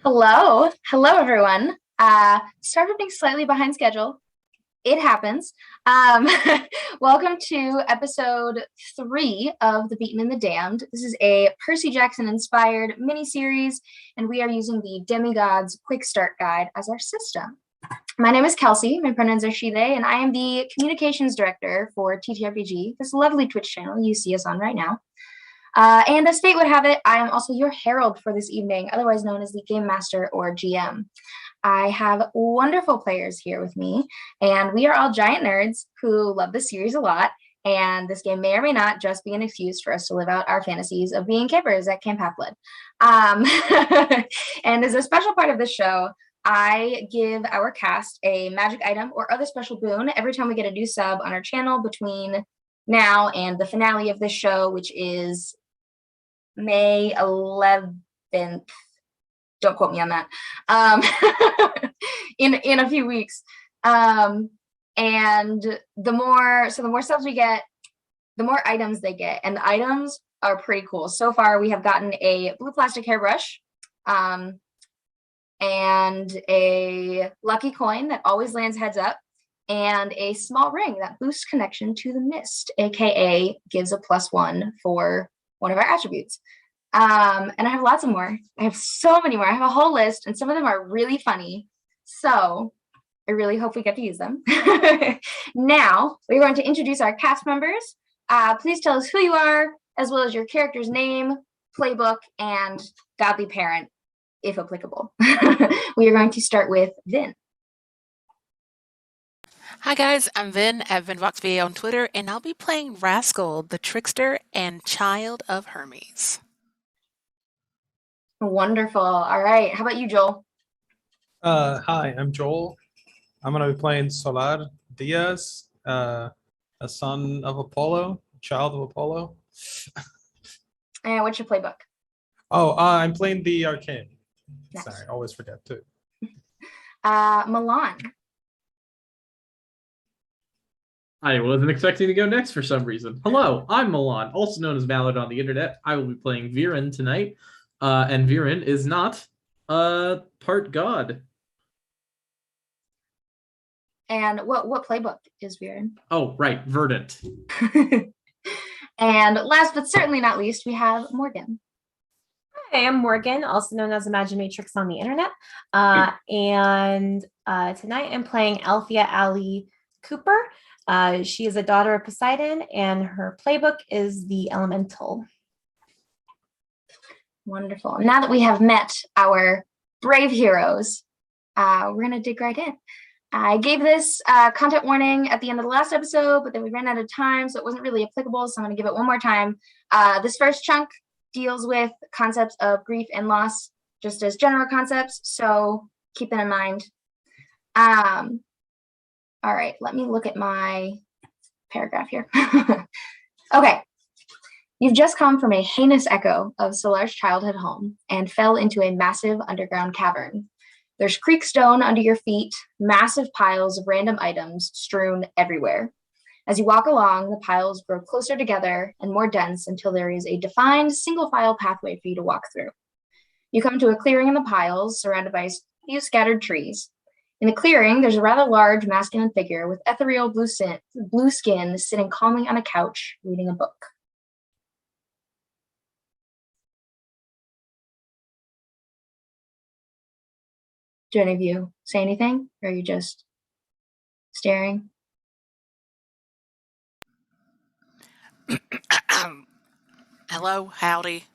Hello, everyone. Started being slightly behind schedule. It happens. Um, Welcome to episode 3 of The Beaten and the Damned. This is a Percy Jackson inspired mini-series, and we are using the Demigod's Quick Start Guide as our system. My name is Kelsey. My pronouns are she, they, and I am the communications director for TTRPG, this lovely Twitch channel you see us on right now. And as fate would have it, I am also your herald for this evening, otherwise known as the Game Master or GM. I have wonderful players here with me, and we are all giant nerds who love this series a lot, and this game may or may not just be an excuse for us to live out our fantasies of being campers at Camp Half-Blood. And as a special part of the show, I give our cast a magic item or other special boon every time we get a new sub on our channel between now and the finale of this show, which is May 11th. Don't quote me on that. In a few weeks. And the more subs we get, the more items they get. And the items are pretty cool. So far, we have gotten a blue plastic hairbrush, and a lucky coin that always lands heads up, and a small ring that boosts connection to the mist, aka gives a +1 for one of our attributes. And I have lots of more. I have so many more. I have a whole list, and some of them are really funny. So I really hope we get to use them. Now, we're going to introduce our cast members. Please tell us who you are, as well as your character's name, playbook, and godly parent, if applicable. We are going to start with Vin. Hi guys, I'm Vin at VinVoxVA on Twitter, and I'll be playing Rascal, the trickster and child of Hermes. Wonderful. All right. How about you, Joel? Hi, I'm Joel. I'm going to be playing Solar Diaz, a son of Apollo, child of Apollo. And what's your playbook? I'm playing the Arcane. Nice. Sorry, I always forget too. Milan. I wasn't expecting to go next for some reason. Hello, I'm Milan, also known as Mallard on the internet. I will be playing Viren tonight, and Viren is not part god. And what playbook is Viren? Oh, right, Verdant. And last but certainly not least, we have Morgan. Hi, I'm Morgan, also known as Imaginatrix on the internet. And tonight I'm playing Althea Ali Cooper. She is a daughter of Poseidon, and her playbook is the Elemental. Wonderful. Now that we have met our brave heroes, we're going to dig right in. I gave this content warning at the end of the last episode, but then we ran out of time, so it wasn't really applicable, so I'm going to give it one more time. This first chunk deals with concepts of grief and loss, just as general concepts, so keep that in mind. All right, let me look at my paragraph here. Okay. You've just come from a heinous echo of Solar's childhood home and fell into a massive underground cavern. There's creek stone under your feet, massive piles of random items strewn everywhere. As you walk along, the piles grow closer together and more dense until there is a defined single-file pathway for you to walk through. You come to a clearing in the piles, surrounded by a few scattered trees. In the clearing, there's a rather large masculine figure with ethereal blue skin sitting calmly on a couch, reading a book. Do any of you say anything, or are you just staring? Hello, howdy.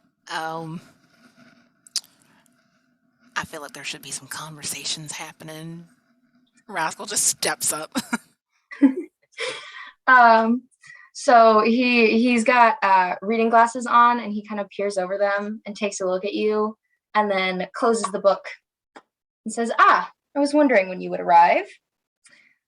I feel like there should be some conversations happening. Rascal just steps up. So he's got reading glasses on, and he kind of peers over them and takes a look at you, and then closes the book and says, I was wondering when you would arrive.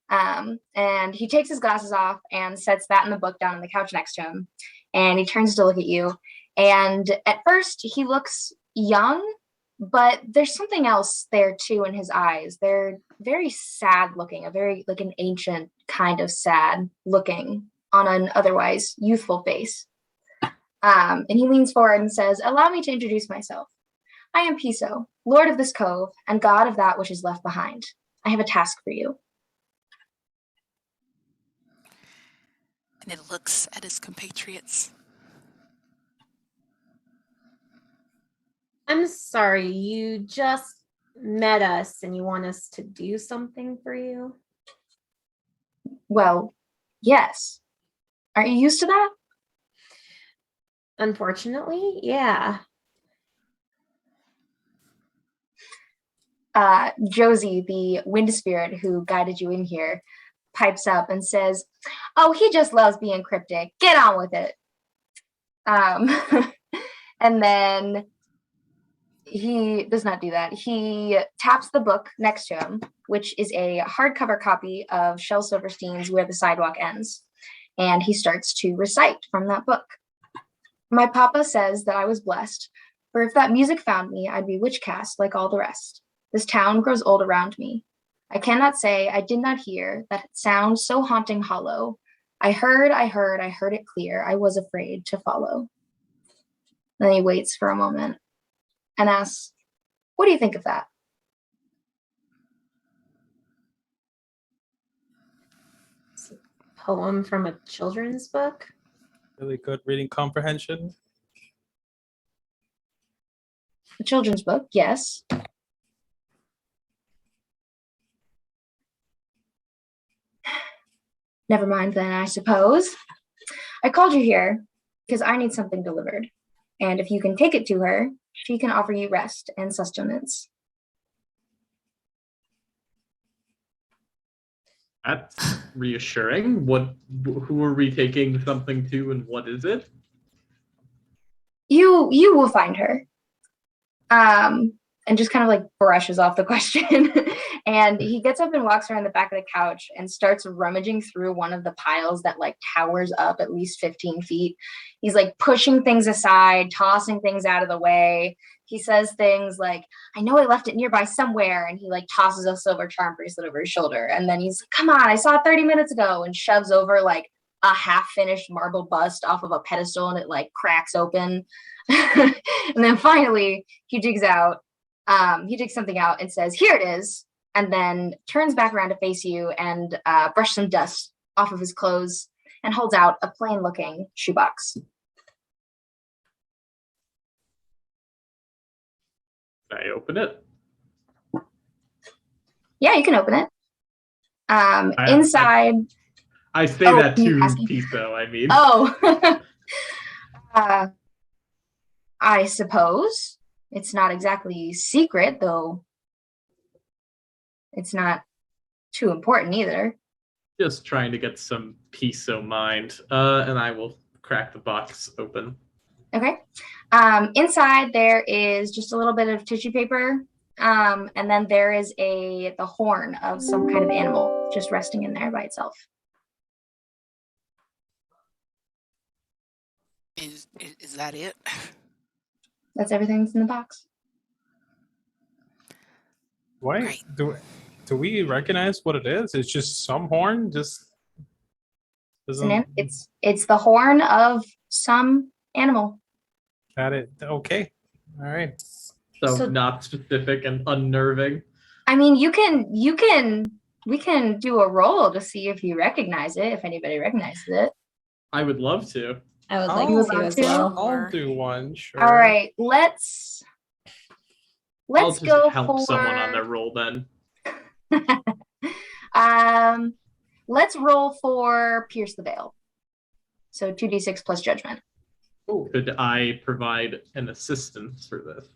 And he takes his glasses off and sets that and the book down on the couch next to him. And he turns to look at you. And at first, he looks young, but there's something else there, too, in his eyes. They're very sad looking, like an ancient kind of sad looking on an otherwise youthful face. And he leans forward and says, allow me to introduce myself. I am Piso, lord of this cove, and god of that which is left behind. I have a task for you. And it looks at his compatriots. I'm sorry, you just met us and you want us to do something for you? Well, yes. Aren't you used to that? Unfortunately, yeah. Josie, the wind spirit who guided you in here, pipes up and says, "Oh, he just loves being cryptic. Get on with it." And then he does not do that. He taps the book next to him, which is a hardcover copy of Shel Silverstein's Where the Sidewalk Ends. And he starts to recite from that book. My papa says that I was blessed, for if that music found me, I'd be witchcast like all the rest. This town grows old around me. I cannot say I did not hear that sound so haunting hollow. I heard it clear. I was afraid to follow. Then he waits for a moment and asks, "What do you think of that?" It's a poem from a children's book. Really good reading comprehension. A children's book, yes. Never mind then, I suppose. I called you here because I need something delivered. And if you can take it to her, she can offer you rest and sustenance. That's reassuring. Who are we taking something to, and what is it? You will find her. And just kind of like brushes off the question. And he gets up and walks around the back of the couch and starts rummaging through one of the piles that like towers up at least 15 feet. He's like pushing things aside, tossing things out of the way. He says things like, "I know I left it nearby somewhere." And he like tosses a silver charm bracelet over his shoulder. And then he's like, "Come on, I saw it 30 minutes ago," and shoves over like a half-finished marble bust off of a pedestal, and it like cracks open. And then finally he digs something out and says, "Here it is," and then turns back around to face you and brush some dust off of his clothes and holds out a plain looking shoebox. Can I open it? Yeah, you can open it. Inside. I say that to Piso, I mean. Oh. I suppose. It's not exactly secret, though it's not too important either. Just trying to get some Piso mind. And I will crack the box open. Okay. Inside there is just a little bit of tissue paper. And then there is the horn of some kind of animal just resting in there by itself. Is that it? That's everything that's in the box. Why Great. do we recognize what it is? It's just some horn. Just doesn't. It's the horn of some animal. Got it. Okay. All right. So not specific and unnerving. I mean, we can do a roll to see if you recognize it, if anybody recognizes it. I would love to. I would Oh, like to as well. I'll do one. Sure. All right, let's I'll just go help for someone on their roll then. let's roll for Pierce the Veil. So 2d6 plus judgment. Could I provide an assistance for this?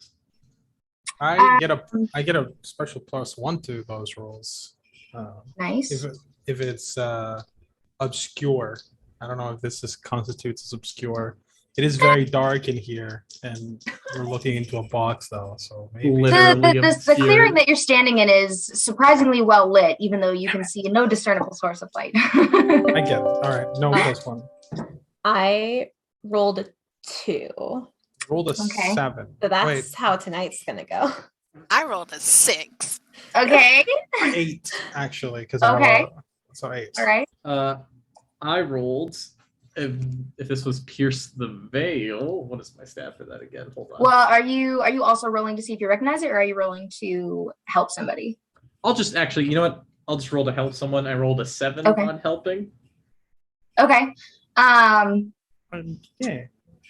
I get a special +1 to those rolls. Nice. If it's obscure, I don't know if this constitutes as obscure. It is very dark in here, and we're looking into a box though, so maybe. Literally The clearing that you're standing in is surprisingly well lit, even though you can see no discernible source of light. I get it. All right, no +1. I rolled a 2. Rolled a Okay. 7. So that's Wait, how tonight's gonna go. I rolled a 6. Okay. 8 actually, because Okay. so 8. All right. I rolled if this was pierce the veil, what is my stat for that again? Hold on. Well, are you also rolling to see if you recognize it, or are you rolling to help somebody? I'll just actually, you know what? I'll just roll to help someone. I rolled a 7 Okay. on helping. Okay. Yeah,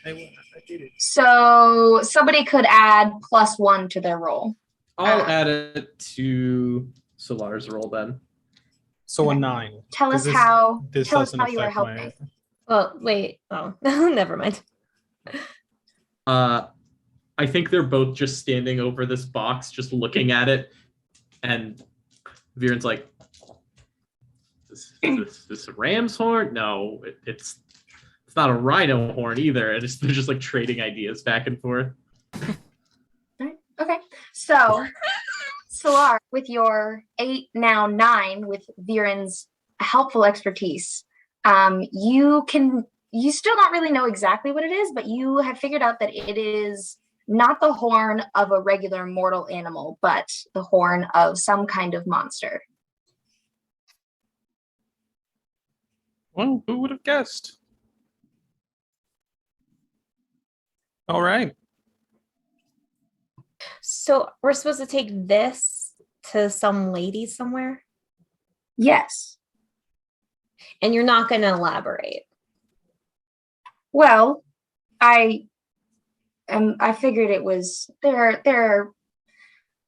I did it. So somebody could add +1 to their roll. I'll add it to Solar's roll then. So a Okay. 9. Tell us 'Cause how. This Tell us doesn't how you are affect helping. Well, wait. Oh, never mind. I think they're both just standing over this box, just looking at it, and Viren's like, "This a ram's horn? No, it's not a rhino horn either." And they're just like trading ideas back and forth. Okay. So, Solar, with your 8, now 9, with Viren's helpful expertise, you still don't really know exactly what it is, but you have figured out that it is not the horn of a regular mortal animal, but the horn of some kind of monster. Well, who would have guessed? All right. So we're supposed to take this to some lady somewhere, Yes. and you're not going to elaborate. Well, I figured it was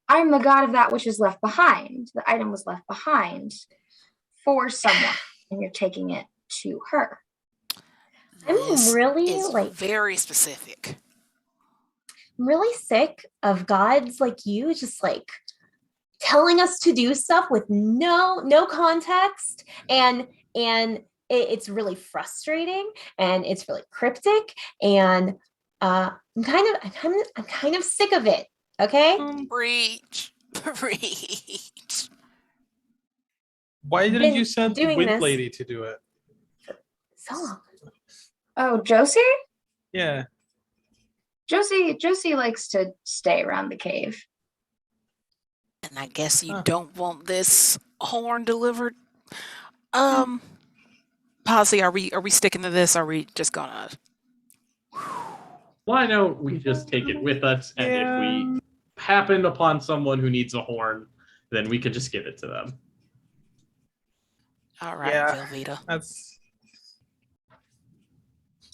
I'm the god of that which is left behind. The item was left behind for someone, and you're taking it to her. This I'm really is very specific. I'm really sick of gods like you just like telling us to do stuff with no context, and it's really frustrating, and it's really cryptic, and I'm kind of sick of it. Okay. Preach. Preach. Why didn't Been you send the doing wind this. lady to do it? So long. Oh, Josie? Yeah. Josie likes to stay around the cave. And I guess you Huh. don't want this horn delivered. Posse, are we sticking to this? Or are we just gonna? Why don't we just take it with us? And if we happen upon someone who needs a horn, then we can just give it to them. All right, Yeah. Velveeta. That's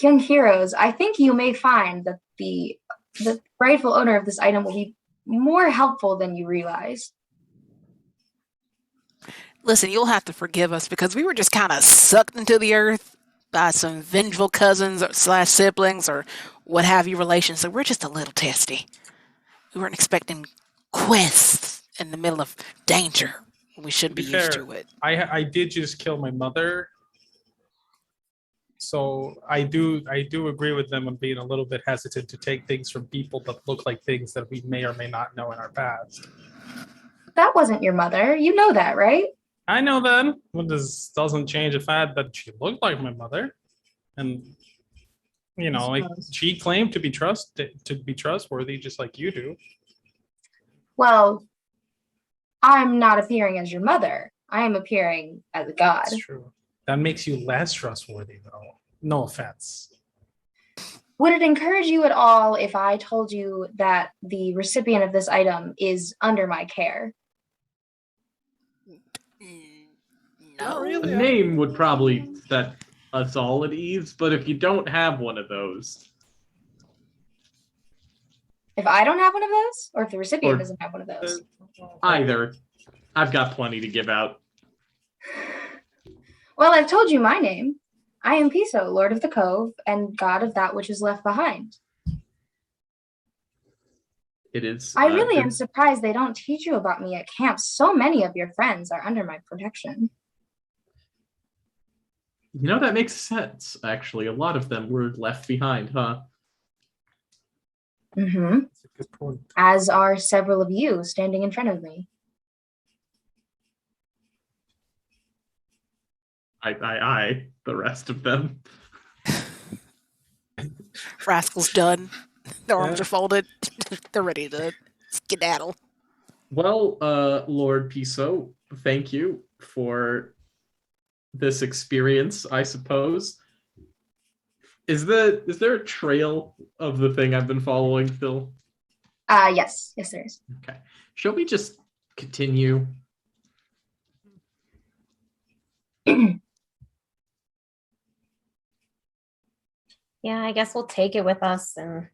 Young heroes, I think you may find that the rightful owner of this item will be more helpful than you realize. Listen, you'll have to forgive us because we were just kind of sucked into the earth by some vengeful cousins / siblings or what have you relations. So we're just a little testy. We weren't expecting quests in the middle of danger. We should be used to it. I did just kill my mother. So I do agree with them on being a little bit hesitant to take things from people that look like things that we may or may not know in our past. That wasn't your mother. You know that, right? I know that. But this doesn't change the fact that she looked like my mother. And like she claimed to be trustworthy just like you do. Well, I'm not appearing as your mother. I am appearing as a god. That's true. That makes you less trustworthy, though. No offense. Would it encourage you at all if I told you that the recipient of this item is under my care? No. really. The name would probably set us all at ease, but if you don't have one of those, If I don't have one of those, or if the recipient Or- doesn't have one of those? either, I've got plenty to give out. Well, I've told you my name. I am Piso, Lord of the Cove, and God of that which is left behind. It is. I really am surprised they don't teach you about me at camp. So many of your friends are under my protection. That makes sense, actually. A lot of them were left behind, huh? Mm-hmm. That's a good point. As are several of you standing in front of me. The rest of them. Rascal's done. Their arms Yeah. are folded. They're ready to skedaddle. Well, Lord Piso, thank you for this experience, I suppose. Is there a trail of the thing I've been following still? Yes, there is. Okay. Shall we just continue? Yeah, I guess we'll take it with us and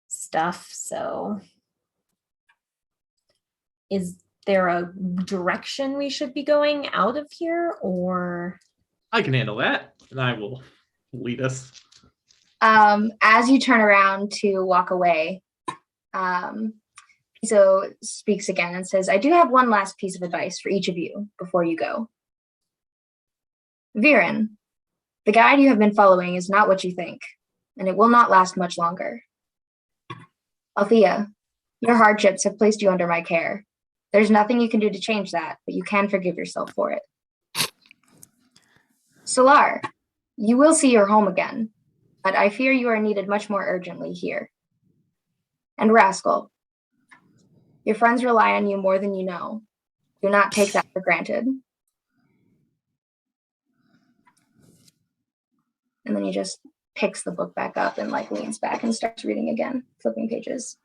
stuff. So, is there a direction we should be going out of here, or? I can handle that, and I will lead us. As you turn around to walk away, Piso speaks again and says, I do have one last piece of advice for each of you before you go. Viren, the guide you have been following is not what you think, and it will not last much longer. Althea, your hardships have placed you under my care. There's nothing you can do to change that, but you can forgive yourself for it. Solar, you will see your home again, but I fear you are needed much more urgently here. And Rascal, your friends rely on you more than you know. Do not take that for granted. And then he just picks the book back up and like leans back and starts reading again, flipping pages.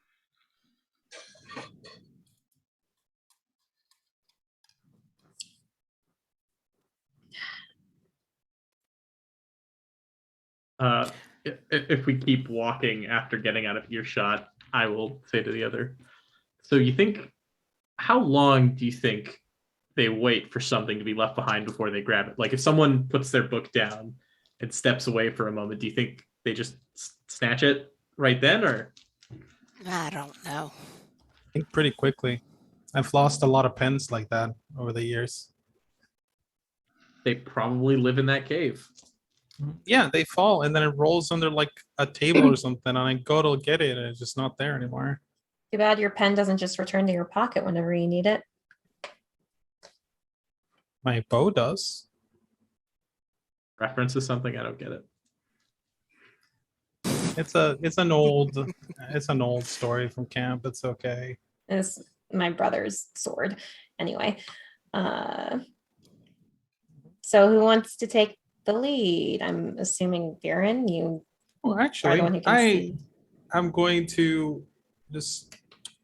If we keep walking after getting out of earshot, I will say to the other, so you think, how long do you think they wait for something to be left behind before they grab it? Like if someone puts their book down and steps away for a moment, do you think they just snatch it right then, or? I don't know. I think pretty quickly. I've lost a lot of pens like that over the years. They probably live in that cave. Yeah, they fall and then it rolls under like a table or something, and I go to get it and it's just not there anymore. Too bad your pen doesn't just return to your pocket whenever you need it. My bow does. Reference to something, I don't get it. It's an old story from camp. It's okay. It's my brother's sword. Anyway. So who wants to take the lead? I'm assuming Viren, you Well, are actually, the one who can see. I'm going to just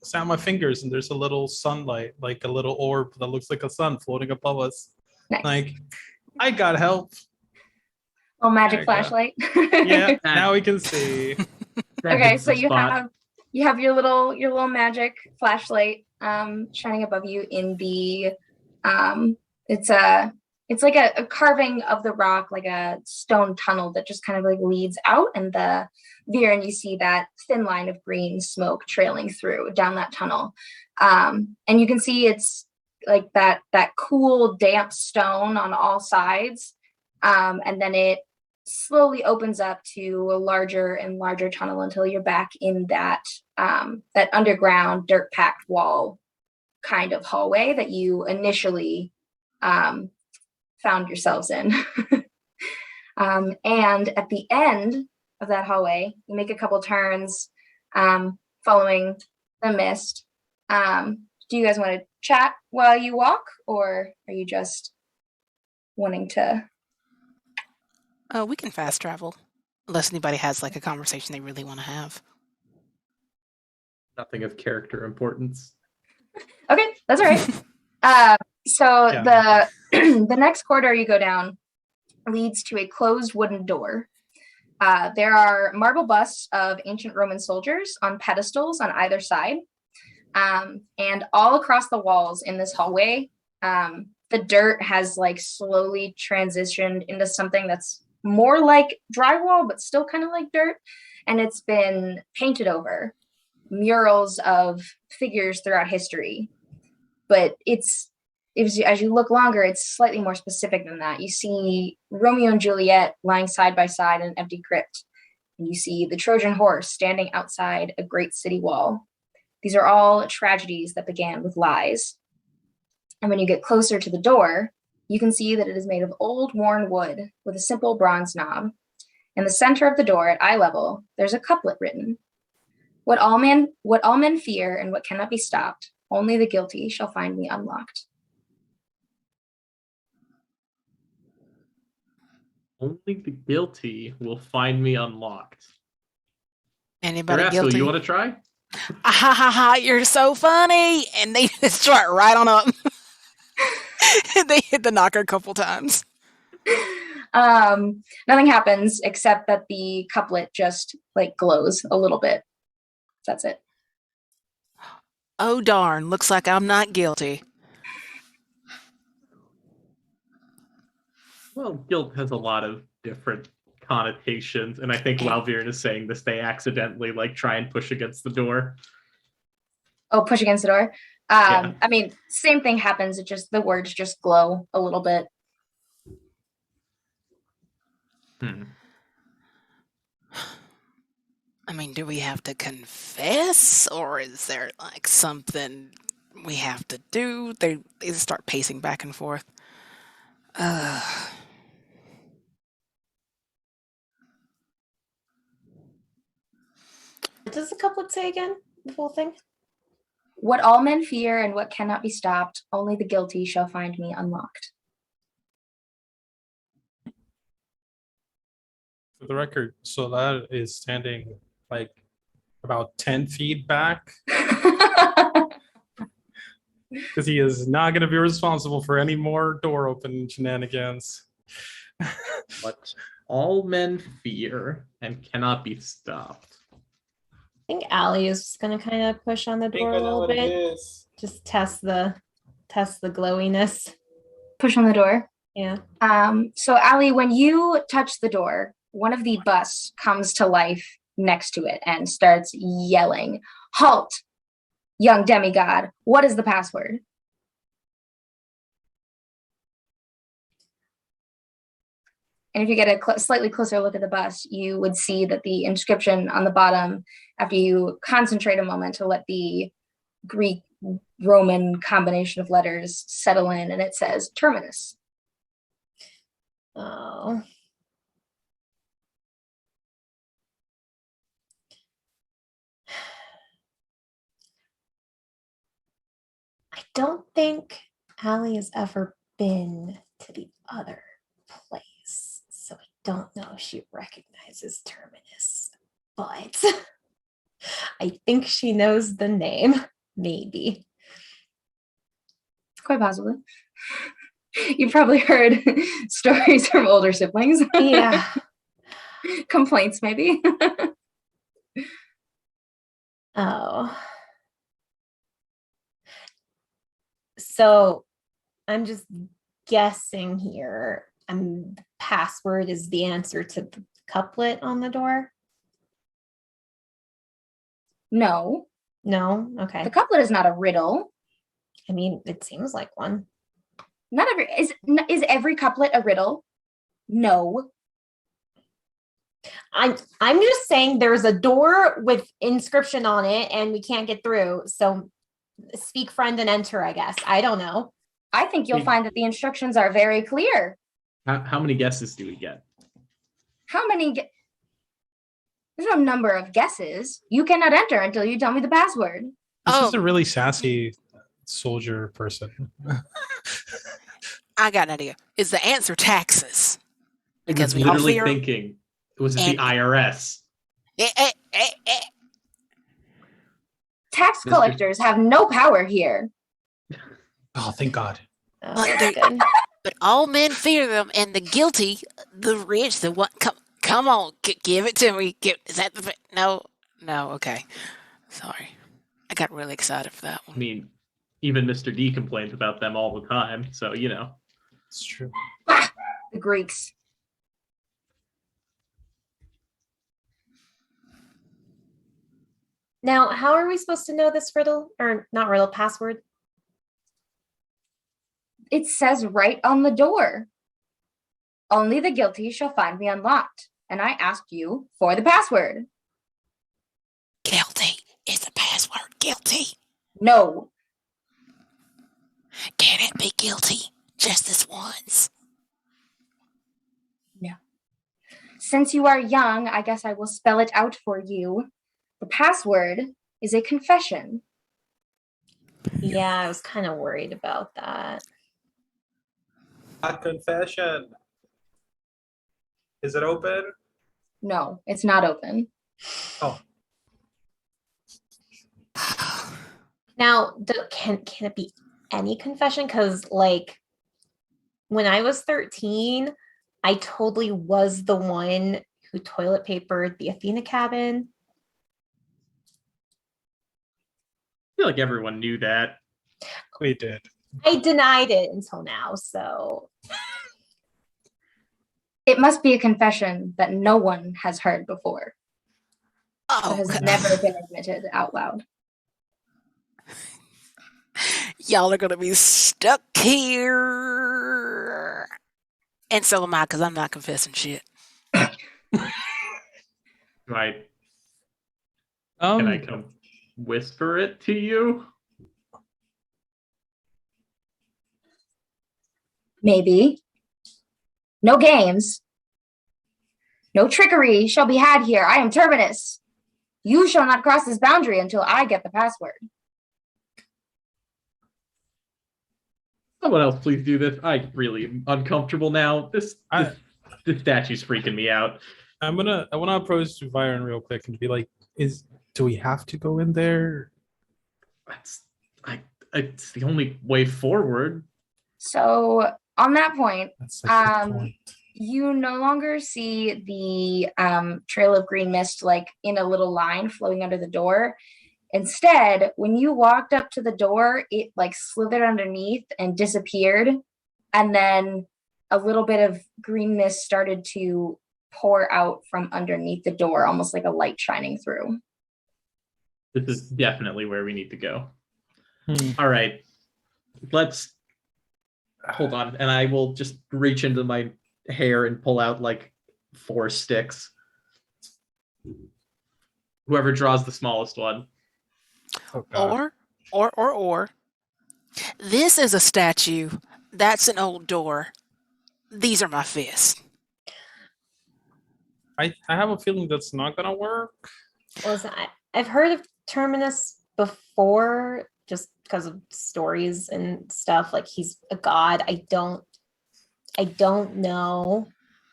snap my fingers and there's a little sunlight, like a little orb that looks like a sun floating above us. Nice. Like, I got help. Oh, magic There you go. flashlight. Yeah, now we can see. That Okay, hits so the you spot. have your little magic flashlight shining above you in the it's like a carving of the rock, like a stone tunnel that just kind of like leads out, and the Viren, you see that thin line of green smoke trailing through down that tunnel. And you can see it's like that cool damp stone on all sides. And then it slowly opens up to a larger and larger tunnel until you're back in that that underground dirt packed wall kind of hallway that you initially found yourselves in. And at the end of that hallway, you make a couple turns following the mist. Do you guys want to chat while you walk, or are you just wanting to? We can fast travel, unless anybody has like a conversation they really want to have. Nothing of character importance. Okay, that's all right. So Yeah. the next corridor you go down leads to a closed wooden door. There are marble busts of ancient Roman soldiers on pedestals on either side. And all across the walls in this hallway, the dirt has like slowly transitioned into something that's more like drywall, but still kind of like dirt. And it's been painted over murals of figures throughout history. But as you look longer, it's slightly more specific than that. You see Romeo and Juliet lying side by side in an empty crypt. And you see the Trojan horse standing outside a great city wall. These are all tragedies that began with lies. And when you get closer to the door, you can see that it is made of old, worn wood with a simple bronze knob. In the center of the door at eye level, there's a couplet written. What all men fear and what cannot be stopped, only the guilty shall find me unlocked. Only the guilty will find me unlocked. Anybody Rascal, guilty? you want to try? Ah, ha ha ha! You're so funny, and they just start right on up. They hit the knocker a couple times. Nothing happens except that the couplet just like glows a little bit. That's it. Oh darn! Looks like I'm not guilty. Well, guilt has a lot of different connotations, and I think while Viren is saying this, they accidentally like try and push against the door. Oh, push against the door. Yeah. I mean, same thing happens. It just the words just glow a little bit. I mean, do we have to confess, or is there like something we have to do? They just start pacing back and forth. What does the couplet say again? The full thing? What all men fear and what cannot be stopped, only the guilty shall find me unlocked. For the record, so that is standing like about 10 feet back because he is not going to be responsible for any more door open shenanigans. What all men fear and cannot be stopped. I think Allie is just gonna kind of push on the door a little bit. Just test the glowiness. Push on the door. Yeah. So Allie, when you touch the door, one of the busts comes to life next to it and starts yelling, "Halt, young demigod, what is the password?" And if you get a slightly closer look at the bust, you would see that the inscription on the bottom, after you concentrate a moment to let the Greek Roman combination of letters settle in, and it says Terminus. Oh. I don't think Allie has ever been to the other place, so I don't know if she recognizes Terminus, but I think she knows the name, maybe. Quite possibly. You've probably heard stories from older siblings. Yeah. Complaints, maybe. Oh. So I'm just guessing here. The password is the answer to the couplet on the door. No. No? Okay. The couplet is not a riddle. I mean, it seems like one. Not every is every couplet a riddle? No. I'm just saying there's a door with inscription on it and we can't get through. So speak friend and enter, I guess. I don't know. I think you'll find that the instructions are very clear. How many guesses do we get? How many? There's no number of guesses. You cannot enter until you tell me the password. This is a really sassy soldier person. I got an idea. Is the answer taxes? Because we literally thinking, was it the IRS? Tax collectors have no power here. Oh, thank God. Oh, but all men fear them, and the guilty, the rich, the what? Come on, give it to me. Is that the no? Okay, sorry, I got really excited for that one. I mean, even Mr. D complains about them all the time, so you know. It's true. The Greeks. Now, how are we supposed to know this riddle? Or not riddle, password? It says right on the door. Only the guilty shall find me unlocked. And I asked you for the password. Guilty is the password. Guilty. No. Can it be guilty just this once? No. Since you are young, I guess I will spell it out for you. The password is a confession. Yeah, I was kind of worried about that. A confession. Is it open? No, it's not open. Oh, Now, can it be any confession? Because like when I was 13, I totally was the one who toilet papered the Athena cabin. I feel like everyone knew that. we did. I denied it until now, so It must be a confession that no one has heard before. That Oh, has never been admitted out loud. y'all are gonna be stuck here. And so am I, because I'm not confessing shit. Right. Can I Um, come whisper it to you? Maybe. No games. No trickery shall be had here. I am Terminus. You shall not cross this boundary until I get the password. Someone else please do this. I really am uncomfortable now. This statue's freaking me out. I wanna approach Viren real quick and be like, do we have to go in there? It's the only way forward. So on that point, That's like the point. you no longer see the trail of green mist like in a little line flowing under the door. Instead, when you walked up to the door, it like slithered underneath and disappeared. And then a little bit of green mist started to pour out from underneath the door, almost like a light shining through. This is definitely where we need to go. Hmm. All right. Let's hold on. And I will just reach into my hair and pull out like 4 sticks. Whoever draws the smallest one. Oh, God. Or. This is a statue. That's an old door. These are my fists. I have a feeling that's not gonna work. listen, I've heard of Terminus before just because of stories and stuff. Like he's a god. I don't know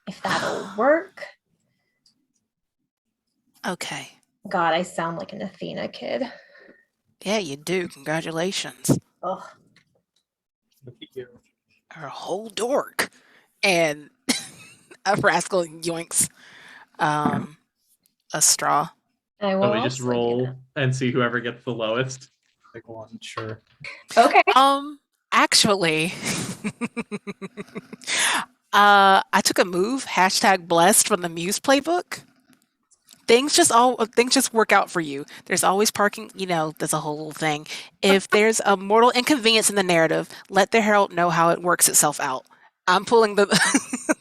if that'll work. Okay. God, I sound like an Athena kid. Yeah, you do. Congratulations. Ugh. Look at you. Or a whole dork. And a rascal yoinks a straw. I will So we just also give roll it- and see whoever gets the lowest. Like one, sure. Okay. Actually, I took a move, #blessed from the Muse playbook. Things just work out for you. There's always parking, there's a whole little thing. If there's a mortal inconvenience in the narrative, let the herald know how it works itself out. I'm pulling the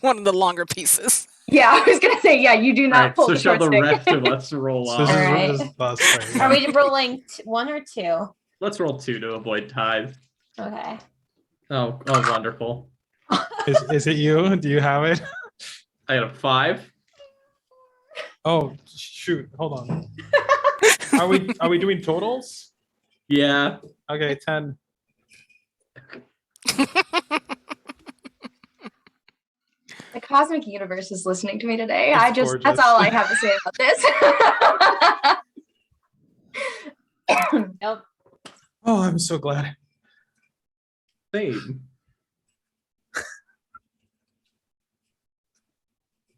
one of the longer pieces. Yeah, I was gonna say, yeah, you do All not right, pull so the shall short the stick. rest of us roll So off. this Alright. is us, right? Are we rolling 1 or 2? Let's roll 2 to avoid ties. Okay. Oh, wonderful. Is it you? Do you have it? I got a 5. Oh shoot! Hold on. Are we doing totals? Yeah. Okay, 10. The cosmic universe is listening to me today. It's That's gorgeous. all I have to say about this. Nope. Oh, I'm so glad. Same.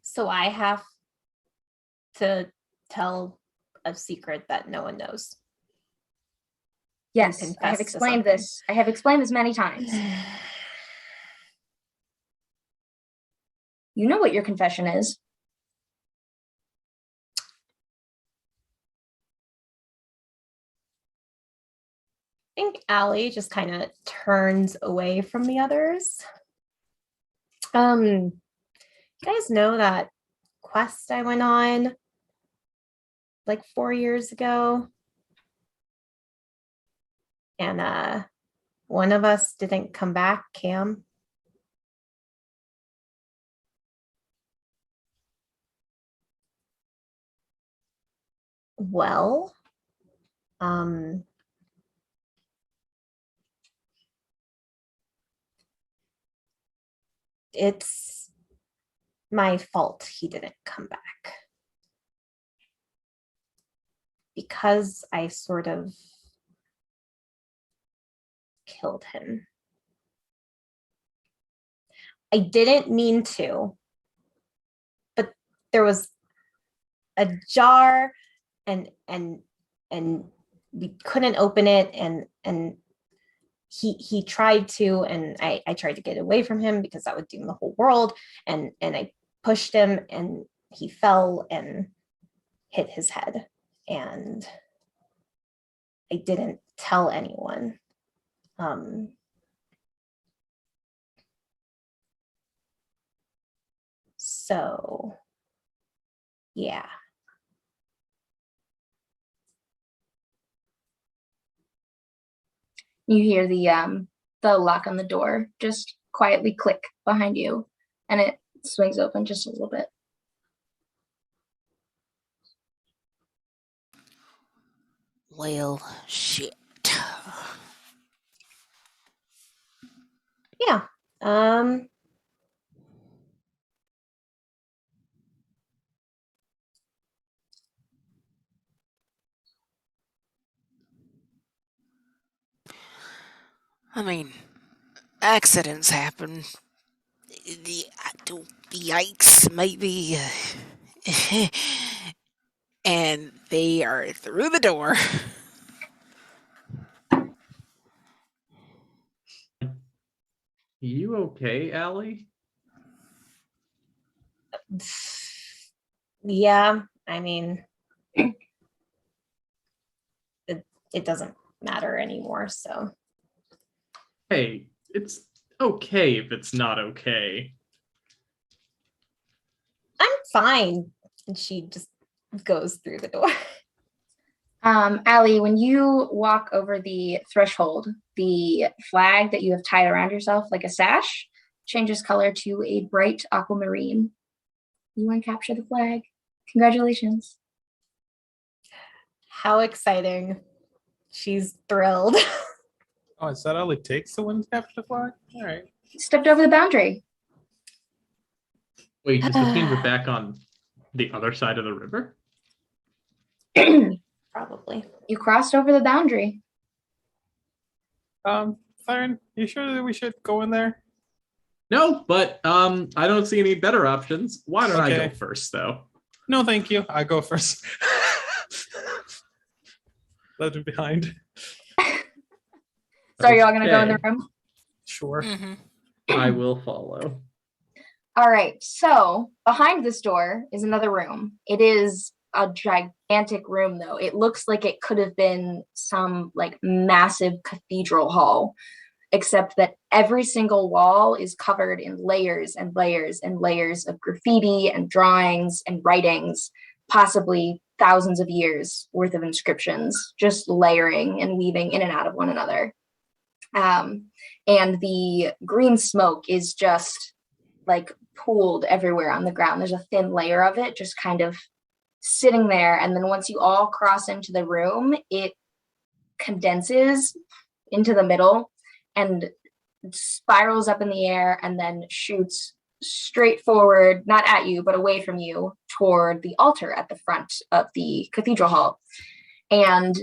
So I have to tell a secret that no one knows. Yes, confess I have to explained something. this. I have explained this many times. You know what your confession is. I think Allie just kind of turns away from the others. You guys know that quest I went on like 4 years ago? And one of us didn't come back, Cam. Well, it's my fault he didn't come back. Because I sort of killed him. I didn't mean to, but there was a jar and we couldn't open it, and he tried to, and I tried to get away from him because that would doom the whole world, and I pushed him and he fell and hit his head, and I didn't tell anyone. So yeah. You hear the lock on the door just quietly click behind you, and it swings open just a little bit. Well, shit. Yeah. I mean, accidents happen. Yikes, maybe. And they are through the door. You okay, Allie? Yeah, I mean, it doesn't matter anymore, so. Hey, it's okay if it's not okay. I'm fine. And she just goes through the door. Allie, when you walk over the threshold, the flag that you have tied around yourself like a sash changes color to a bright aquamarine. You want to capture the flag. Congratulations. How exciting. She's thrilled. Oh, is that all it takes to win capture the flag? All right. You stepped over the boundary. Wait, does this mean we're back on the other side of the river? Probably. You crossed over the boundary. Siren, you sure that we should go in there? No, but I don't see any better options. Why don't I Okay. go first, though? No, thank you. I go first. Left it behind. So are y'all gonna go in the Okay. room? Sure. Mm-hmm. I will follow. All right, so behind this door is another room. It is a gigantic room, though. It looks like it could have been some like massive cathedral hall, except that every single wall is covered in layers and layers and layers of graffiti and drawings and writings, possibly thousands of years worth of inscriptions, just layering and weaving in and out of one another. And the green smoke is just like pooled everywhere on the ground. There's a thin layer of it just kind of sitting there. And then once you all cross into the room, it condenses into the middle and spirals up in the air and then shoots straight forward, not at you, but away from you toward the altar at the front of the cathedral hall. And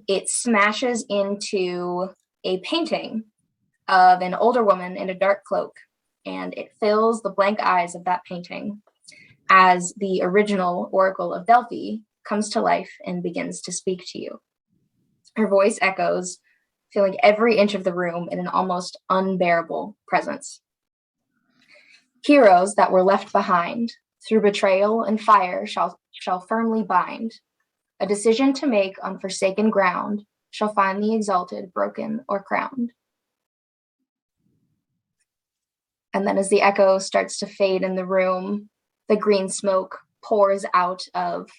it smashes into a painting of an older woman in a dark cloak, and it fills the blank eyes of that painting as the original Oracle of Delphi comes to life and begins to speak to you. Her voice echoes, filling every inch of the room in an almost unbearable presence. Heroes that were left behind through betrayal and fire shall firmly bind. A decision to make on forsaken ground shall find the exalted broken or crowned. And then as the echo starts to fade in the room, the green smoke pours out of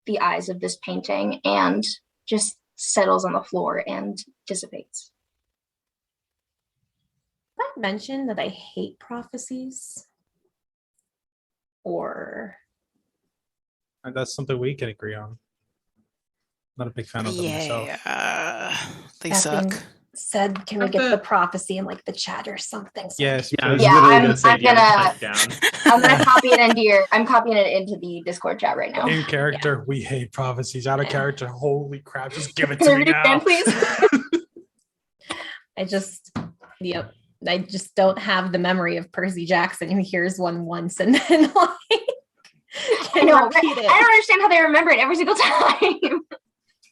the eyes of this painting and just settles on the floor and dissipates. Did I mention that I hate prophecies? Or And that's something we can agree on. Not a big fan of them myself. Yeah, they that suck. being said, "Can we get the prophecy in like the chat or something?" So Yes. Yeah, I was Yeah, literally I'm- gonna say, I'm yeah, gonna- type down. I'm gonna copy it into I'm copying it into the Discord chat right now. In character, we hate prophecies. Out of Yeah. character, holy crap! Just give it Can to I me read it now, again, please? I just don't have the memory of Percy Jackson who hears one once and then like I can know. repeat it. I don't understand how they remember it every single time.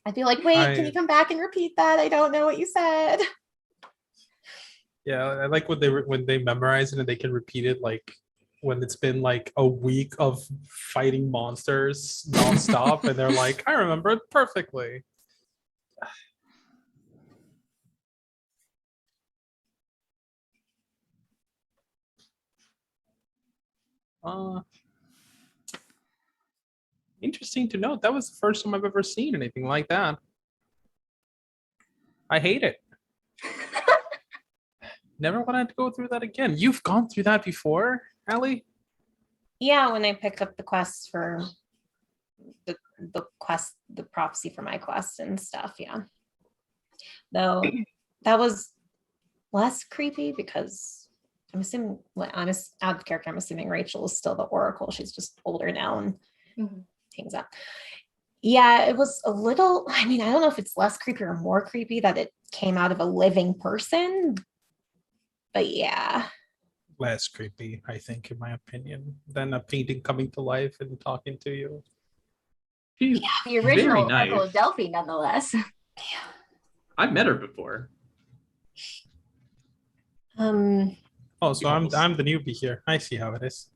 I'd be like, wait, can you come back and repeat that? I don't know what you said. Yeah, I like when they memorize it and they can repeat it like when it's been like a week of fighting monsters nonstop, and they're like, I remember it perfectly. Interesting to note. That was the first time I've ever seen anything like that. I hate it. Never wanted to go through that again. You've gone through that before, Allie? Yeah, when I picked up the quests for the prophecy for my quest and stuff, yeah. Though that was less creepy because I'm assuming, well, I'm out of character. I'm assuming Rachel is still the Oracle. She's just older now and hangs out. Yeah, it was a little, I mean, I don't know if it's less creepy or more creepy that it came out of a living person, but yeah. Less creepy, I think, in my opinion, than a painting coming to life and talking to you. She's The original very Oracle nice. of Delphi, nonetheless. I've met her before. Oh, so I'm the newbie here. I see how it is.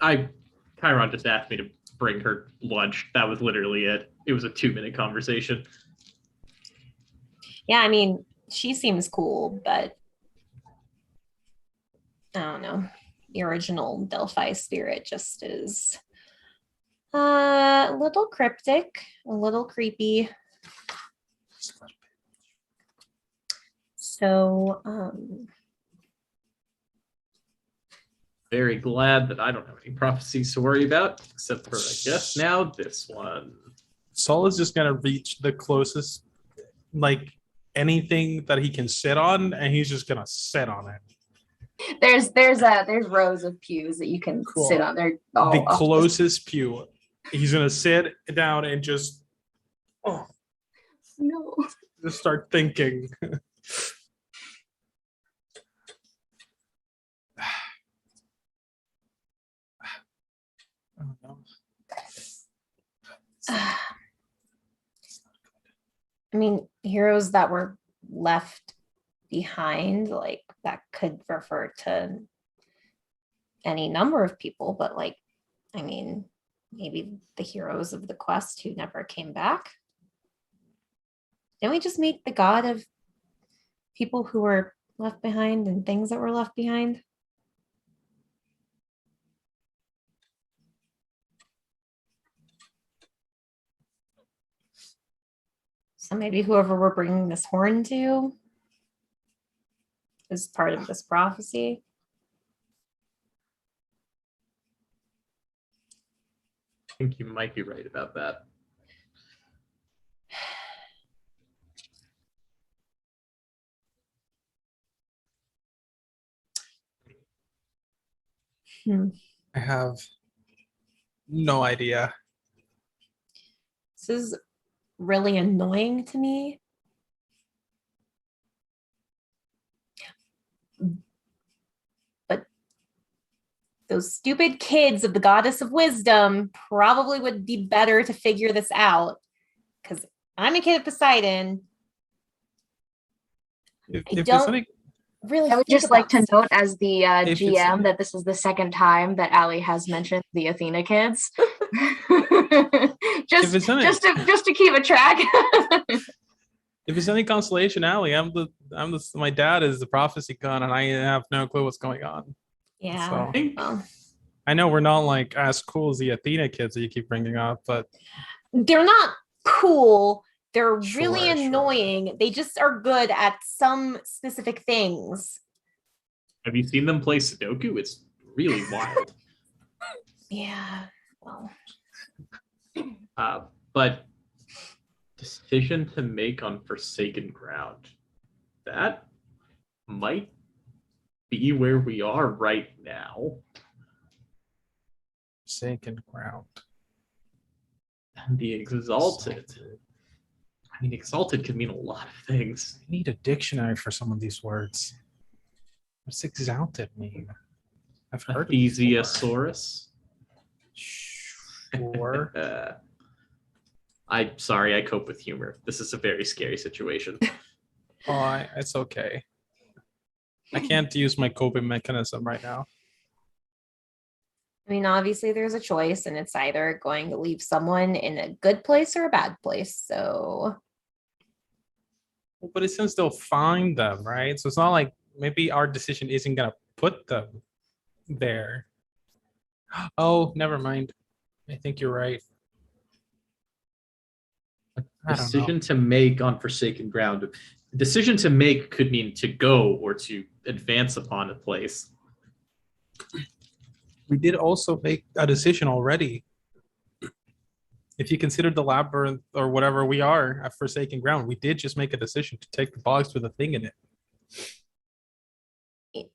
Chiron just asked me to bring her lunch. That was literally it. It was a 2-minute conversation. Yeah, I mean, she seems cool, but I don't know. The original Delphi spirit just is a little cryptic, a little creepy. So, Very glad that I don't have any prophecies to worry about, except for, I guess, now this one. Saul is just gonna reach the closest, like anything that he can sit on, and he's just gonna sit on it. There's rows of pews that you can sit on. They're all The closest pew. He's gonna sit down and just no. just start thinking. Oh, no. I mean, heroes that were left behind, like that could refer to any number of people, but like, I mean, maybe the heroes of the quest who never came back. Didn't we just meet the god of people who were left behind and things that were left behind? So maybe whoever we're bringing this horn to is part of this prophecy. I think you might be right about that. I have no idea. This is really annoying to me. But those stupid kids of the goddess of wisdom probably would be better to figure this out. Because I'm a kid of Poseidon. If don't something, really I would think just like to about note as the If it's- GM that this is the second time that Allie has mentioned the Athena kids. just, If it's any- just to keep a track. if it's any consolation, Allie, my dad is the prophecy con, and I have no clue what's going on. Yeah. So- Well, I know we're not like as cool as the Athena kids that you keep bringing up, but they're not cool. They're really Sure, sure. annoying. They just are good at some specific things. Have you seen them play Sudoku? It's really wild. Yeah. Well, But Decision to make on forsaken ground. That might be where we are right now. Forsaken ground. And the exalted. I mean, exalted can mean a lot of things. I need a dictionary for some of these words. What's exalted mean? I've heard it before. Thesiosaurus. Sure. I'm sorry, I cope with humor. This is a very scary situation. It's okay. I can't use my coping mechanism right now. I mean, obviously there's a choice, and it's either going to leave someone in a good place or a bad place. So But it seems they'll find them, right? So it's not like maybe our decision isn't gonna put them there. Oh, never mind. I think you're right. I don't know. Decision to make on forsaken ground. Decision to make could mean to go or to advance upon a place. We did also make a decision already. If you consider the labyrinth or whatever we are at forsaken ground, we did just make a decision to take the box with a thing in it.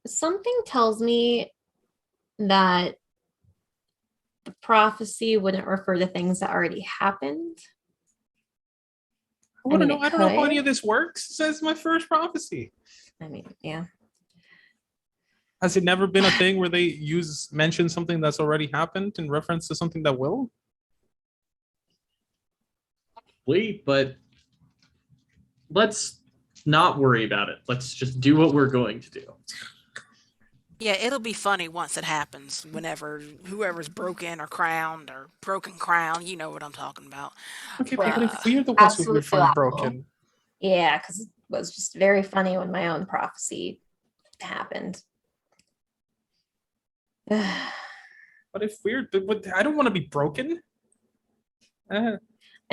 something tells me that the prophecy wouldn't refer to things that already happened. I want to mean, know. it I don't know how could. any of this works. It says my first prophecy. I mean, yeah. Has it never been a thing where they mention something that's already happened in reference to something that will? But let's not worry about it. Let's just do what we're going to do. Yeah, it'll be funny once it happens. Whenever whoever's broken or crowned or broken crown, you know what I'm talking about. Okay, But, but if we are the ones who absolutely we find laughable. broken, Yeah, because it was just very funny when my own prophecy happened. but if we're, I don't want to be broken. I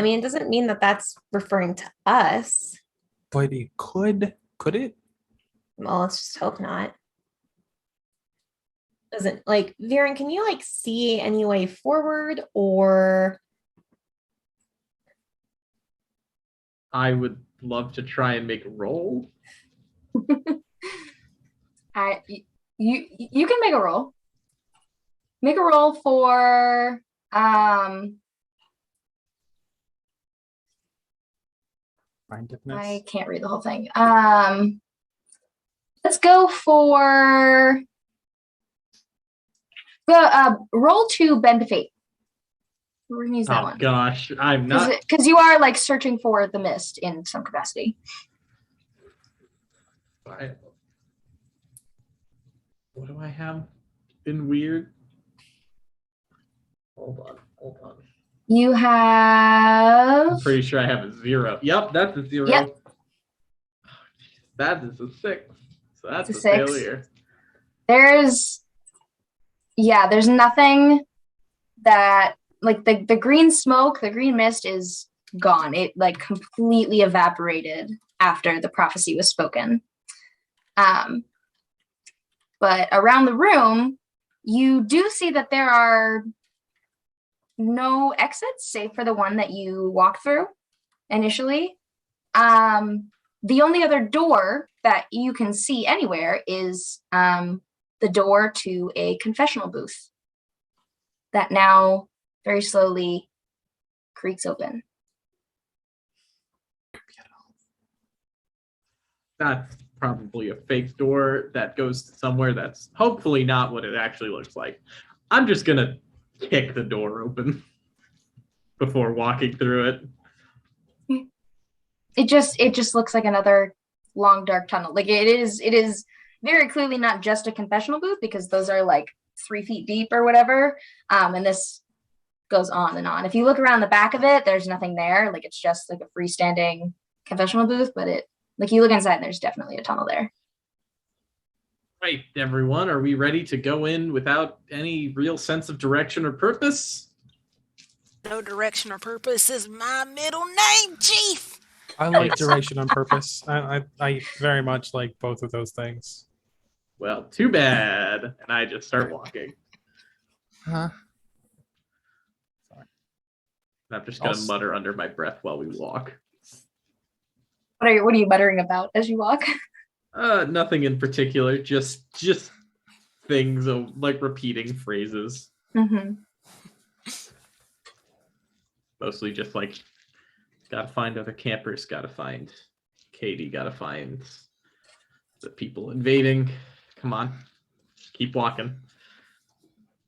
mean, it doesn't mean that that's referring to us. But it could it? Well, let's just hope not. Doesn't like Viren, can you like see any way forward, or I would love to try and make a roll. You can make a roll. Make a roll for Mindedness. I can't read the whole thing. Let's go for the roll to bend fate. We're gonna use that Oh one gosh, I'm not. because you are like searching for the mist in some capacity. What do I have in weird? Hold on. You have I'm pretty sure I have a 0. Yep, that's a 0. Yep. That is a 6. So that's It's a a 6. failure. there's nothing that like the green smoke, the green mist is gone. It like completely evaporated after the prophecy was spoken. But around the room, you do see that there are no exits save for the one that you walked through initially. The only other door that you can see anywhere is the door to a confessional booth that now very slowly creaks open. That's probably a fake door that goes to somewhere that's hopefully not what it actually looks like. I'm just gonna kick the door open before walking through it. It just looks like another long dark tunnel. Like it is very clearly not just a confessional booth because those are like 3 feet deep or whatever. And this goes on and on. If you look around the back of it, there's nothing there. Like it's just like a freestanding confessional booth, but it like you look inside and there's definitely a tunnel there. Right, everyone, are we ready to go in without any real sense of direction or purpose? No direction or purpose is my middle name, Chief. I like duration on purpose. I very much like both of those things. Well, too bad. And I just start walking. Huh? I'm just gonna I'll- mutter under my breath while we walk. What are you muttering about as you walk? Nothing in particular. Just things like repeating phrases. Mm-hmm. Mostly just like, gotta find other campers. Gotta find Katie. Gotta find the people invading. Come on, keep walking.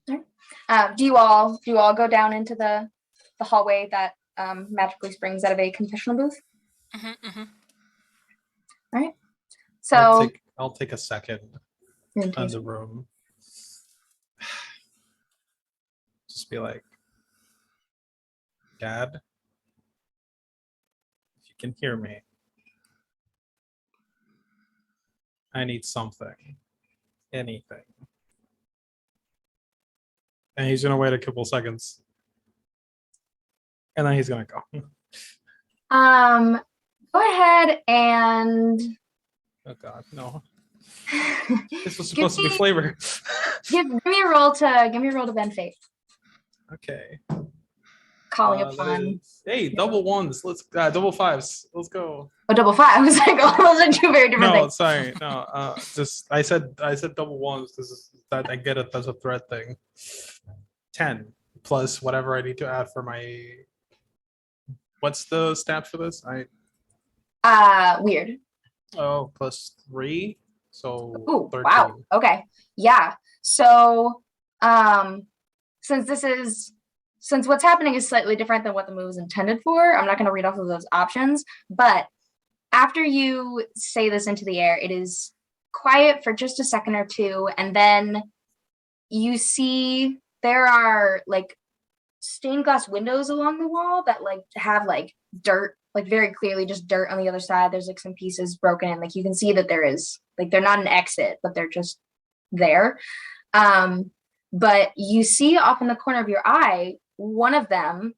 Do you all go down into the hallway that magically springs out of a confessional booth? Mm-hmm, mm-hmm. All right. So I'll take a second on the room. Just be like, Dad, if you can hear me, I need something, anything. And he's gonna wait a couple seconds, and then he's gonna go. Go ahead and Oh God, no! This was supposed to be flavor. give me a roll to bend fate. Okay. Calling that upon hey, double ones. Let's double fives. Let's go. double five. I was like, oh, those are two very different No, things. sorry, no. Just I said double ones. This is that I get it. That's a threat thing. 10 plus whatever I need to add for my. What's the stat for this? Weird. Oh, plus 3, so Ooh, 13. wow. Okay. Yeah. So, since what's happening is slightly different than what the move is intended for, I'm not going to read off of those options, but after you say this into the air, it is quiet for just a second or two, and then you see there are like stained glass windows along the wall that like have like dirt, like very clearly just dirt on the other side. There's like some pieces broken in. Like you can see that there is like they're not an exit, but they're just there. But you see off in the corner of your eye, one of them,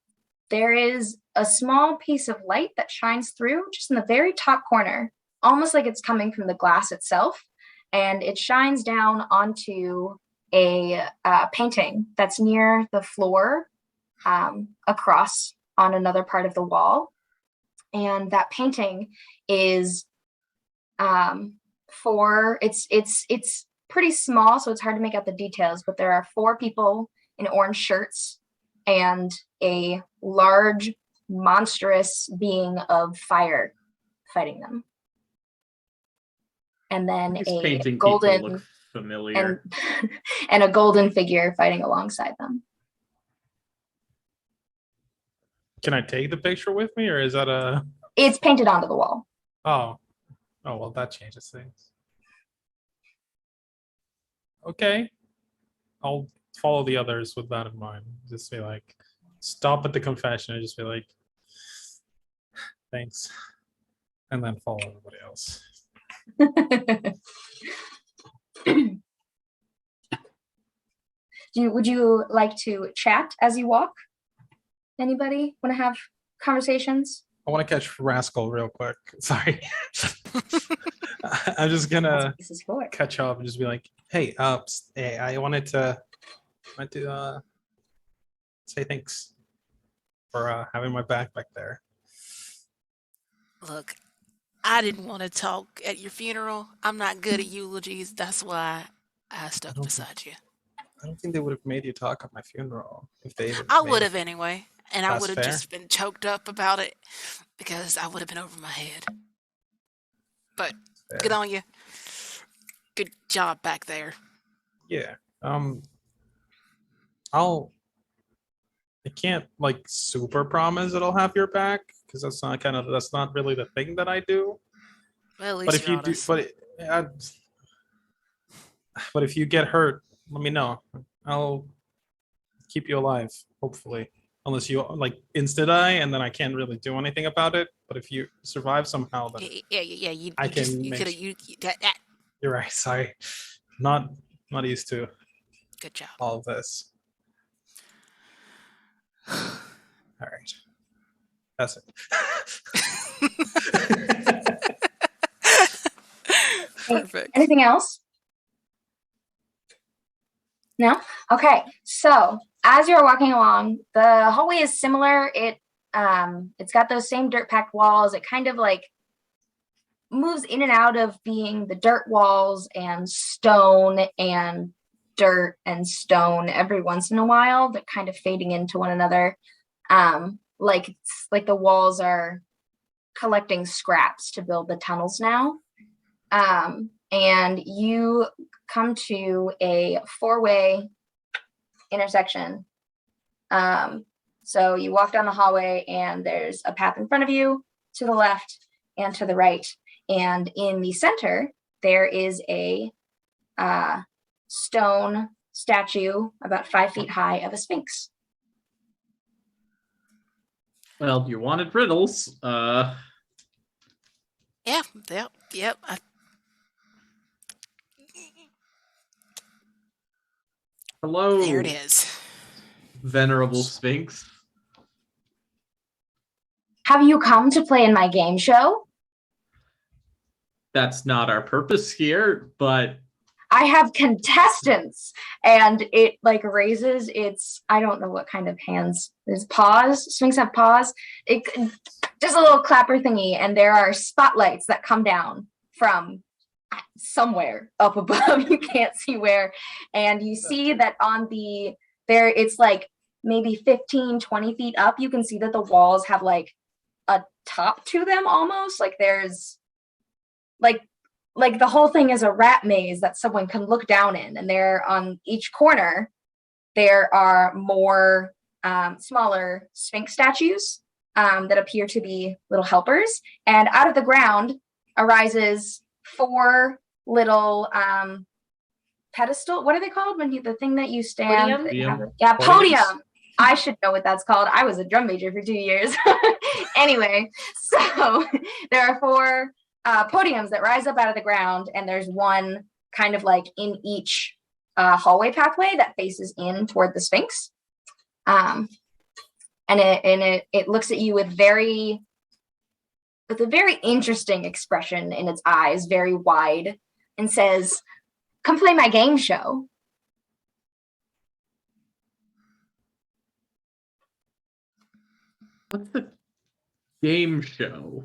there is a small piece of light that shines through just in the very top corner, almost like it's coming from the glass itself. And it shines down onto a painting that's near the floor, across on another part of the wall. And that painting is it's pretty small, so it's hard to make out the details, but there are 4 people in orange shirts and a large, monstrous being of fire fighting them. And then These a painting golden people look familiar. and a golden figure fighting alongside them. Can I take the picture with me, or is that a? It's painted onto the wall. Oh, well, that changes things. Okay, I'll follow the others with that in mind. Just be like, stop at the confession and just be like, thanks, and then follow everybody else. Would you like to chat as you walk? Anybody want to have conversations? I want to catch Rascal real quick. Sorry. I'm just gonna This is for. catch up and just be like, hey, hey, I wanted to say thanks for having my back there. Look, I didn't want to talk at your funeral. I'm not good at eulogies. That's why I stuck beside you. I don't think they would have made you talk at my funeral if they. I would have anyway, and I That's would have fair. just been choked up about it because I would have been over my head. But Fair. good on you. Good job back there. Yeah. I can't like super promise that I'll have your back because that's not really the thing that I do. Well, at But least if you're you do, honest. but if you get hurt, let me know. I'll keep you alive, hopefully. Unless you like insta die, and then I can't really do anything about it. But if you survive somehow, then Yeah. I can You make could have. That. you're right. Sorry, not used to Good job. all of this. All right, that's it. Perfect. Anything else? No? Okay. So as you're walking along, the hallway is similar. It's got those same dirt packed walls. It kind of like moves in and out of being the dirt walls and stone and dirt and stone every once in a while. They're kind of fading into one another. Like it's like the walls are collecting scraps to build the tunnels now. And you come to a 4-way intersection. So you walk down the hallway and there's a path in front of you, to the left and to the right. And in the center, there is a stone statue about 5 feet high of a sphinx. Well, you wanted riddles. Yep. Hello. There it is. Venerable Sphinx. Have you come to play in my game show? That's not our purpose here, but I have contestants, and it like raises its, I don't know what kind of hands, there's paws, Sphinx have paws. It just a little clapper thingy, and there are spotlights that come down from somewhere up above. You can't see where, and you see that on the there it's like maybe 15-20 feet up. You can see that the walls have like a top to them, almost like there's like the whole thing is a rat maze that someone can look down in, and there on each corner there are more smaller Sphinx statues that appear to be little helpers, and out of the ground arises 4 little pedestal. What are they called when the thing that you stand? Podium? Yeah, Podiums? podium. I should know what that's called. I was a drum major for 2 years. Anyway, so there are 4 podiums that rise up out of the ground, and there's one kind of like in each hallway pathway that faces in toward the Sphinx. And it looks at you with a very interesting expression in its eyes, very wide, and says, "Come play my game show." what's the game show?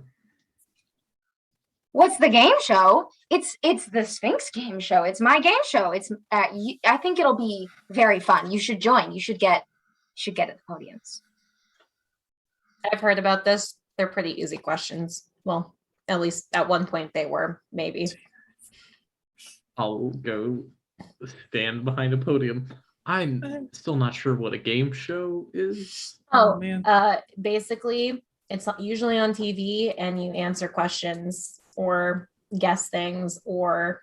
What's the game show? It's the Sphinx game show. It's my game show. It's I think it'll be very fun. You should join. You should get at the podiums. I've heard about this. They're pretty easy questions. Well, at least at one point they were, maybe. I'll go stand behind a podium. I'm still not sure what a game show is. Oh, man. basically, it's usually on TV, and you answer questions or guess things, or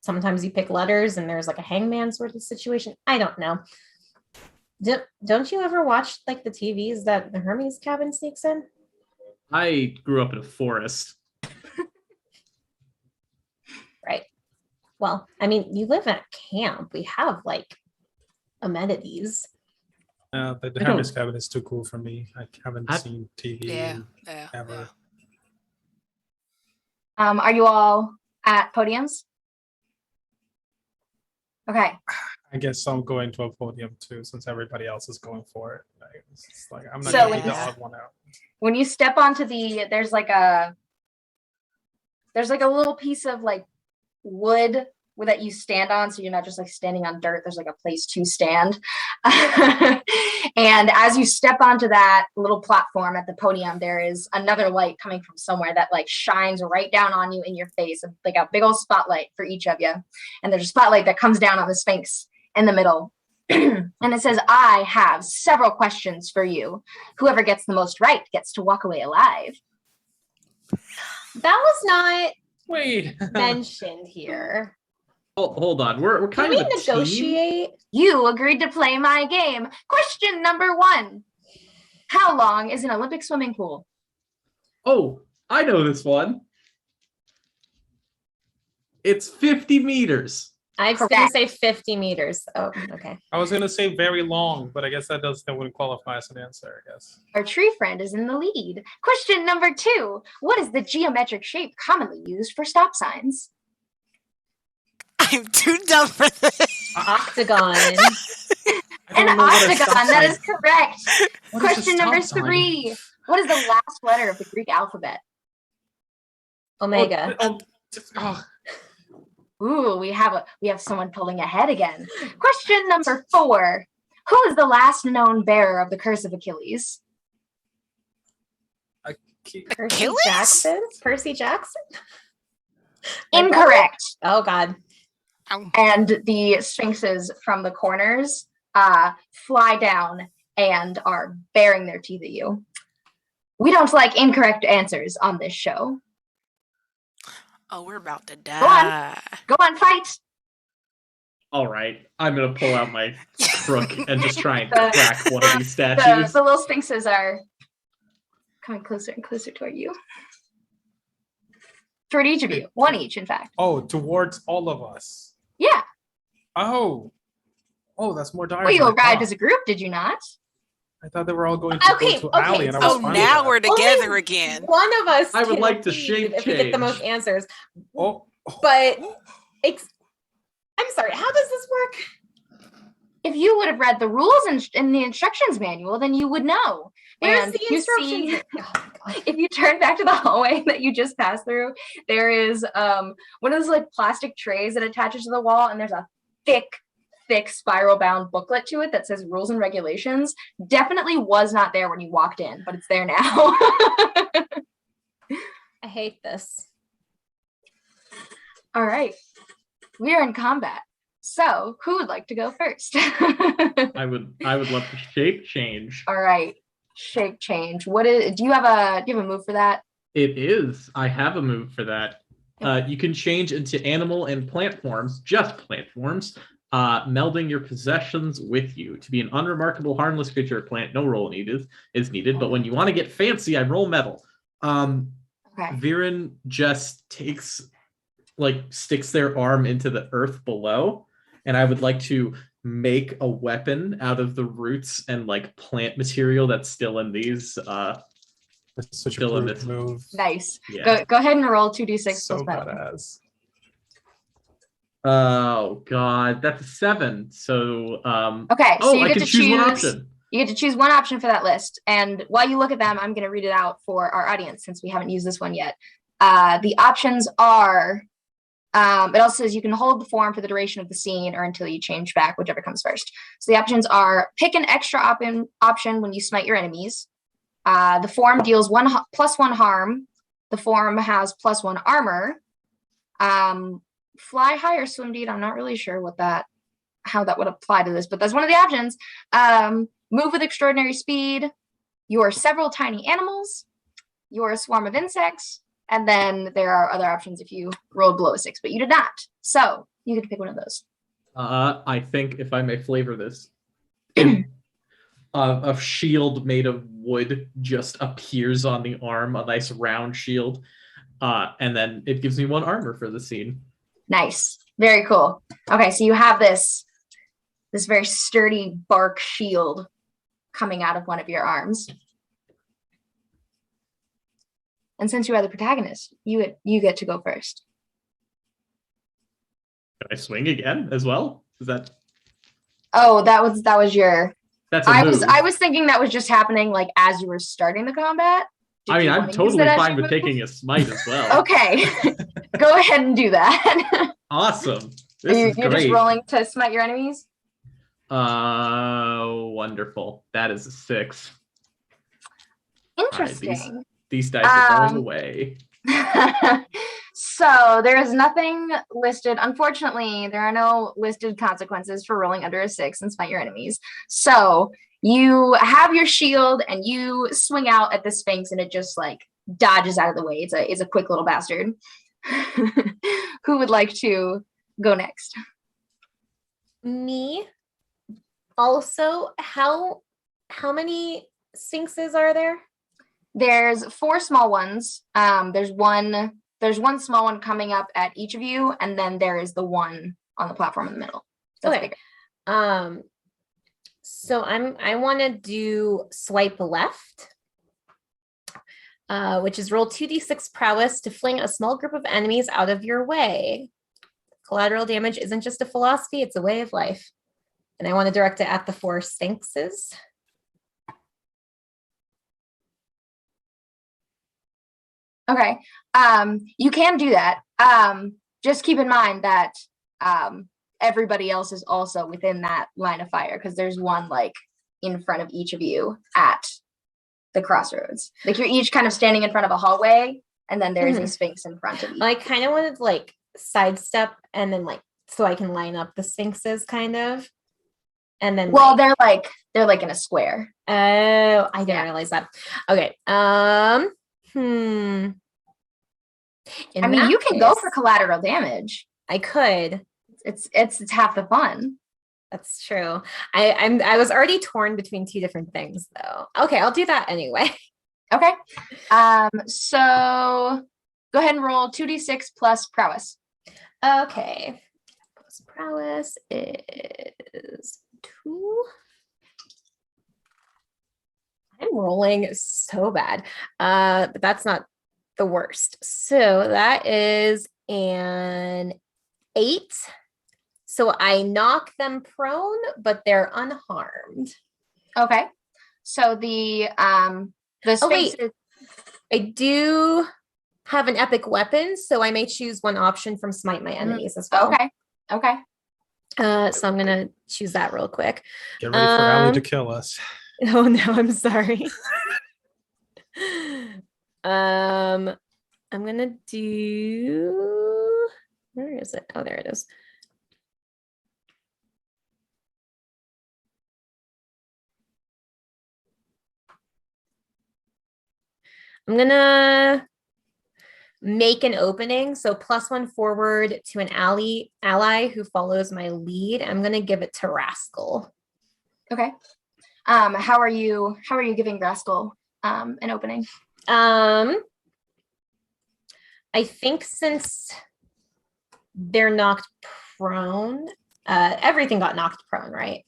sometimes you pick letters and there's like a hangman sort of situation. I don't know. Don't you ever watch like the TVs that the Hermes cabin sneaks in? I grew up in a forest. Right. Well, I mean, you live at camp. We have like amenities. The Hermes cabin is too cool for me. I haven't seen TV Yeah. ever. Yeah. Are you all at podiums? Okay. I guess I'm going to a podium too, since everybody else is going for it. It's like I'm not So gonna be the when- odd one out. When you step onto there's like a little piece of like wood that you stand on, so you're not just like standing on dirt. There's like a place to stand. And as you step onto that little platform at the podium, there is another light coming from somewhere that like shines right down on you in your face, like a big old spotlight for each of you. And there's a spotlight that comes down on the Sphinx in the middle. And it says, "I have several questions for you. Whoever gets the most right gets to walk away alive." That was not Wait. mentioned here. Hold on. We're Can kind we of a team. negotiate? You agreed to play my game. Question number 1. How long is an Olympic swimming pool? Oh, I know this one. It's 50 meters. I was going Correct. to say 50 meters. Oh, okay. I was gonna say very long, but I guess that wouldn't qualify as an answer, I guess. Our tree friend is in the lead. Question number 2. What is the geometric shape commonly used for stop signs? I'm too dumb for this. Octagon. I An don't know what a octagon, stop that sign- is correct. What is a Question number stop sign? 3. What is the last letter of the Greek alphabet? Omega. Oh, Ooh, we have someone pulling ahead again. Question number 4. Who is the last known bearer of the curse of Achilles? Percy Achilles? Jackson? Percy Jackson? Incorrect. Oh God. Oh, And the sphinxes from the corners fly down and are baring their teeth at you. We don't like incorrect answers on this show. we're about to on. die. Go on, fight. All right, I'm gonna pull out my crook and just try and The- crack one of these The statues. little sphinxes are coming closer and closer toward you. Toward each of you. One each, in fact. oh, towards all of us. Yeah. Oh, that's more dire. Well, you than I arrived thought. as a group, did you not? I thought they were all going to Okay, go to okay, Alley, and I so- was Oh, fine now with we're that. together Only again. One of us. I would can like to leave shape if we get the change. most answers. Oh, But I'm sorry. How does this work? If you would have read the rules in the instructions manual, then you would know. Where's And the you instructions? see- Oh, God. if you turn back to the hallway that you just passed through, there is one of those like plastic trays that attaches to the wall, and there's a thick spiral bound booklet to it that says rules and regulations. Definitely was not there when you walked in, but it's there now. I hate this. All right, we are in combat. So who would like to go first? I would love to shape change. All right, shape change. What is? Do you have a move for that? It is. I have a move for that. You can change into animal and plant forms, just plant forms, melding your possessions with you. To be an unremarkable, harmless creature or plant, no roll is needed. But when you want to get fancy, I roll metal. Okay. Viren just sticks their arm into the earth below, and I would like to make a weapon out of the roots and like plant material that's still in these. that's such a Still in brute this- move. Nice. Yeah. Go ahead and roll 2d6 So plus metal. badass. Oh God, that's a 7. So Okay, so you I get can to choose one option. You get to choose one option for that list. And while you look at them, I'm going to read it out for our audience since we haven't used this one yet. The options are, it also says you can hold the form for the duration of the scene or until you change back, whichever comes first. So the options are pick an extra option when you smite your enemies. The form deals +1 harm. The form has +1 armor. Fly high or swim deed. I'm not really sure how that would apply to this, but that's one of the options. Move with extraordinary speed. You're several tiny animals. You're a swarm of insects. And then there are other options if you rolled below a 6, but you did not. So you get to pick one of those. I think if I may flavor this, a shield made of wood just appears on the arm, a nice round shield, and then it gives me 1 armor for the scene. Nice. Very cool. Okay, so you have this very sturdy bark shield coming out of one of your arms. And since you are the protagonist, you get to go first. Can I swing again as well? Is that Oh, that was your that's a I move? was thinking that was just happening like as you were starting the combat. I mean, you I'm wanna use totally it as fine your with move? taking a smite as well. Okay. Go ahead and do that. Awesome. Are This you, is you're great. just rolling to smite your enemies? Wonderful. That is a 6. Interesting. These dice are going Um, away. So there is nothing listed. Unfortunately, there are no listed consequences for rolling under a 6 and smite your enemies. So you have your shield and you swing out at the Sphinx and it just like dodges out of the way. It's a quick little bastard. Who would like to go next? Me. Also, how many sphinxes are there? There's 4 small ones. There's one small one coming up at each of you, and then there is the one on the platform in the middle. That's Okay. bigger. So I want to do swipe left, which is roll 2d6 prowess to fling a small group of enemies out of your way. Collateral damage isn't just a philosophy; it's a way of life. And I want to direct it at the 4 sphinxes. Okay. You can do that. Just keep in mind that everybody else is also within that line of fire because there's one like in front of each of you at the crossroads. Like you're each kind of standing in front of a hallway, and then there's a sphinx in front of you. I kind of wanted to like sidestep and then like so I can line up the sphinxes kind of. And then they're like in a square. Oh, I didn't realize that. Okay. I mean, you can go for collateral damage. I could. It's half the fun. That's true. I was already torn between 2 different things though. Okay, I'll do that anyway. Okay. So go ahead and roll 2d6 plus prowess. Okay. Plus prowess is 2. I'm rolling so bad. But that's not the worst. So that is an 8. So I knock them prone, but they're unharmed. Okay. So the sphinx I do have an epic weapon, so I may choose one option from smite my enemies as well. Okay. So I'm gonna choose that real quick. Get ready for Allie to kill us. Oh no, I'm sorry. I'm gonna do. Where is it? Oh, there it is. I'm gonna make an opening. So +1 forward to an ally who follows my lead. I'm gonna give it to Rascal. Okay. How are you giving Rascal an opening? I think since they're knocked prone, everything got knocked prone, right?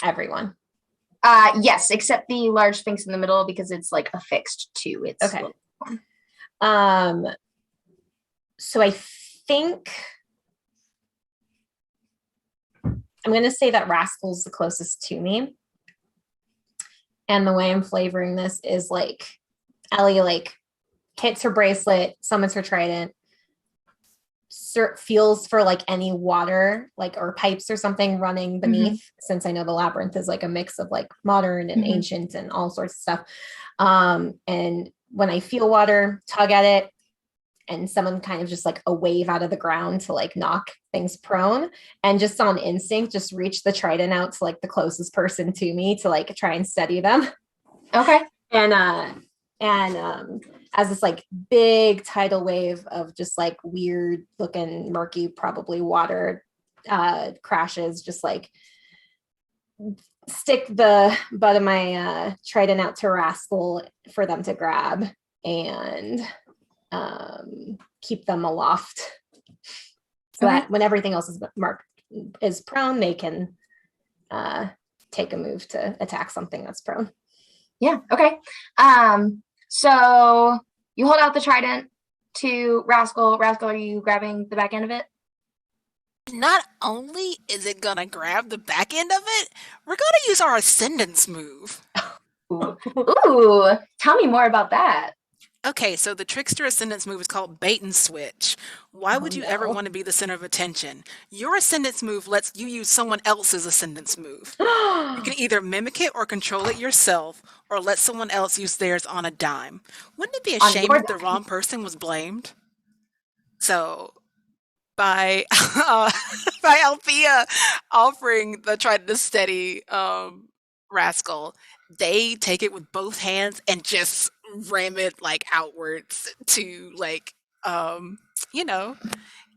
Everyone. Yes, except the large sphinx in the middle because it's like affixed to its. Okay. So I think I'm gonna say that Rascal's the closest to me. And the way I'm flavoring this is like Ellie like hits her bracelet, summons her trident, feels for like any water like or pipes or something running beneath, since I know the labyrinth is like a mix of like modern and ancient and all sorts of stuff. And when I feel water, tug at it, and someone kind of just like a wave out of the ground to like knock things prone, and just on instinct just reach the trident out to like the closest person to me to like try and steady them. Okay. And as this like big tidal wave of just like weird looking murky probably water crashes, just like stick the butt of my trident out to Rascal for them to grab and keep them aloft so that when everything else is prone, they can take a move to attack something that's prone. Yeah. Okay. So you hold out the trident to Rascal. Rascal, are you grabbing the back end of it? Not only is it gonna grab the back end of it, we're gonna use our ascendance move. Ooh, tell me more about that. Okay, so the trickster ascendance move is called bait and switch. Why would you ever want to be the center of attention? Your ascendance move lets you use someone else's ascendance move. You can either mimic it or control it yourself, or let someone else use theirs on a dime. Wouldn't it be a shame if the wrong person was blamed? So, by Althea offering the trident to steady Rascal, they take it with both hands and just ram it like outwards to like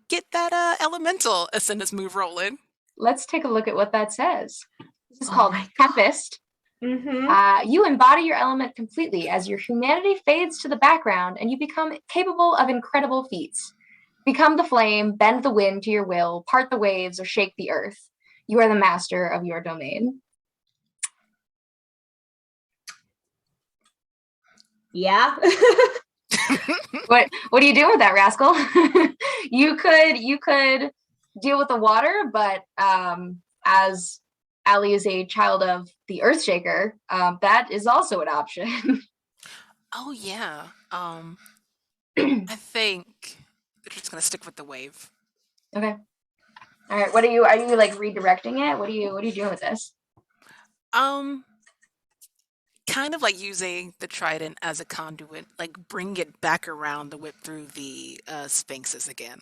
get that elemental ascendance move rolling. Let's take a look at what that says. This is called Tempest. You embody your element completely as your humanity fades to the background and you become capable of incredible feats. Become the flame, bend the wind to your will, part the waves, or shake the earth. You are the master of your domain. Yeah. What do you do with that, Rascal? You could deal with the water, but as Allie is a child of the Earthshaker, that is also an option. Oh yeah. I think they're just gonna stick with the wave. Okay. All right. Are you like redirecting it? What are you doing with this? Kind of like using the trident as a conduit, like bring it back around to whip through the sphinxes again.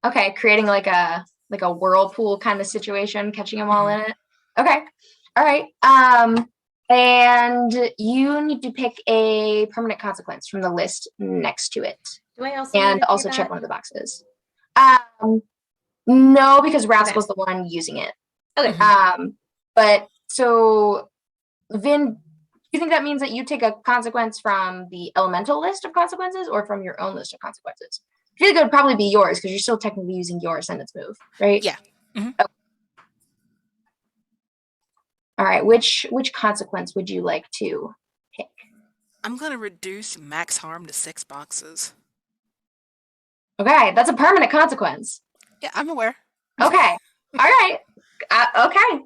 Okay, creating like a whirlpool kind of situation, catching them all in it. Okay. All right. And you need to pick a permanent consequence from the list next to it. Do I also And need to do also check that? one of the boxes. No, because Rascal's the one using it. Okay. But so Vin, do you think that means that you take a consequence from the elemental list of consequences or from your own list of consequences? I feel like it would probably be yours because you're still technically using your ascendance move, right? Yeah. Mhm. Okay. All right. Which consequence would you like to pick? I'm gonna reduce max harm to 6 boxes. Okay, that's a permanent consequence. Yeah, I'm aware. Okay. All right. Okay.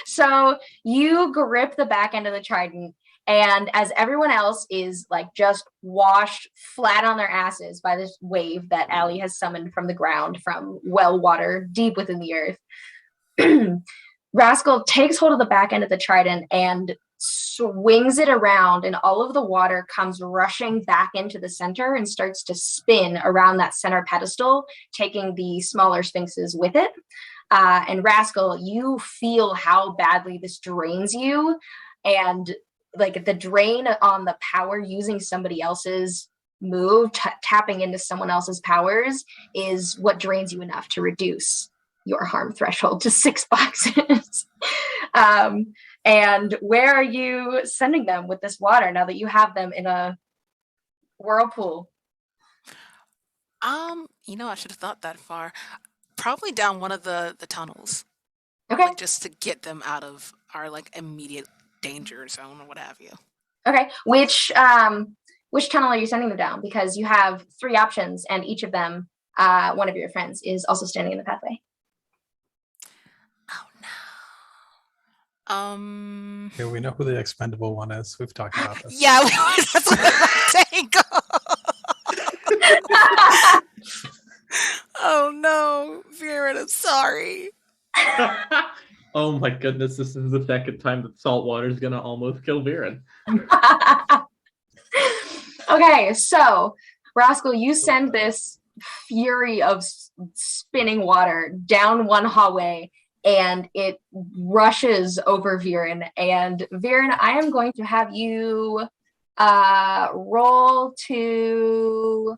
So you grip the back end of the trident, and as everyone else is like just washed flat on their asses by this wave that Allie has summoned from the ground from well water deep within the earth, Rascal takes hold of the back end of the trident and swings it around, and all of the water comes rushing back into the center and starts to spin around that center pedestal, taking the smaller sphinxes with it. And Rascal, you feel how badly this drains you, and like the drain on the power using somebody else's move, tapping into someone else's powers, is what drains you enough to reduce your harm threshold to 6 boxes. And where are you sending them with this water now that you have them in a whirlpool? I should have thought that far. Probably down one of the tunnels. Okay. Like just to get them out of our like immediate danger zone or what have you. Okay. Which tunnel are you sending them down? Because you have 3 options, and each of them, one of your friends is also standing in the pathway. Oh no. Yeah, we know who the expendable one is. We've talked about this. Yeah, that's what I'm saying. Oh no, Viren, I'm sorry. Oh my goodness, this is the second time that salt water is gonna almost kill Viren. Okay, so Rascal, you send this fury of spinning water down one hallway, and it rushes over Viren. And Viren, I am going to have you roll to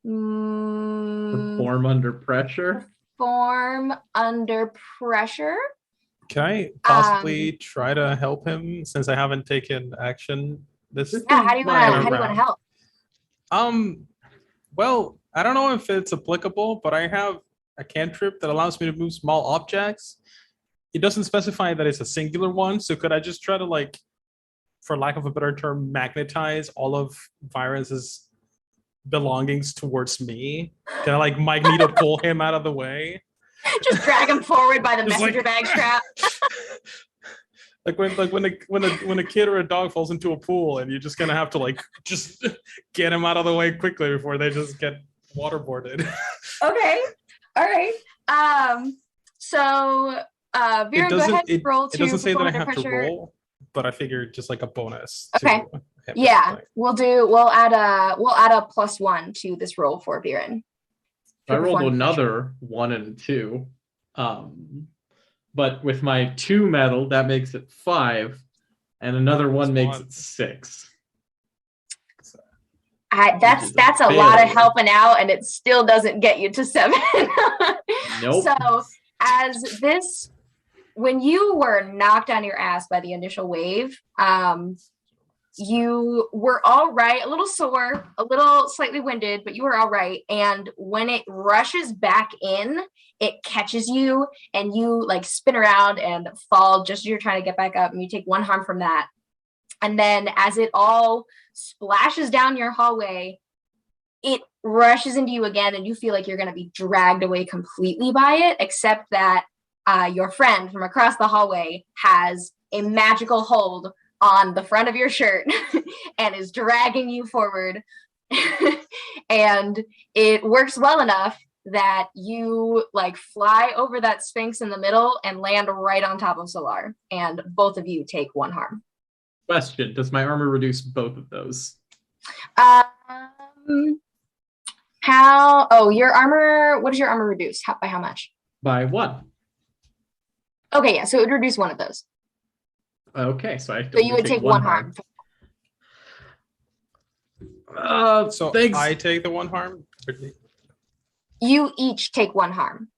Perform under pressure. Perform under pressure. Can I possibly try to help him since I haven't taken action this? Yeah, how do you want to help? Well, I don't know if it's applicable, but I have a cantrip that allows me to move small objects. It doesn't specify that it's a singular one, so could I just try to, like, for lack of a better term, magnetize all of Viren's belongings towards me? Can I like magneto pull him out of the way? Just drag him forward by the Just messenger bag strap. Like when a kid or a dog falls into a pool, and you're just gonna have to like just get him out of the way quickly before they just get waterboarded. Okay. All right. So Viren, go ahead and roll to it doesn't say that I perform have under to pressure. roll, but I figured just like a bonus. Okay. To him or Yeah, something. we'll add a +1 to this roll for Viren. I rolled another 1 and 2. But with my 2 metal, that makes it 5, and another 1 makes it 6. That's a lot of helping out, and it still doesn't get you to 7. Nope. So when you were knocked on your ass by the initial wave, you were all right, a little sore, a little slightly winded, but you were all right. And when it rushes back in, it catches you, and you like spin around and fall just as you're trying to get back up, and you take 1 harm from that. And then as it all splashes down your hallway, it rushes into you again, and you feel like you're going to be dragged away completely by it, except that your friend from across the hallway has a magical hold on the front of your shirt and is dragging you forward. And it works well enough that you like fly over that Sphinx in the middle and land right on top of Solar, and both of you take 1 harm. Question: does my armor reduce both of those? Your armor, what is your armor reduced? By how much? By 1. Okay, yeah, so it would reduce 1 of those. Okay, so you would take 1 harm. So thanks. I take the 1 harm? You each take 1 harm.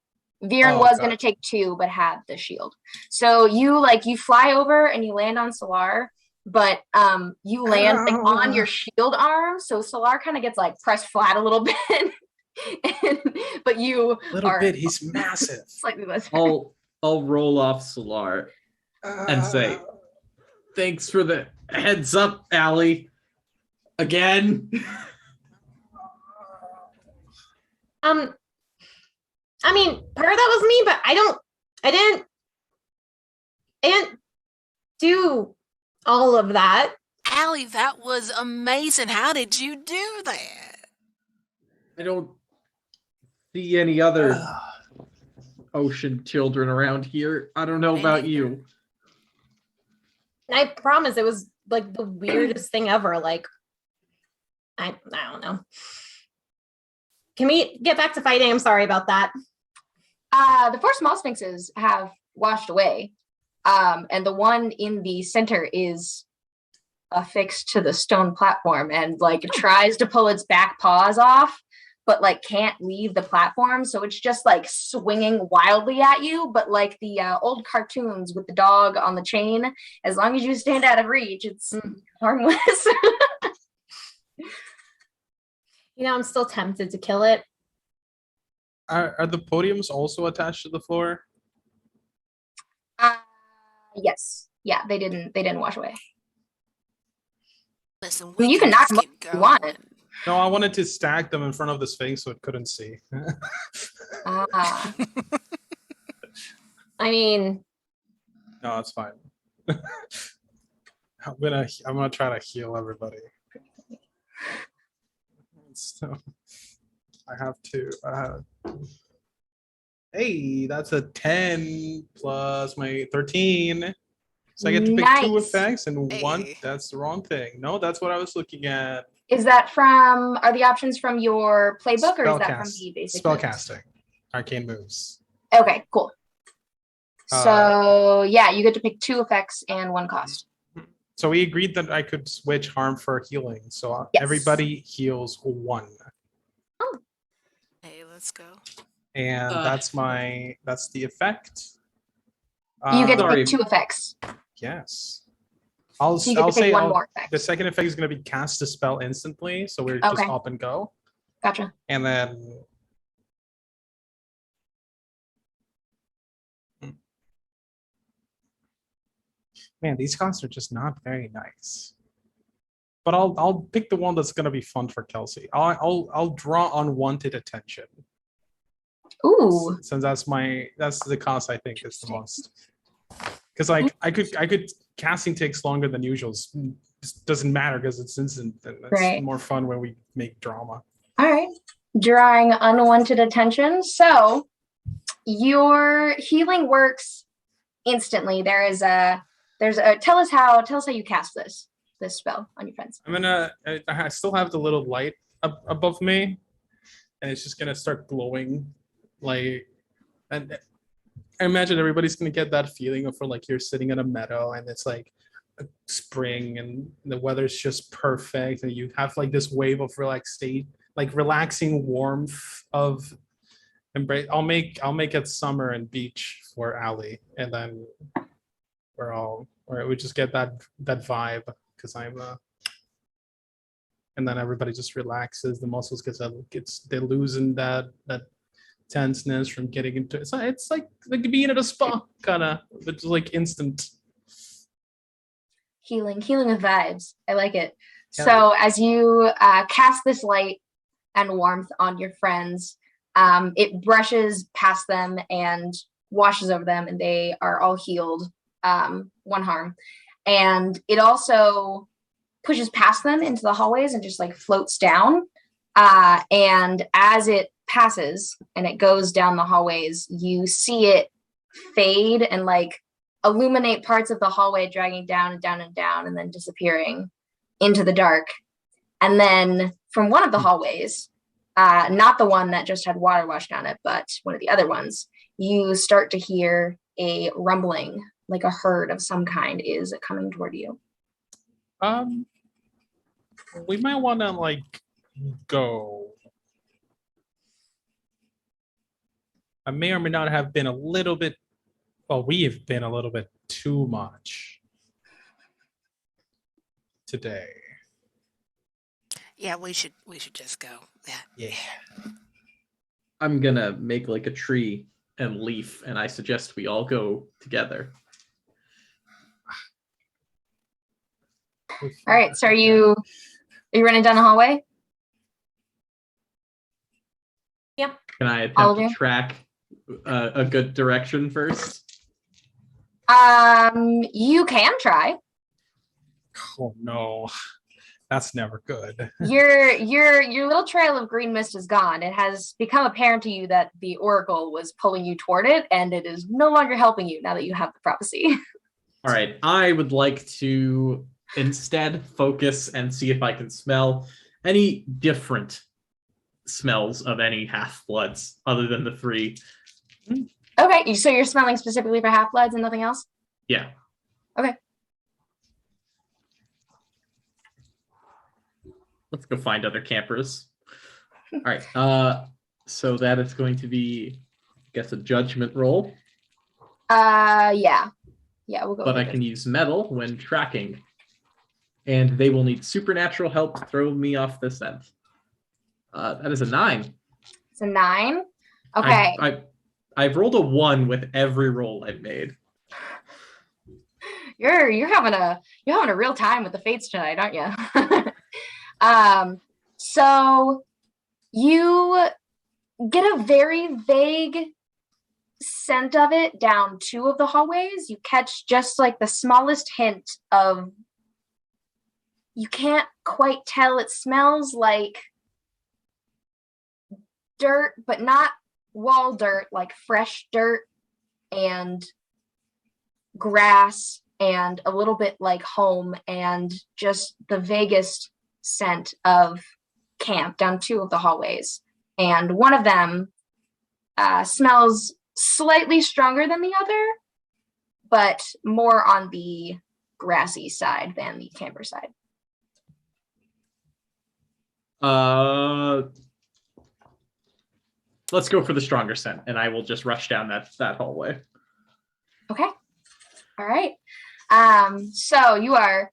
Viren was going to take 2, but had the shield. So you fly over and you land on Solar, but you land on your shield arm, so Solar kind of gets pressed flat a little bit. But you he's massive. Slightly less. I'll roll off Solar and say, thanks for the heads up, Allie. Again. I mean, part of that was me, but I didn't do all of that. Allie, that was amazing. How did you do that? I don't see any other ocean children around here. I don't know about you. I promise it was like the weirdest thing ever. Like, I don't know. Can we get back to fighting? I'm sorry about that. The 4 small sphinxes have washed away. And the one in the center is affixed to the stone platform and tries to pull its back paws off, but can't leave the platform. So it's just swinging wildly at you, but like the old cartoons with the dog on the chain, as long as you stand out of reach, it's harmless. I'm still tempted to kill it. Are the podiums also attached to the floor? Yes. Yeah, they didn't wash away. Listen, You can knock them off if you want. No, I wanted to stack them in front of the Sphinx so it couldn't see. I mean, no, it's fine. I'm gonna try to heal everybody. So I have to. Hey, that's a 10 plus my 13. So I get to pick 2 effects and 1. That's the wrong thing. No, that's what I was looking at. Is that are the options from your playbook or is that from the basic? Spellcasting. Arcane moves. Okay, cool. So yeah, you get to pick 2 effects and 1 cost. So we agreed that I could switch harm for healing. So yes. Everybody heals 1. Oh. Hey, let's go. And that's the effect. You get to pick 2 effects. Yes. I'll say one more effect. The second effect is going to be cast a spell instantly, so we're just up and go. Gotcha. And then man, these costs are just not very nice. But I'll pick the one that's going to be fun for Kelsey. I'll draw unwanted attention. Ooh. Since that's the cost I think is the most. Because I could casting takes longer than usual. It doesn't matter because it's instant and it's more fun when we make drama. All right. Drawing unwanted attention. So your healing works instantly. Tell us how you cast this spell on your friends. I still have the little light above me, and it's just gonna start glowing, and I imagine everybody's gonna get that feeling of you're sitting in a meadow and it's spring and the weather's just perfect and you have this wave of relaxing warmth of embrace. I'll make it summer and beach for Allie, and then we just get that vibe because and then everybody just relaxes. The muscles they loosen that tenseness from getting into it. It's like being at a spa kind of, but just instant healing with vibes. I like it. Yeah. So as you cast this light and warmth on your friends. It brushes past them and washes over them, and they are all healed, one harm. And it also pushes past them into the hallways and just like floats down. And as it passes and it goes down the hallways, you see it fade and like illuminate parts of the hallway, dragging down and down and down, and then disappearing into the dark. And then from one of the hallways, not the one that just had water washed down it, but one of the other ones, you start to hear a rumbling, like a herd of some kind is coming toward you. We might want to like go. I may or may not have been a little bit. Well, we have been a little bit too much today. Yeah, we should just go. Yeah. I'm gonna make like a tree and leaf, and I suggest we all go together. All right, so are you running down the hallway? Yeah. Can I All of attempt to you? track a good direction first? You can try. Oh no, that's never good. Your little trail of green mist is gone. It has become apparent to you that the oracle was pulling you toward it, and it is no longer helping you now that you have the prophecy. All right, I would like to instead focus and see if I can smell any different smells of any half-bloods other than the 3. Okay, so you're smelling specifically for half-bloods and nothing else? Yeah. Okay. Let's go find other campers. All right. So that is going to be, I guess, a judgment roll. Yeah. Yeah, we'll go But with I it. can use metal when tracking. And they will need supernatural help to throw me off the scent. That is a 9. It's a 9. Okay. I've rolled a 1 with every roll I've made. You're having a real time with the fates tonight, aren't you? So you get a very vague scent of it down 2 of the hallways. You catch just like the smallest hint of, you can't quite tell, it smells like dirt, but not wall dirt, like fresh dirt and grass and a little bit like home, and just the vaguest scent of camp down 2 of the hallways. And one of them smells slightly stronger than the other, but more on the grassy side than the camper side. Let's go for the stronger scent, and I will just rush down that hallway. Okay. All right. So you are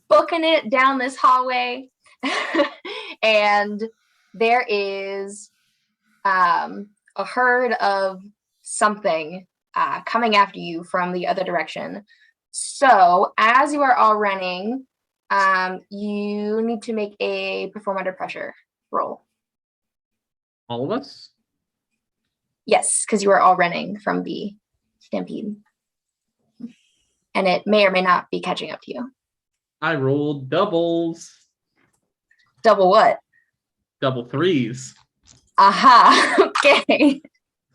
booking it down this hallway, and there is a herd of something coming after you from the other direction. So as you are all running, you need to make a perform under pressure roll. All of us? Yes, because you are all running from the stampede. And it may or may not be catching up to you. I rolled doubles. Double what? Double 3s. Aha. Okay.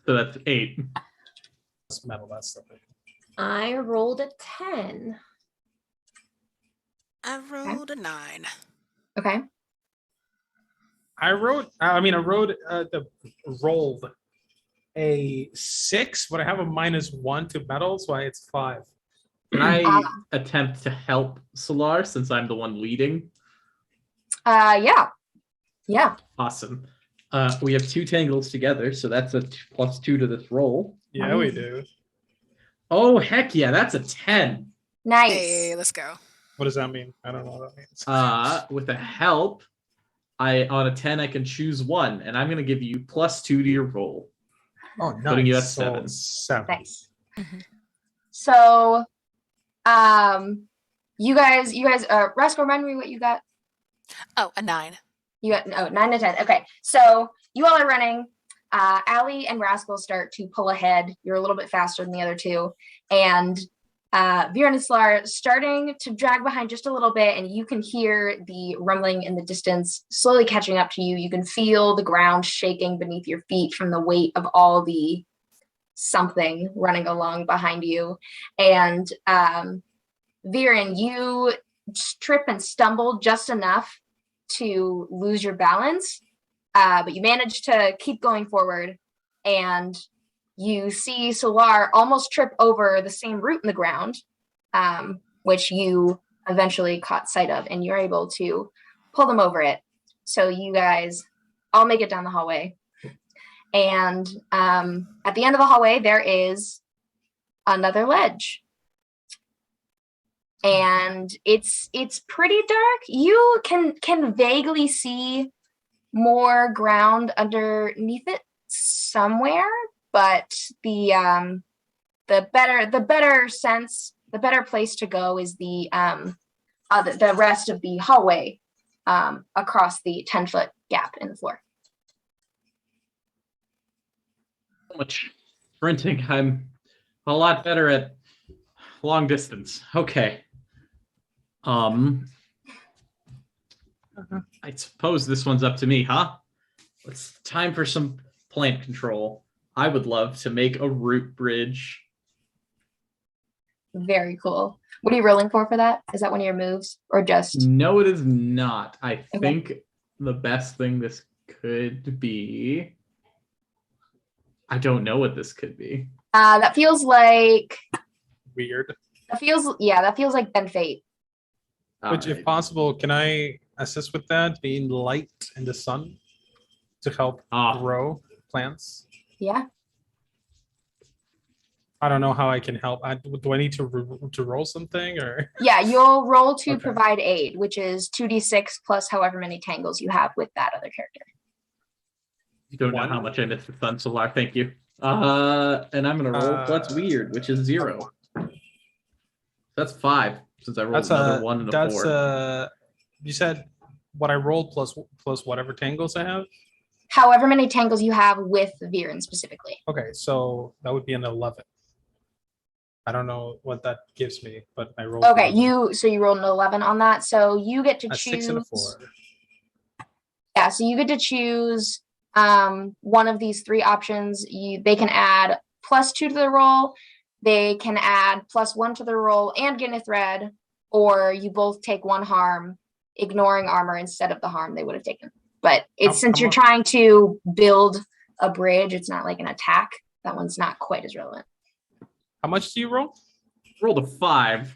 So that's 8. That's metal. That's stuff. I rolled a 10. I rolled a 9. Okay. I rolled a 6, but I have a -1 to metal, so it's 5. Can I attempt to help Solar since I'm the one leading? Yeah. Yeah. Awesome. We have 2 tangles together, so that's a +2 to this roll. Yeah, we do. Oh, heck yeah, that's a 10. Nice. Hey, let's go. What does that mean? I don't know what that means. With a help, on a 10 I can choose 1, and I'm going to give you +2 to your roll. Oh, nice. Putting you at So 7. 7. Nice. So, you guys, Rascal, remind me what you got. Oh, a 9. You got 9 to 10. Okay, so you all are running. Allie and Rascal start to pull ahead. You're a little bit faster than the other two, and Viren and Slar starting to drag behind just a little bit, and you can hear the rumbling in the distance slowly catching up to you. You can feel the ground shaking beneath your feet from the weight of all the something running along behind you. And Viren, you trip and stumble just enough to lose your balance, but you manage to keep going forward, and you see Solar almost trip over the same root in the ground, which you eventually caught sight of, and you're able to pull them over it. So you guys all make it down the hallway. And at the end of the hallway, there is another ledge. And it's pretty dark. You can vaguely see more ground underneath it somewhere, but the better place to go is the rest of the hallway across the 10-foot gap in the floor. So much sprinting. I'm a lot better at long distance. Okay. I suppose this one's up to me, huh? It's time for some plant control. I would love to make a root bridge. Very cool. What are you rolling for that? Is that one of your moves, or just? No, it is not. I think the best thing this could be. I don't know what this could be. That feels like Weird. that feels like Ben Fate. Which, if possible, can I assist with that? Being light in the sun to help grow plants. Yeah. I don't know how I can help. Do I need to roll something, or? Yeah, you'll roll to Okay. provide aid, which is 2d6 plus however many tangles you have with that other character. You don't know how much I miss the sun, Solar. Thank you. And I'm gonna roll. That's weird, which is 0. That's 5 since I rolled another 1 and a 4. You said what I rolled plus whatever tangles I have. However many tangles you have with Viren specifically. Okay, so that would be an 11. I don't know what that gives me, but I rolled. Okay, you rolled an 11 on that, so you get to a choose 6 and a 4. Yeah, so you get to choose one of these 3 options. They can add +2 to the roll, they can add +1 to the roll and gain a thread, or you both take 1 harm, ignoring armor instead of the harm they would have taken. But since you're trying to build a bridge, it's not like an attack. That one's not quite as relevant. How much do you roll? Rolled a 5.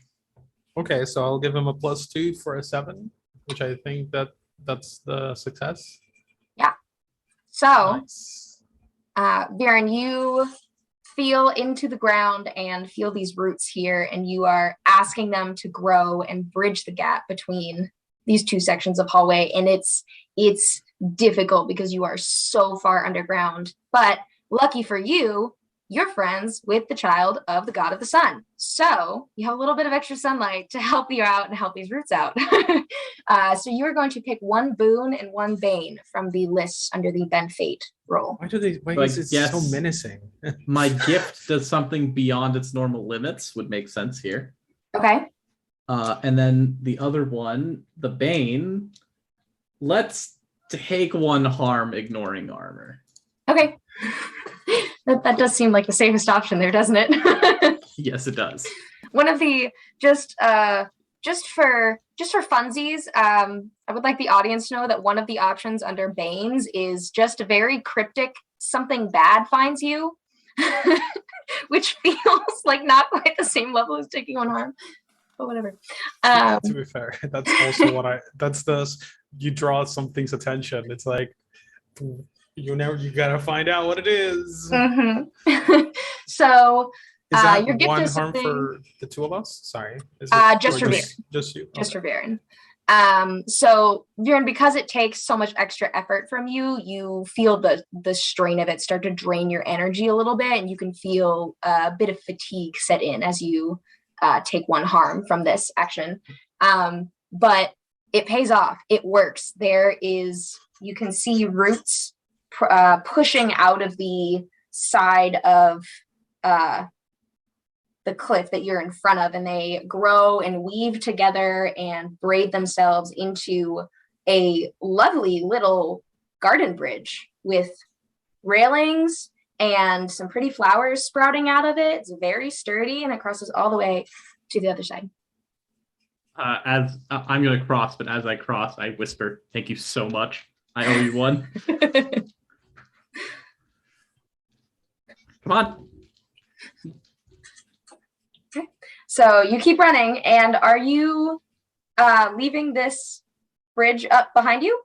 Okay, so I'll give him a +2 for a 7, which I think that's the success. Yeah. So, Nice. Viren, you feel into the ground and feel these roots here, and you are asking them to grow and bridge the gap between these 2 sections of hallway, and it's difficult because you are so far underground. But lucky for you, you're friends with the child of the god of the sun, so you have a little bit of extra sunlight to help you out and help these roots out. So you are going to pick 1 boon and 1 bane from the list under the Ben Fate roll. Why is it so menacing? My gift does something beyond its normal limits would make sense here. Okay. And then the other one, the Bane, let's take 1 harm ignoring armor. Okay. That does seem like the safest option there, doesn't it? Yes, it does. One of the just for funsies, I would like the audience to know that one of the options under Banes is just a very cryptic "something bad finds you," which feels like not quite the same level as taking 1 harm. But whatever. To be fair, that's also you draw something's attention. It's like you gotta find out what it is. Mm-hmm. So is that your gift 1 is harm something... for the 2 of us? Sorry. Just for Viren. Just you. Just for Viren. So Viren, because it takes so much extra effort from you, you feel the strain of it start to drain your energy a little bit, and you can feel a bit of fatigue set in as you take 1 harm from this action. But it pays off. It works. You can see roots pushing out of the side of the cliff that you're in front of, and they grow and weave together and braid themselves into a lovely little garden bridge with railings and some pretty flowers sprouting out of it. It's very sturdy, and it crosses all the way to the other side. As I'm going to cross, but as I cross, I whisper, "Thank you so much. I owe you one." Come on. So you keep running, and are you leaving this bridge up behind you?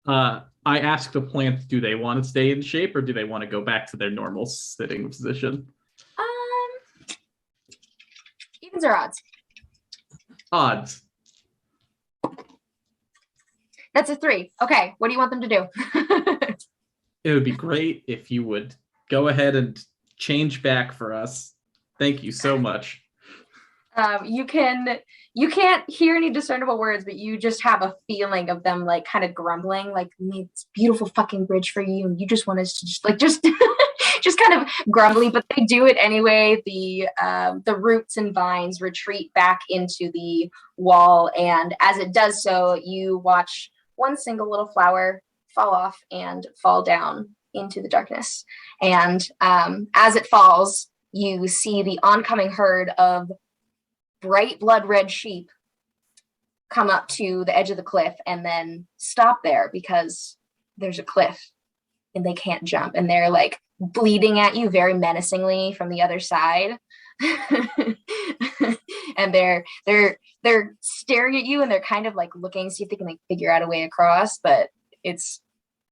I ask the plants, do they want to stay in shape or do they want to go back to their normal sitting position? Evens or odds? Odds. That's a 3. Okay, what do you want them to do? It would be great if you would go ahead and change back for us. Thank you so much. You can't hear any discernible words, but you just have a feeling of them like kind of grumbling, like, it's beautiful fucking bridge for you, and you just want us to just just kind of grumbly, but they do it anyway. The roots and vines retreat back into the wall, and as it does so, you watch one single little flower fall off and fall down into the darkness. And as it falls, you see the oncoming herd of bright blood red sheep come up to the edge of the cliff and then stop there because there's a cliff and they can't jump, and they're like bleeding at you very menacingly from the other side. And they're staring at you, and they're kind of like looking, see if they can like figure out a way across, but it's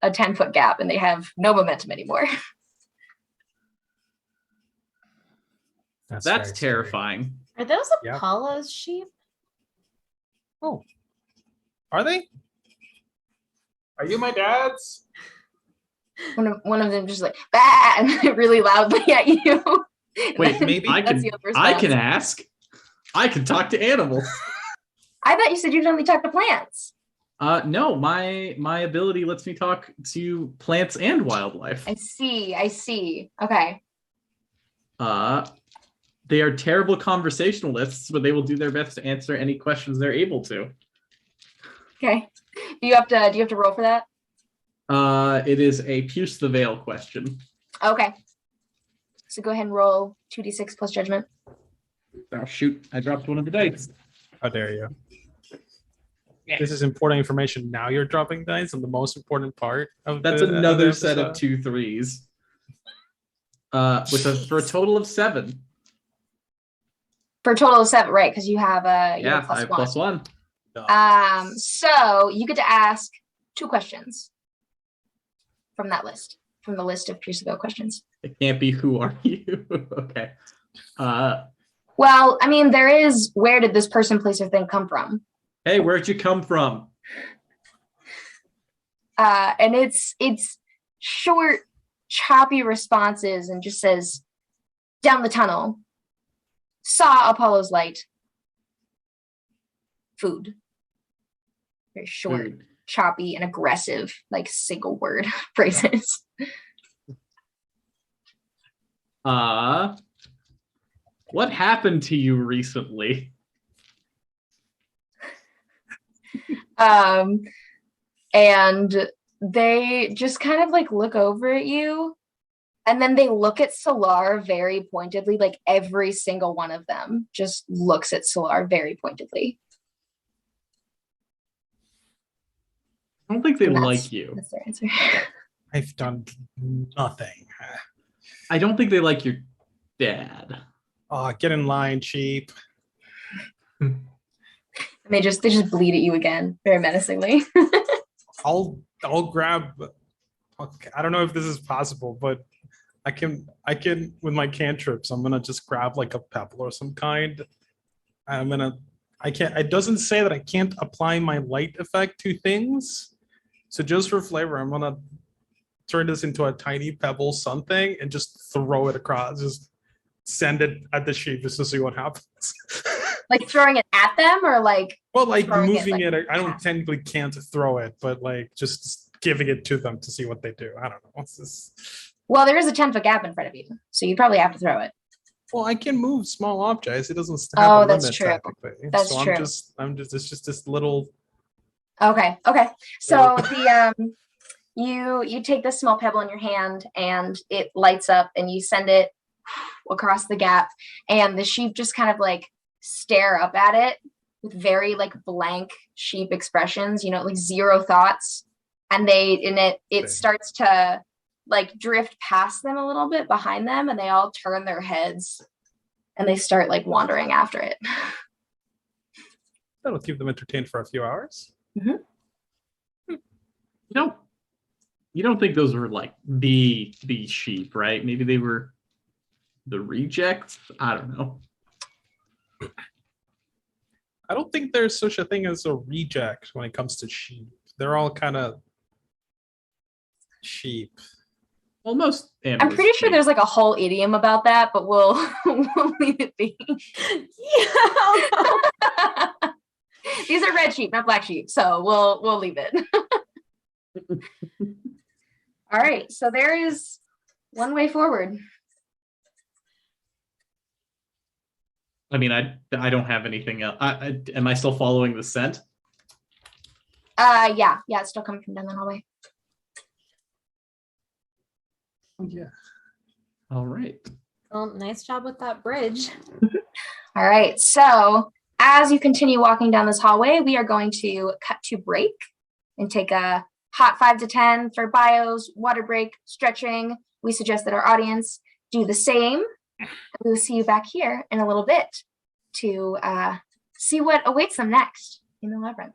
a 10-foot gap and they have no momentum anymore. That's terrifying. Are those Yep. Apollo's sheep? Oh, are they? Are you my dad's? One of them just like bah, and really loudly at you. Wait, maybe I That's can the response. I can ask. I can talk to animals. I thought you said you'd only talk to plants. No, my ability lets me talk to plants and wildlife. I see. Okay. They are terrible conversationalists, but they will do their best to answer any questions they're able to. Okay. Do you have to roll for that? It is a pierce the veil question. Okay. So go ahead and roll 2d6 plus judgment. Oh shoot! I dropped one of the dice. How dare you? This is important information. Now you're dropping dice on the most important part of That's the another episode. set of 2 3s. For a total of 7. For a total of 7, right? Because you have a Yeah, plus I have one. +1. So you get to ask 2 questions from that list, from the list of Pierce the Veil questions. It can't be who are you? Okay. Well, I mean, there is where did this person, place, or thing come from? Hey, where'd you come from? And it's short, choppy responses, and just says, down the tunnel, saw Apollo's light, food. Very short, Food. choppy, and aggressive, like single word phrases. What happened to you recently? And they just kind of like look over at you, and then they look at Solar very pointedly, like every single one of them just looks at Solar very pointedly. I don't think they And like you. That's their answer. I've done nothing. I don't think they like your dad. Oh, get in line, sheep. And they just bleed at you again, very menacingly. I'll grab. Okay, I don't know if this is possible, but I can with my cantrips. I'm gonna just grab like a pebble or some kind. I can't. It doesn't say that I can't apply my light effect to things. So just for flavor, I'm gonna turn this into a tiny pebble something and just throw it across. Just send it at the sheep just to see what happens. Like throwing it at them, or like Well, like throwing moving it, it, I don't technically can't throw it, but like just giving it to them to see what they do. I don't know. What's this? well, there is a 10-foot gap in front of you, so you probably have to throw it. Well, I can move small objects. It doesn't have a Oh, that's limit true. technically. That's so true. it's just this little. Okay. So the you take this small pebble in your hand and it lights up and you send it across the gap, and the sheep just kind of like stare up at it with very like blank sheep expressions, like zero thoughts. And it starts to like drift past them a little bit behind them, and they all turn their heads and they start like wandering after it. That'll keep them entertained for a few hours. You don't think those were like the sheep, right? Maybe they were the rejects. I don't know. I don't think there's such a thing as a reject when it comes to sheep. They're all kind of sheep. Almost. I'm pretty sure there's like a whole idiom about that, but we'll leave it be. Yeah. These are red sheep, not black sheep, so we'll leave it. All right, so there is one way forward. I mean, I don't have anything else. Am I still following the scent? Yeah, it's still coming from down the hallway. Yeah. All right. Well, nice job with that bridge. All right, so as you continue walking down this hallway, we are going to cut to break and take a hot 5 to 10 for bios, water break, stretching. We suggest that our audience do the same. We will see you back here in a little bit to see what awaits them next in the labyrinth.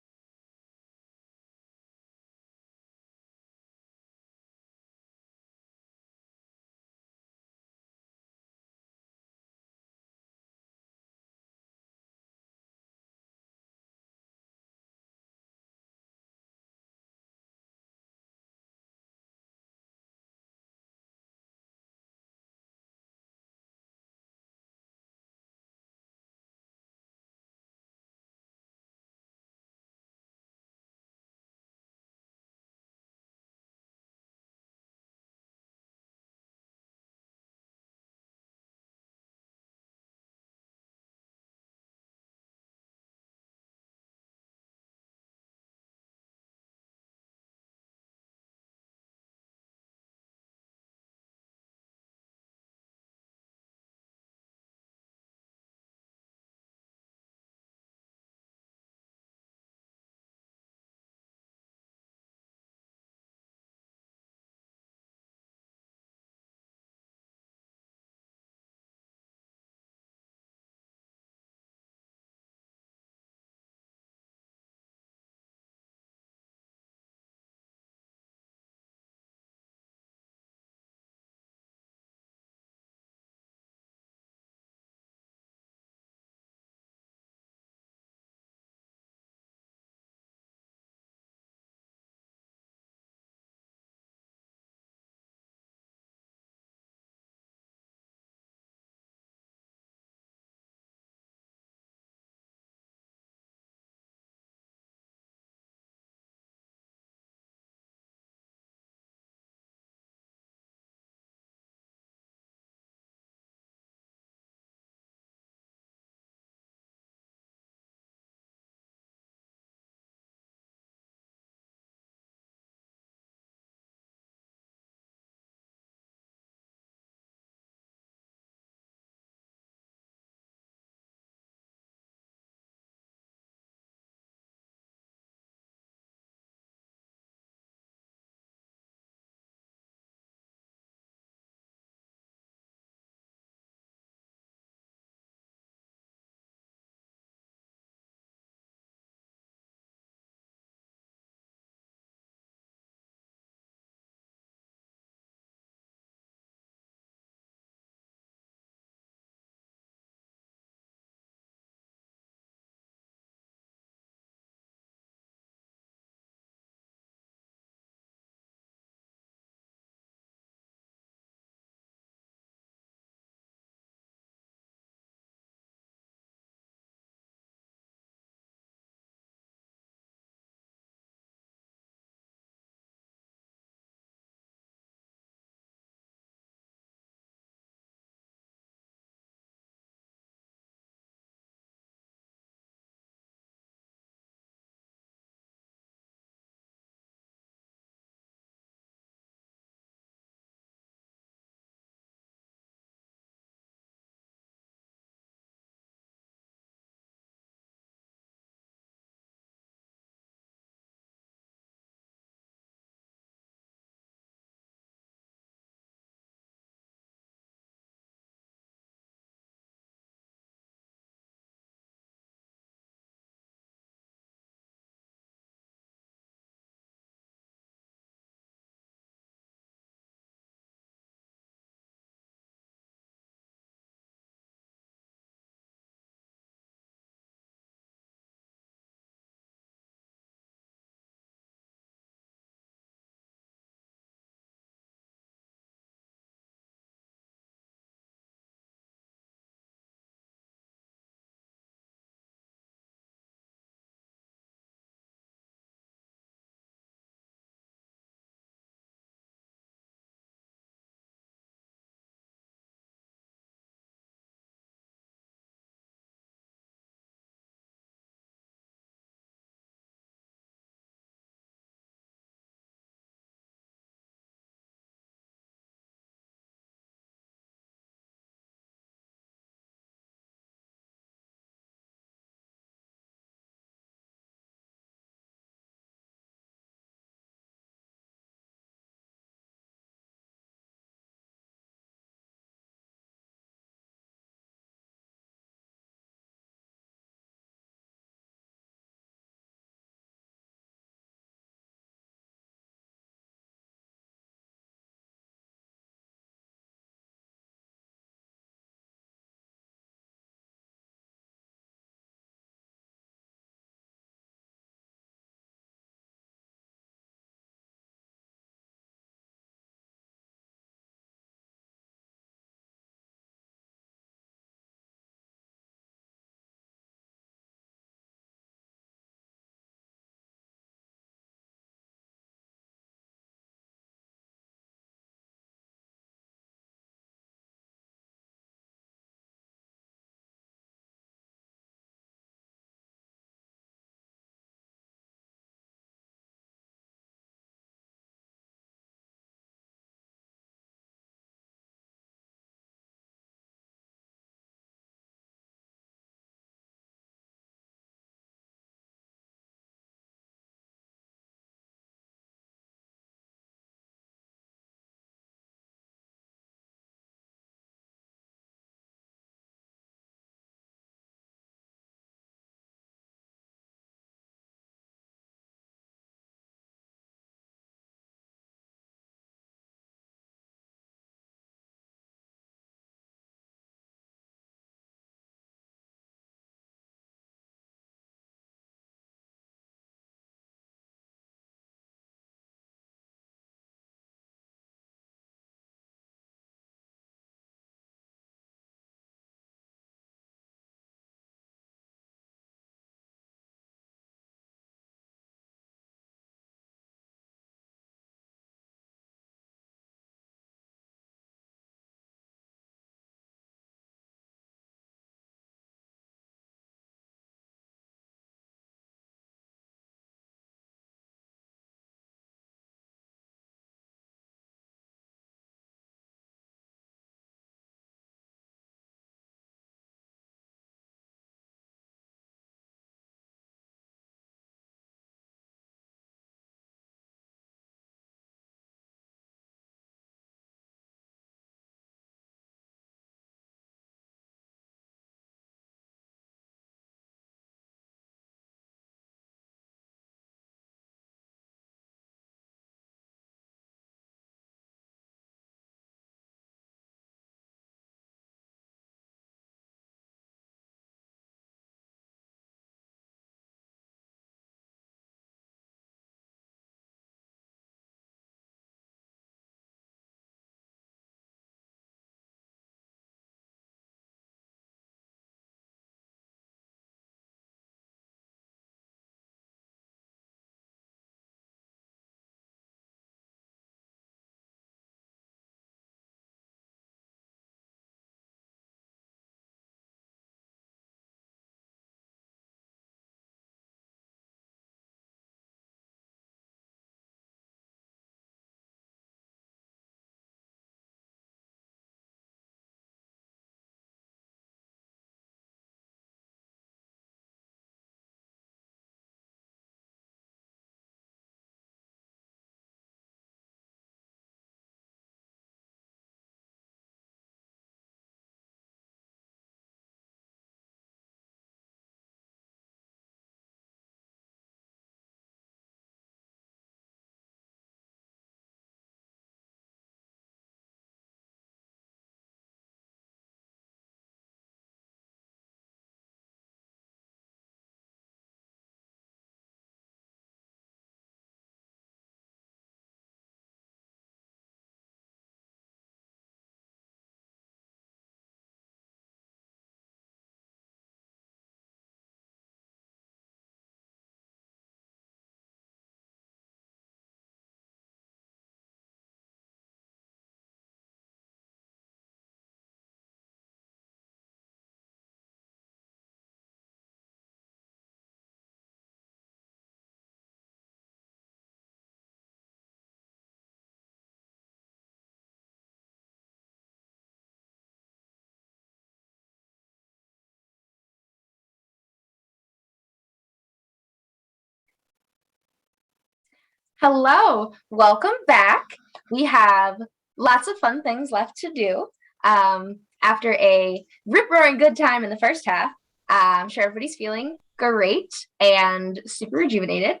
Hello, welcome back. We have lots of fun things left to do. After a rip-roaring good time in the first half, I'm sure everybody's feeling great and super rejuvenated.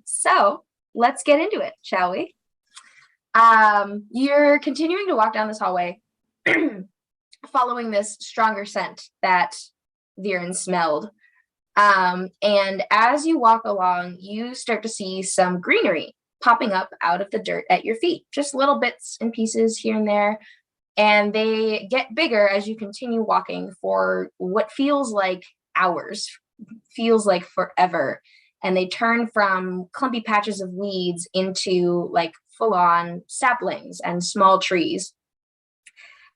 So let's get into it, shall we? You're continuing to walk down this hallway, following this stronger scent that Viren smelled. And as you walk along, you start to see some greenery popping up out of the dirt at your feet, just little bits and pieces here and there. And they get bigger as you continue walking for what feels like hours, feels like forever. And they turn from clumpy patches of weeds into like full-on saplings and small trees.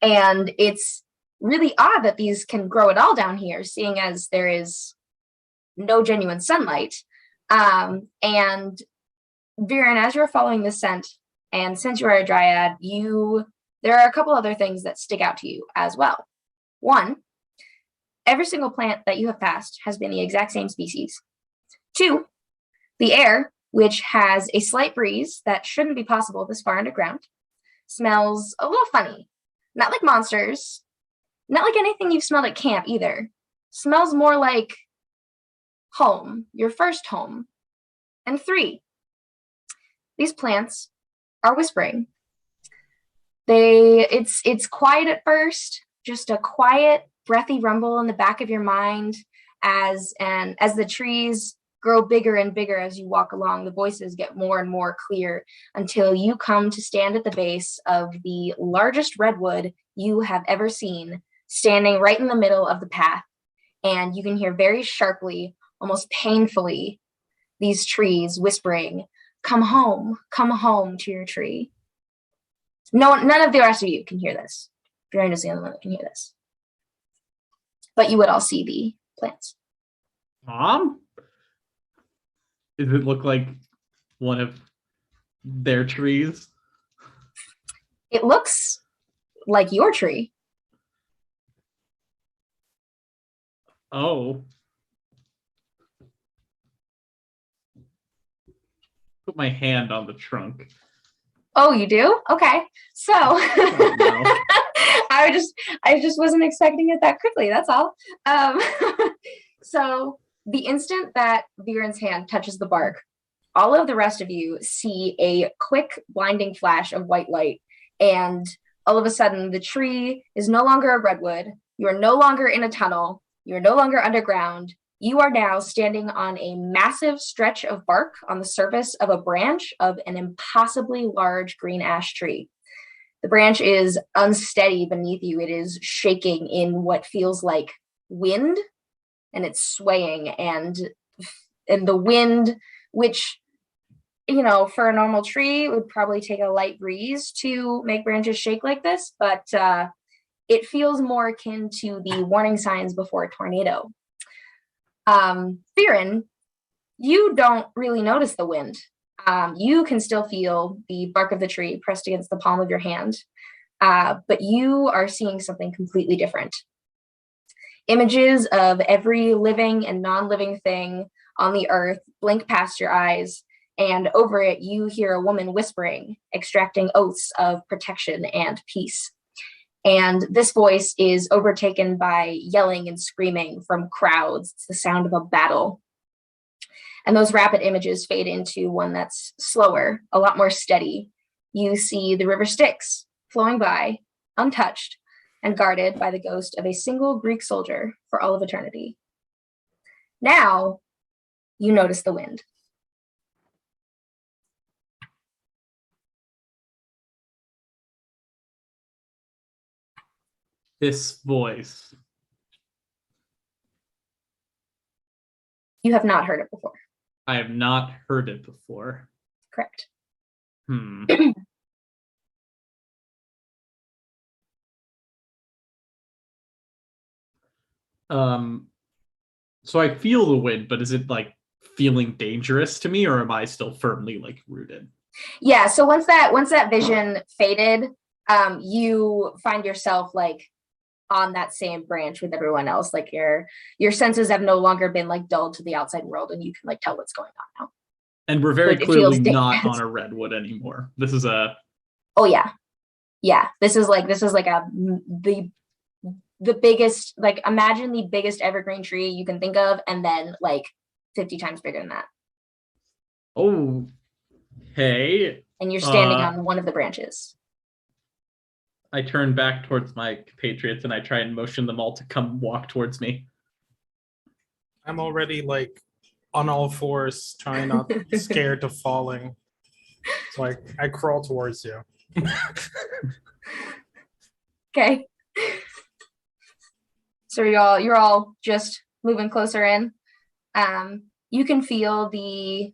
And it's really odd that these can grow at all down here, seeing as there is no genuine sunlight. And Viren, as you're following the scent, and since you are a dryad, there are a couple other things that stick out to you as well. One, every single plant that you have passed has been the exact same species. Two, the air, which has a slight breeze that shouldn't be possible this far underground, smells a little funny. Not like monsters, not like anything you've smelled at camp either. Smells more like home, your first home. And three, these plants are whispering. It's quiet at first, just a quiet, breathy rumble in the back of your mind as the trees grow bigger and bigger as you walk along. The voices get more and more clear until you come to stand at the base of the largest redwood you have ever seen, standing right in the middle of the path. And you can hear very sharply, almost painfully, these trees whispering, come home to your tree. None of the rest of you can hear this. Viren is the only one that can hear this. But you would all see the plants. Mom? Does it look like one of their trees? It looks like your tree. Oh. Put my hand on the trunk. Oh, you do? Okay. So Oh, I just wasn't expecting it that quickly. That's all. So the instant that Viren's hand touches the bark, all of the rest of you see a quick blinding flash of white light, and all of a sudden the tree is no longer a redwood. You are no longer in a tunnel. You are no longer underground. You are now standing on a massive stretch of bark on the surface of a branch of an impossibly large green ash tree. The branch is unsteady beneath you. It is shaking in what feels like wind, and it's swaying, and the wind, which, you know, for a normal tree would probably take a light breeze to make branches shake like this, but it feels more akin to the warning signs before a tornado. Viren, you don't really notice the wind. You can still feel the bark of the tree pressed against the palm of your hand, but you are seeing something completely different. Images of every living and non-living thing on the earth blink past your eyes, and over it you hear a woman whispering, extracting oaths of protection and peace. And this voice is overtaken by yelling and screaming from crowds. It's the sound of a battle. And those rapid images fade into one that's slower, a lot more steady. You see the river Styx flowing by, untouched, and guarded by the ghost of a single Greek soldier for all of eternity. Now, you notice the wind. this voice. You have not heard it before. I have not heard it before. Correct. So I feel the wind, but is it like feeling dangerous to me, or am I still firmly like rooted? Yeah, so once that vision faded, you find yourself like on that same branch with everyone else. Like your senses have no longer been like dulled to the outside world, and you can like tell what's going on now. And we're very It clearly feels not dangerous. on a redwood anymore. This is a Oh yeah. This is like the biggest, like, imagine the biggest evergreen tree you can think of, and then like 50 times bigger than that. hey. And you're standing on one of the branches. I turn back towards my compatriots and I try and motion them all to come walk towards me. I'm already like on all fours, trying not to be scared of falling. So I crawl towards you. Okay. So you're all just moving closer in. You can feel the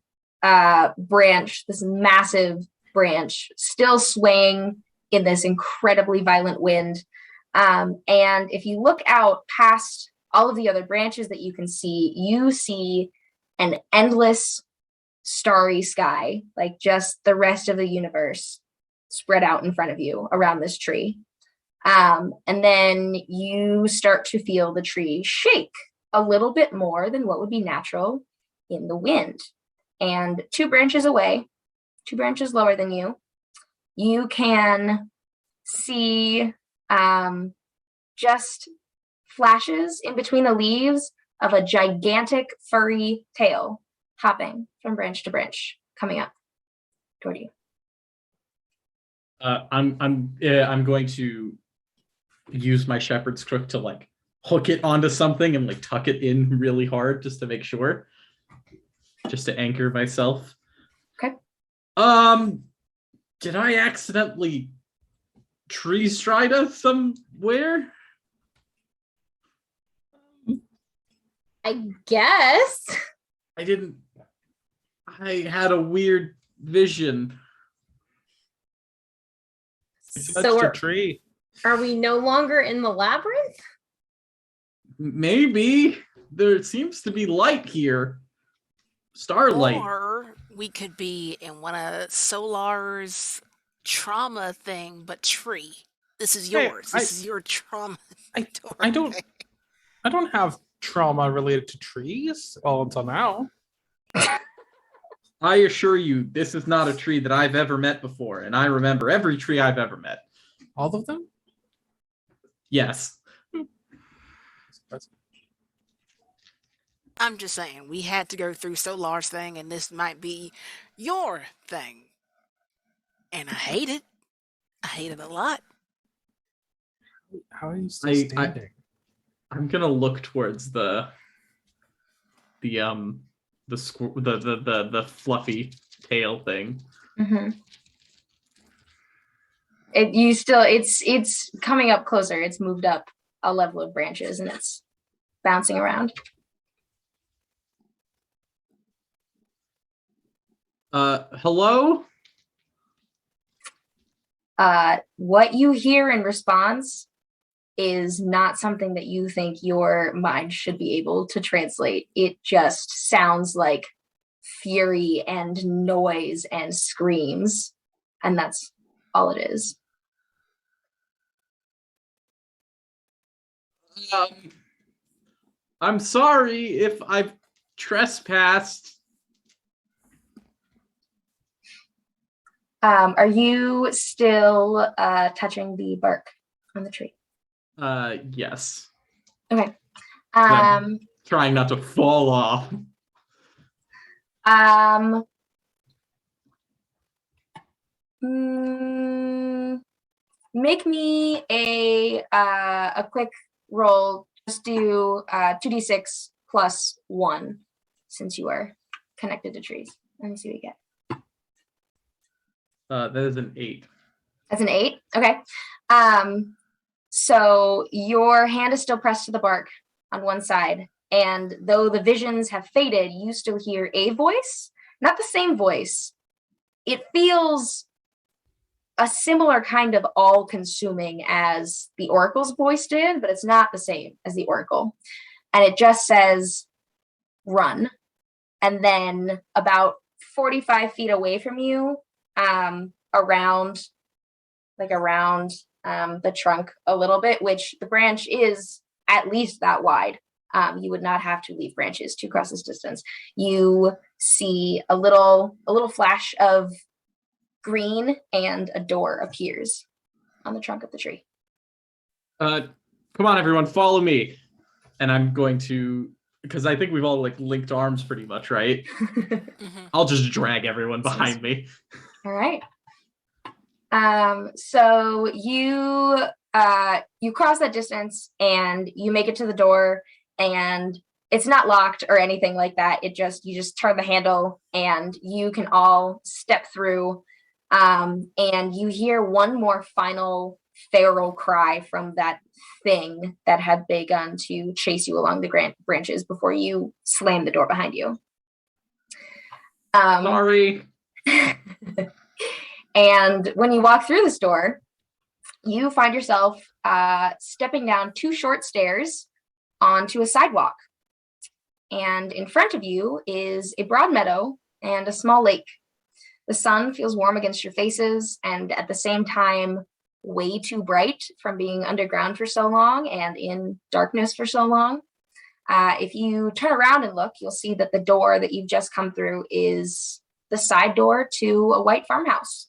branch, this massive branch, still swaying in this incredibly violent wind. And if you look out past all of the other branches that you can see, you see an endless starry sky, like just the rest of the universe spread out in front of you around this tree. And then you start to feel the tree shake a little bit more than what would be natural in the wind. And 2 branches away, 2 branches lower than you, you can see just flashes in between the leaves of a gigantic furry tail hopping from branch to branch, coming up toward you. I'm going to use my shepherd's crook to like hook it onto something and like tuck it in really hard just to make sure, just to anchor myself. Okay. Did I accidentally tree stride us somewhere? I guess. I didn't. I had a weird vision. It's So a tree. are we no longer in the labyrinth? Maybe there seems to be light here. Starlight. Or we could be in one of Solar's trauma thing, but tree. This is Hey, yours. This is your trauma. I don't have trauma related to trees. Well, until now. I assure you, this is not a tree that I've ever met before, and I remember every tree I've ever met. All of them? Yes. I'm just saying, we had to go through Solar's thing, and this might be your thing. And I hate it. I hate it a lot. How are you still standing? I'm gonna look towards the fluffy tail thing. Mm-hmm. It's coming up closer. It's moved up a level of branches and it's bouncing around. Hello? What you hear in response is not something that you think your mind should be able to translate. It just sounds like fury and noise and screams, and that's all it is. I'm sorry if I've trespassed. Are you still touching the bark on the tree? Yes. Okay. Trying not to fall off. Make me a quick roll. Just do 2d6 plus 1 since you are connected to trees. Let me see what you get. That is an 8. That's an 8? Okay. So your hand is still pressed to the bark on one side, and though the visions have faded, you still hear a voice, not the same voice. It feels a similar kind of all-consuming as the Oracle's voice did, but it's not the same as the Oracle. And it just says, run. And then about 45 feet away from you, around the trunk a little bit, which the branch is at least that wide. You would not have to leave branches to cross this distance. You see a little flash of green, and a door appears on the trunk of the tree. Come on, everyone, follow me. And I'm going to, because I think we've all like linked arms pretty much, right? I'll just drag everyone behind me. All right. So you cross that distance and you make it to the door, and it's not locked or anything like that. You just turn the handle and you can all step through. And you hear one more final feral cry from that thing that had begun to chase you along the branches before you slam the door behind you. Sorry. And when you walk through this door, you find yourself stepping down 2 short stairs onto a sidewalk. And in front of you is a broad meadow and a small lake. The sun feels warm against your faces, and at the same time, way too bright from being underground for so long and in darkness for so long. If you turn around and look, you'll see that the door that you've just come through is the side door to a white farmhouse.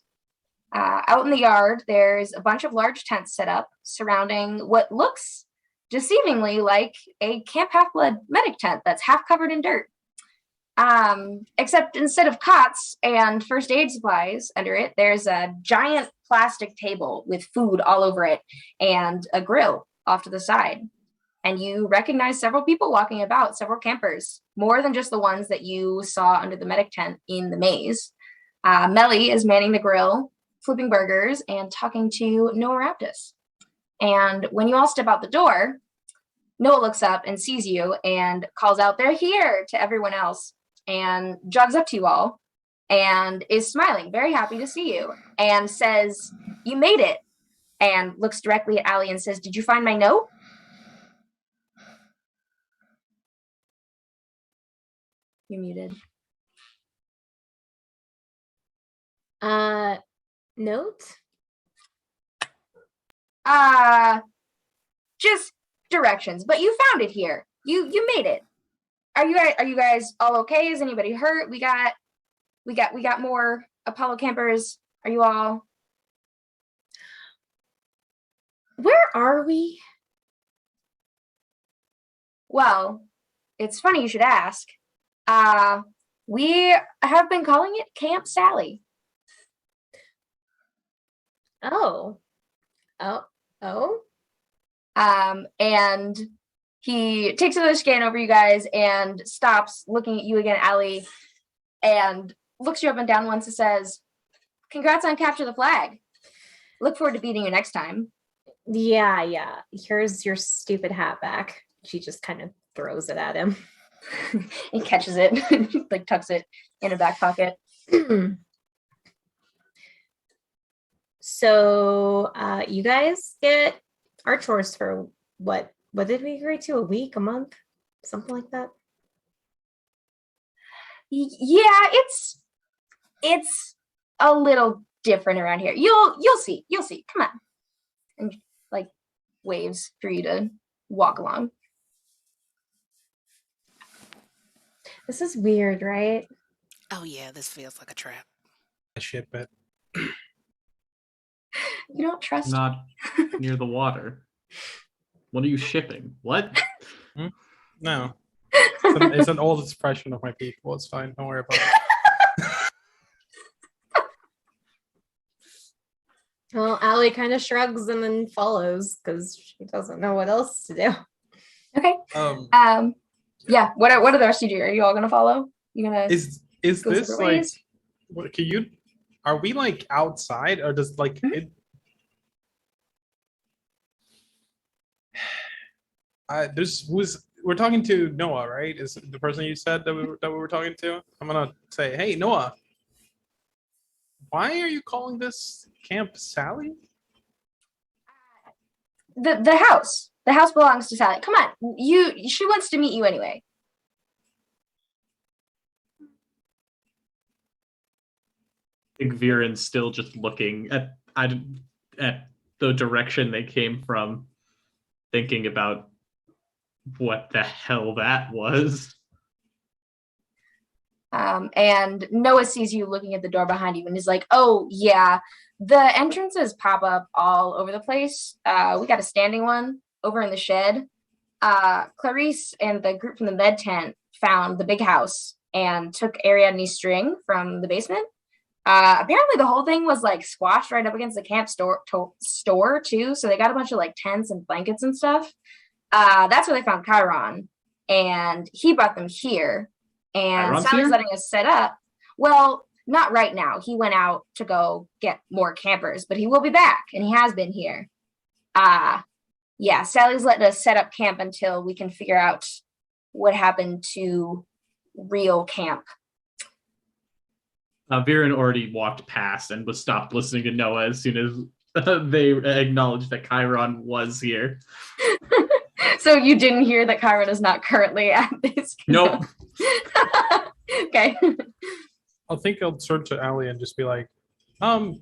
Out in the yard, there's a bunch of large tents set up surrounding what looks deceivingly like a Camp Half-Blood medic tent that's half covered in dirt. Except instead of cots and first aid supplies under it, there's a giant plastic table with food all over it and a grill off to the side. And you recognize several people walking about, several campers, more than just the ones that you saw under the medic tent in the maze. Melly is manning the grill, flipping burgers, and talking to Noah Raptus. And when you all step out the door, Noah looks up and sees you and calls out, "They're here," to everyone else, and jogs up to you all and is smiling, very happy to see you, and says, "You made it," and looks directly at Allie and says, "Did you find my note?" You're muted. Note? Just directions, but you found it here. You made it. Are you guys all okay? Is anybody hurt? We got more Apollo campers. Are you all? Where are we? Well, it's funny you should ask. We have been calling it Camp Sally. Oh. And he takes another scan over you guys and stops looking at you again, Allie, and looks you up and down once and says, "Congrats on capture the flag. Look forward to beating you next time." Yeah. Here's your stupid hat back. She just kind of throws it at him. He catches it, like tucks it in a back pocket. So you guys get our chores for what did we agree to? A week, a month, something like that? Yeah, it's a little different around here. You'll see. Come on. And like waves for you to walk along. This is weird, right? Oh yeah, this feels like a trap. I ship it. You don't trust Not near the water. What are you shipping? What? No. It's an old expression of my people. It's fine. Don't worry about it. Well, Allie kind of shrugs and then follows because she doesn't know what else to do. Okay. Yeah. What are the rest of you do? Are you all gonna follow? You gonna Is go this separate like ways? what can you are we like outside or does like it we're talking to Noah, right? Is the person you said that we were talking to? I'm gonna say, "Hey Noah, why are you calling this Camp Sally?" The house. The house belongs to Sally. Come on. She wants to meet you anyway. I think Viren's still just looking at the direction they came from, thinking about what the hell that was. And Noah sees you looking at the door behind you and is like, oh, yeah, the entrances pop up all over the place. We got a standing one over in the shed. Clarice and the group from the med tent found the big house and took Ariadne's string from the basement. Apparently the whole thing was like squashed right up against the camp store too. So they got a bunch of like tents and blankets and stuff. That's where they found Chiron, and he brought them here. And Chiron's Sally's here? letting us set up. Well, not right now. He went out to go get more campers, but he will be back, and he has been here. Yeah, Sally's letting us set up camp until we can figure out what happened to real camp. Viren already walked past and was stopped listening to Noah as soon as they acknowledged that Chiron was here. So you didn't hear that Chiron is not currently at this camp? Nope. Okay. I'll turn to Allie and just be like, and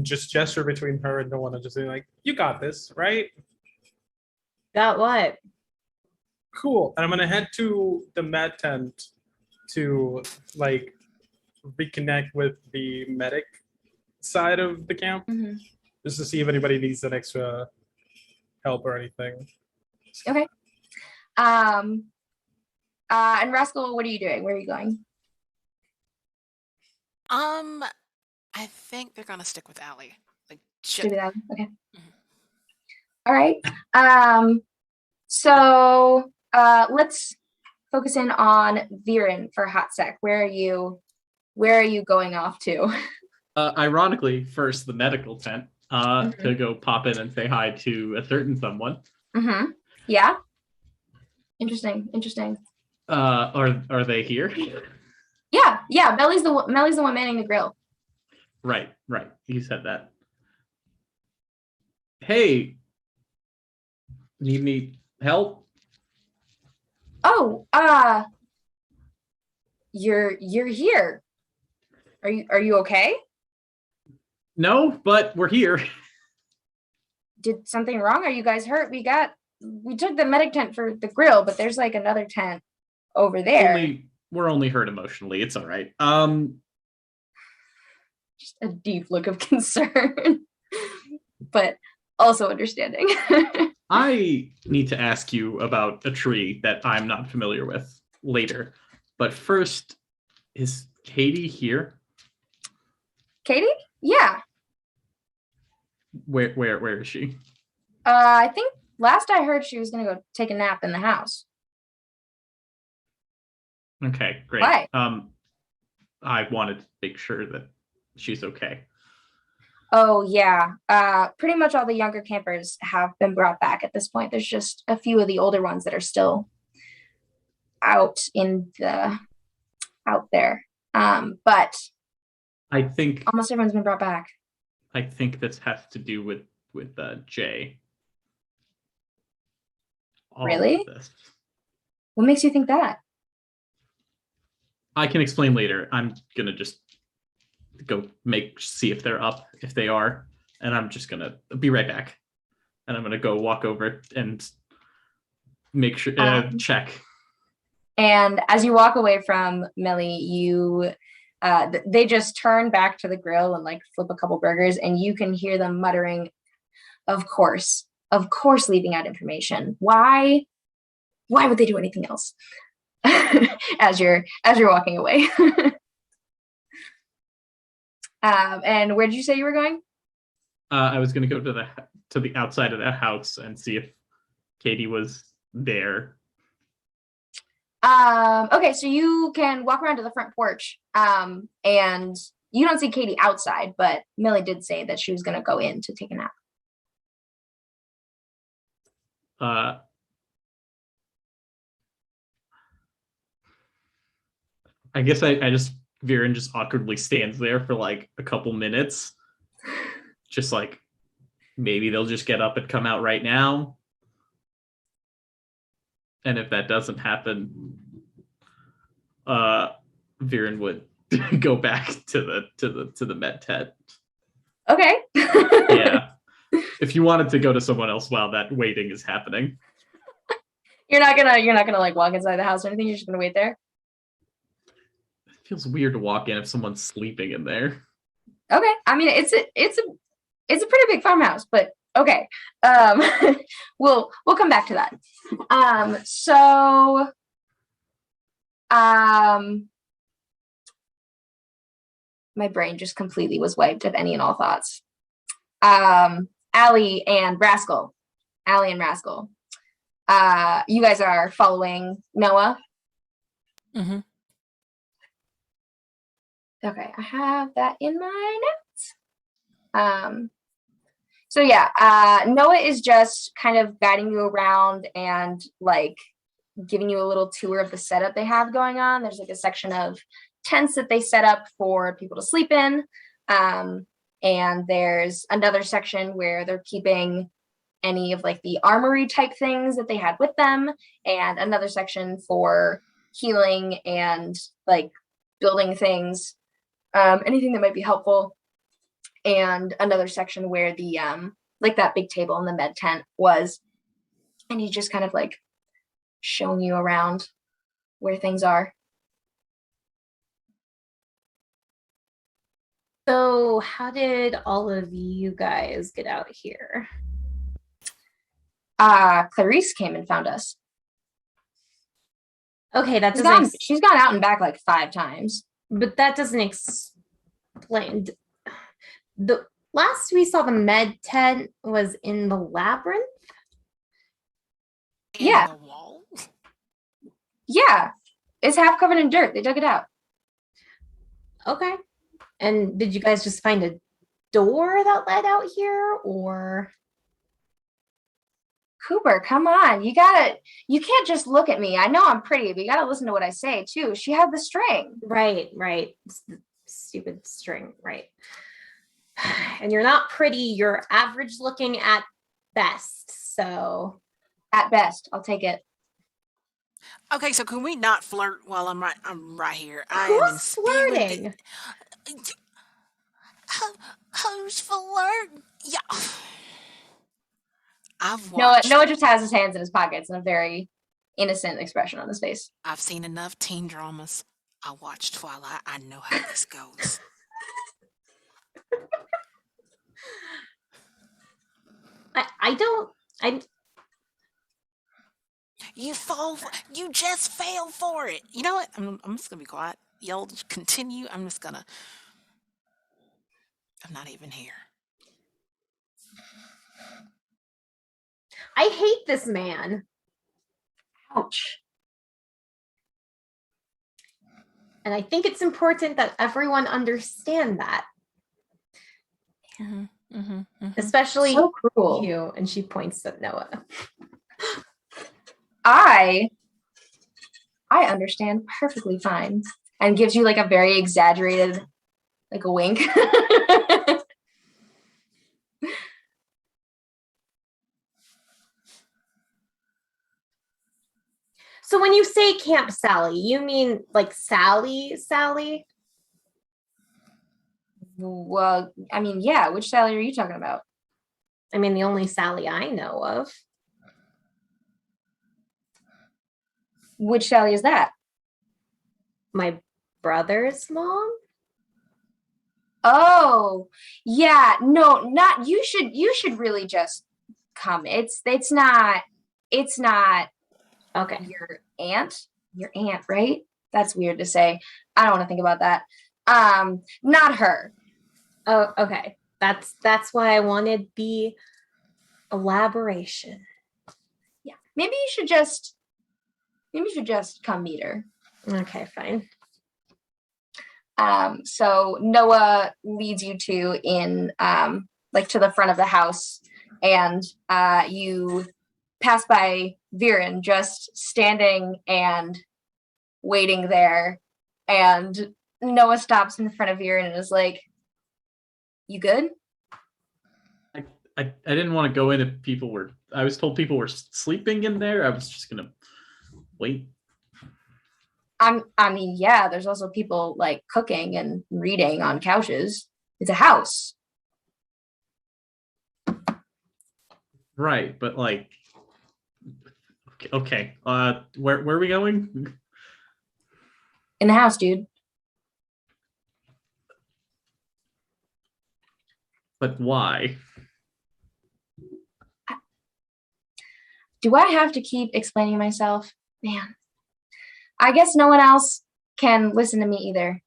just gesture between her and Noah and just be like, you got this, right? Got what? Cool. And I'm gonna head to the med tent to like reconnect with the medic side of the camp, just to see if anybody needs an extra help or anything. Okay. And Rascal, what are you doing? Where are you going? I think they're gonna stick with Allie. Like, Stick with Allie? Okay. Mhm. All right. So let's focus in on Viren for a hot sec. Where are you going off to? Ironically, first the medical tent to go pop in and say hi to a certain someone. Mm-hmm. Yeah. Interesting. Are they here? Yeah. Melly's the one manning the grill. Right. You said that. Hey, need any help? Oh, you're here. Are you okay? No, but we're here. Did something wrong? Are you guys hurt? We took the medic tent for the grill, but there's like another tent over there. We're only hurt emotionally. It's all right. Just a deep look of concern, but also understanding. I need to ask you about a tree that I'm not familiar with later. But first, is Katie here? Katie? Yeah. Where is she? I think last I heard she was gonna go take a nap in the house. Okay, great. Why? I wanted to make sure that she's okay. Oh yeah. Pretty much all the younger campers have been brought back at this point. There's just a few of the older ones that are still out there. But I think almost everyone's been brought back. I think this has to do with Jay. All Really? of this. What makes you think that? I can explain later. I'm gonna just go see if they're up, if they are, and I'm just gonna be right back. And I'm gonna go walk over and make sure check. And as you walk away from Millie, they just turn back to the grill and like flip a couple burgers, and you can hear them muttering, of course, leaving out information. Why would they do anything else? as you're walking away. And where did you say you were going? I was going to go to the outside of that house and see if Katie was there. Okay, so you can walk around to the front porch, and you don't see Katie outside, but Millie did say that she was going to go in to take a nap. I guess Viren just awkwardly stands there for like a couple minutes. Just like, maybe they'll just get up and come out right now. And if that doesn't happen, Viren would go back to the med tent. Okay. Yeah. If you wanted to go to someone else while that waiting is happening. You're not gonna like walk inside the house or anything. You're just gonna wait there. It feels weird to walk in if someone's sleeping in there. Okay. I mean, it's a pretty big farmhouse, but okay. We'll come back to that. So my brain just completely was wiped of any and all thoughts. Allie and Rascal. You guys are following Noah. Mm-hmm. Okay, I have that in my notes. So yeah, Noah is just kind of guiding you around and like giving you a little tour of the setup they have going on. There's like a section of tents that they set up for people to sleep in. And there's another section where they're keeping any of like the armory type things that they had with them, and another section for healing and like building things, anything that might be helpful, and another section where the like that big table in the med tent was, and he's just kind of like showing you around where things are. So how did all of you guys get out here? Clarice came and found us. Okay, that She's doesn't she's gone out and back like 5 times. but that doesn't explain. The last we saw the med tent was in the labyrinth. Yeah. The wall. Yeah, it's half covered in dirt. They dug it out. Okay. And did you guys just find a door that led out here, or? Cooper, come on. You can't just look at me. I know I'm pretty, but you gotta listen to what I say too. She had the string. Right. It's the stupid string, right? And you're not pretty, you're average looking at best. So At best, I'll take it. Okay, so can we not flirt while I'm right here? I am who's in spirit. flirting? Who's flirting? Yeah. I've watched. Noah just has his hands in his pockets and a very innocent expression on his face. I've seen enough teen dramas. I watched Twilight. I know how this goes. You just fell for it. You know what? I'm just gonna be quiet. Y'all just continue. I'm not even here. I hate this man. Ouch. And I think it's important that everyone understand that. Mm-hmm, mm-hmm, mm-hmm. Especially So cruel. you. And she points at Noah. I understand perfectly fine. And gives you like a very exaggerated, like a wink. So when you say Camp Sally, you mean like Sally? Well, I mean, yeah. Which Sally are you talking about? I mean, the only Sally I know of. Which Sally is that? My brother's mom? Oh, yeah. No, not you should really just come. It's not Okay. your aunt, right? That's weird to say. I don't want to think about that. Not her. Oh, okay. That's why I wanted the elaboration. Yeah. Maybe you should just come meet her. Okay, fine. So Noah leads you to the front of the house, and you pass by Viren just standing and waiting there, and Noah stops in front of Viren and is like, "You good?" I didn't want to go in if people were. I was told people were sleeping in there. I was just gonna wait. I mean, yeah. There's also people like cooking and reading on couches. It's a house. Right, but like, Okay. Where are we going? In the house, dude. But why? Do I have to keep explaining myself? Man, I guess no one else can listen to me either.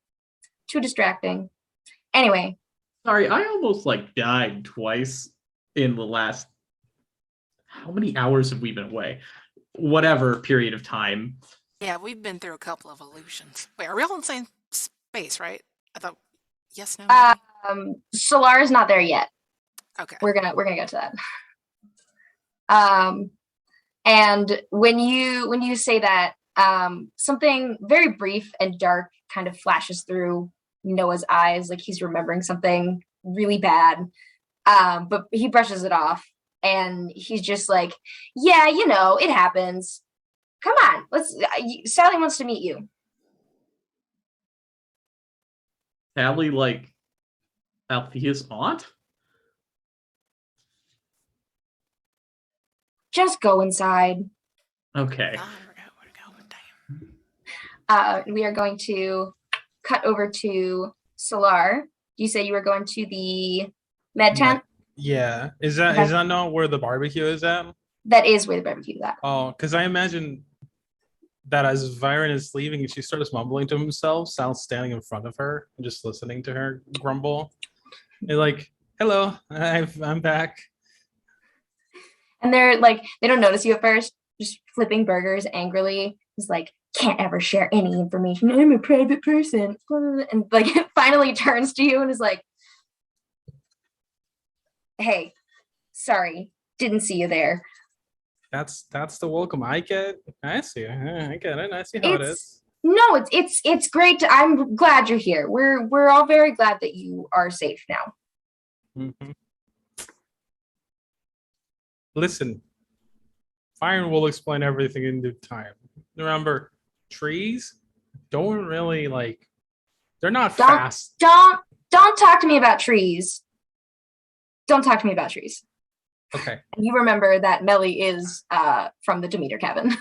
Too distracting. Anyway. Sorry, I almost died twice in the last. How many hours have we been away? Whatever period of time. Yeah, we've been through a couple of illusions. Wait, are we all in the same space, right? I thought, yes, no, maybe? Solar is not there yet. Okay. We're gonna get to that. And when you say that, something very brief and dark kind of flashes through Noah's eyes, like he's remembering something really bad. But he brushes it off, and he's just like, "Yeah, it happens. Come on, Sally wants to meet you." Sally, Althea's aunt? Just go inside. Okay. We're going. We are going to cut over to Solar. You say you were going to the med tent? Yeah. Is that not where the barbecue is at? That is where the barbecue is at. Oh, because I imagine that as Viren is leaving, she starts mumbling to himself. Sal's standing in front of her and just listening to her grumble. They're like, "Hello, I'm back." And they're like, they don't notice you at first, just flipping burgers angrily. He's like, "Can't ever share any information. I'm a private person." And it finally turns to you and is like, "Hey, sorry, didn't see you there." That's the welcome I get. I see. I get it. I see how it is. No, it's great. I'm glad you're here. We're all very glad that you are safe now. Mm-hmm. Listen, Fire will explain everything in due time. Remember, trees don't really they're not fast. Don't talk to me about trees. Don't talk to me about trees. Okay. You remember that Melly is from the Demeter cabin.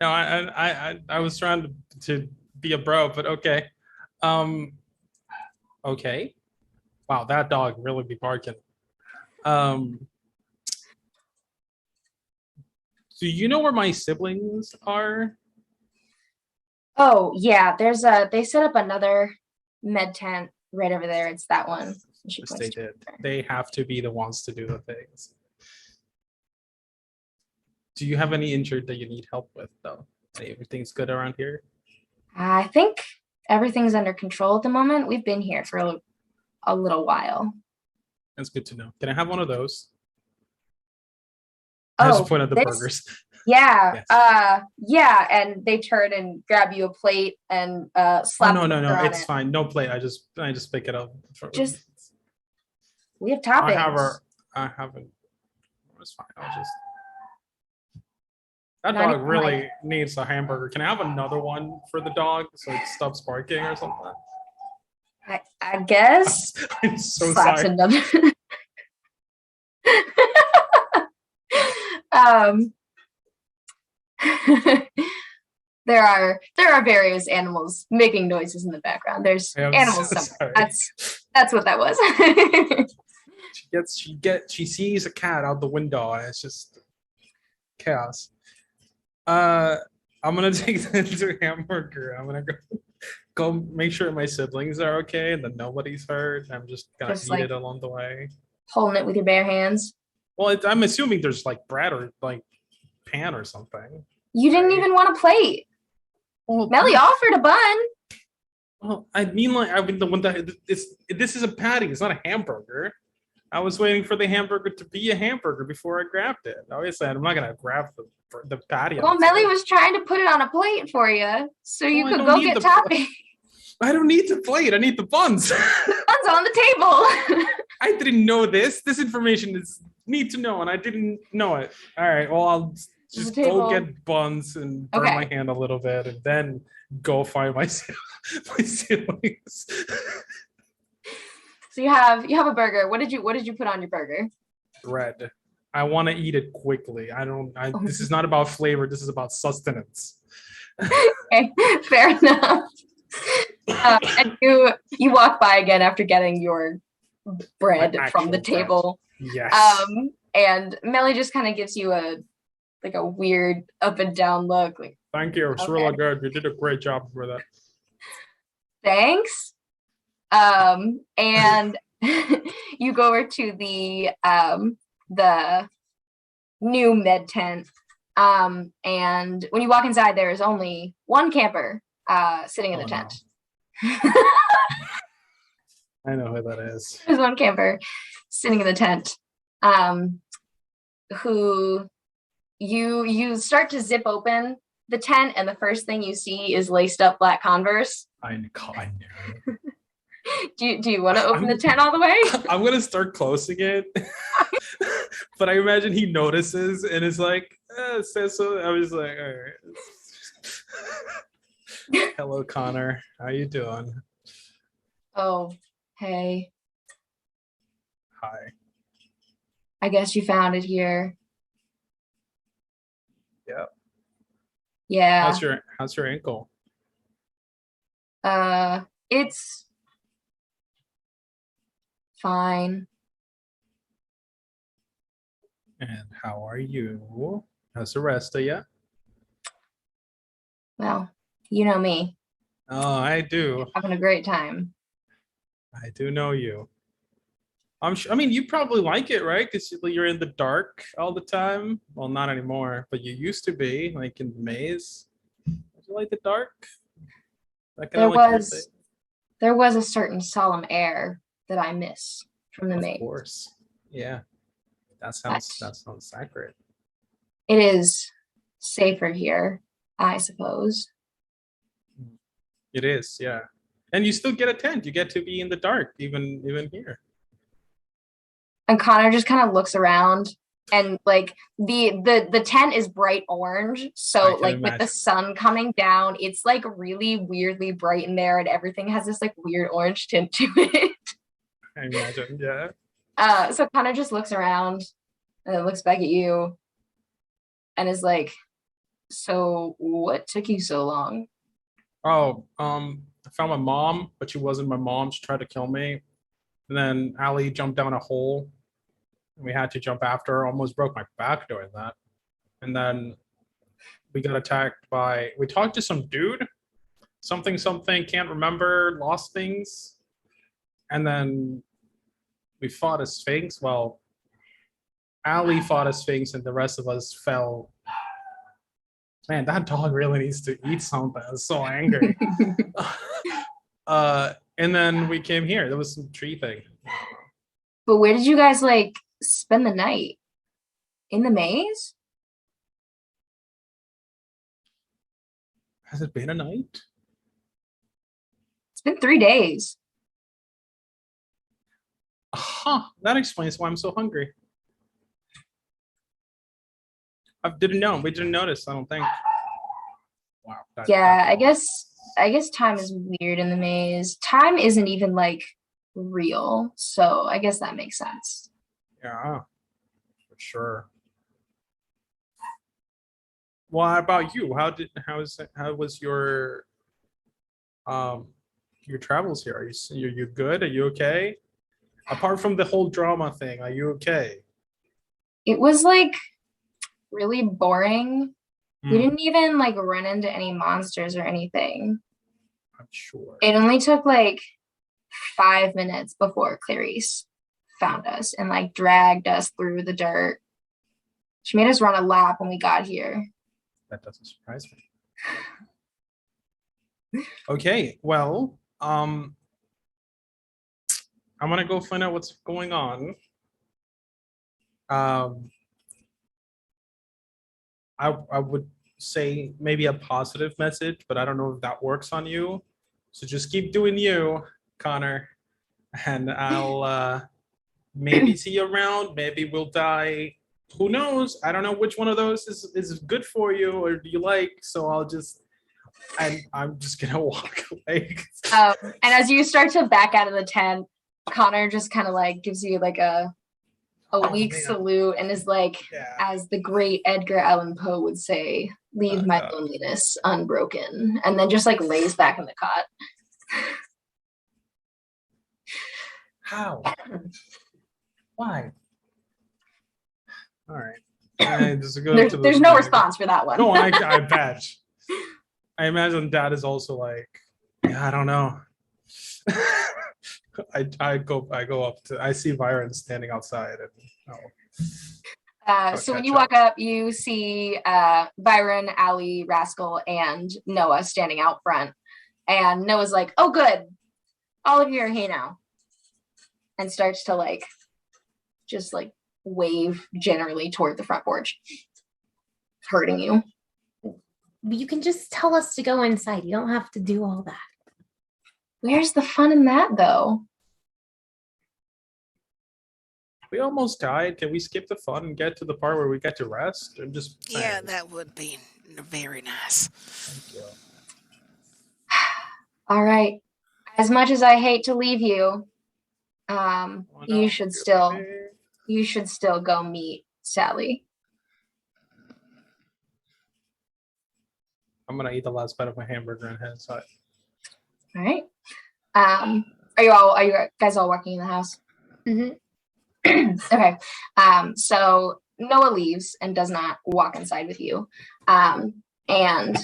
No, I was trying to be a bro, but okay. Okay. Wow, that dog really be barking. Do you know where my siblings are? Oh yeah, they set up another med tent right over there. It's that one. Yes, they did. They have to be the ones to do the things. Do you have any injured that you need help with, though? Everything's good around here? I think everything's under control at the moment. We've been here for a little while. That's good to know. Can I have one of those? I just point at the burgers. Yeah. Yes. Yeah, and they turn and grab you a plate and slap. Oh, no, it's fine. No plate. I just pick it up. We have toppings. I haven't. It's fine. I'll just. That dog really needs a hamburger. Can I have another one for the dog so it stops barking or something? I guess. I'm so sorry. Another. There are various animals making noises in the background. There's animals somewhere. That's what that was. She sees a cat out the window and it's just chaos. I'm gonna take the hamburger. I'm gonna go make sure my siblings are okay and that nobody's hurt. I'm just gonna eat it along the way. Holding it with your bare hands. Well, I'm assuming there's bread or pan or something. You didn't even want a plate. Well, Melly offered a bun. Well, I mean the one that this is a patty. It's not a hamburger. I was waiting for the hamburger to be a hamburger before I grabbed it. Obviously, I'm not gonna grab the patty. Well, Melly was trying to put it on a plate for you, so you could go get toppings. I don't need the plate. I need the buns. Buns on the table. I didn't know this. This information is need to know, and I didn't know it. All right. Well, I'll just go get buns and burn my hand a little bit, and then go find my siblings. So you have a burger. What did you put on your burger? Bread. I want to eat it quickly. This is not about flavor. This is about sustenance. Okay, fair enough. And you walk by again after getting your bread My from the actual bread. table. Yes. And Melly just kind of gives you a weird up and down look, like, Thank you. It's really good. You did a great job for that. thanks. And you go over to the new med tent. And when you walk inside, there is only one camper sitting in the tent. I know who that is. There's one camper sitting in the tent, who you start to zip open the tent, and the first thing you see is laced up black Converse. I know. Do you want to open the tent all the way? I'm gonna start closing it, but I imagine he notices and is like, says so. I was like, all right. Hello, Connor. How you doing? Oh, hey. Hi. I guess you found it here. Yeah. Yeah. How's your ankle? It's fine. And how are you? How's the rest of you? Well, you know me, Oh, I do. having a great time. I do know you. I mean, you probably like it, right? Because you're in the dark all the time. Well, not anymore, but you used to be, like in the maze. Do you like the dark? That kind There of like your was there was a certain solemn air that I miss from the thing? maze. Of course. Yeah. That sounds sacred. It is safer here, I suppose. It is, yeah. And you still get a tent. You get to be in the dark, even here. And Connor just kind of looks around, and like the tent is bright orange, I so can like with the imagine. sun coming down, it's like really weirdly bright in there, and everything has this like weird orange tint to it. I imagine, yeah. So Connor just looks around and then looks back at you and is like, so what took you so long? Oh, I found my mom, but she wasn't my mom. She tried to kill me. And then Allie jumped down a hole. And we had to jump after her. Almost broke my back doing that. And then we got attacked we talked to some dude. Something, can't remember, lost things. And then we fought a Sphinx. Well, Allie fought a Sphinx and the rest of us fell. Man, that dog really needs to eat something. I was so angry. And then we came here. There was some tree thing. But where did you guys like spend the night? In the maze? Has it been a night? It's been 3 days. Huh. That explains why I'm so hungry. I didn't know. We didn't notice, I don't think. Wow. Yeah, I guess time is weird in the maze. Time isn't even like real, so I guess that makes sense. Yeah, for sure. Well, how about you? How was your travels here? Are you good? Are you okay? Apart from the whole drama thing, are you okay? It was like really boring. We Hmm, didn't even like run into any monsters or anything. I'm sure. It only took like 5 minutes before Clarice found us and like dragged us through the dirt. She made us run a lap when we got here. That doesn't surprise me. Okay, well, I'm gonna go find out what's going on. I would say maybe a positive message, but I don't know if that works on you. So just keep doing you, Connor, and I'll maybe see you around. Maybe we'll die. Who knows? I don't know which one of those is good for you or do you like. So I'm just gonna walk away. And as you start to back out of the tent, Connor just kind of like gives you like a a weak man. salute and is like, Yeah. as the great Edgar Allan Poe would say, leave Oh, my God. loneliness unbroken. And then just like lays back in the cot. How? Why? All right. I just go to the There's no bag. response for that one. No, I bet. I imagine Dad is also like, yeah, I don't know. I go up to. I see Byron standing outside, and So when catch you walk up, you see Byron, Allie, Rascal, and Noah standing out front. And Noah's like, "Oh, good, all of you are here now," and starts to like, just like wave generally toward the front porch, hurting you. You can just tell us to go inside. You don't have to do all that. Where's the fun in that, though? we almost died. Can we skip the fun and get to the part where we get to rest? I'm just saying. Yeah, that would be very nice. Thank you. All right. As much as I hate to leave you, Oh, no, you should still go meet Sally. I'm gonna eat the last bite of my hamburger and head inside. All right. Are you guys all walking in the house? Mhm. Okay. So Noah leaves and does not walk inside with you. And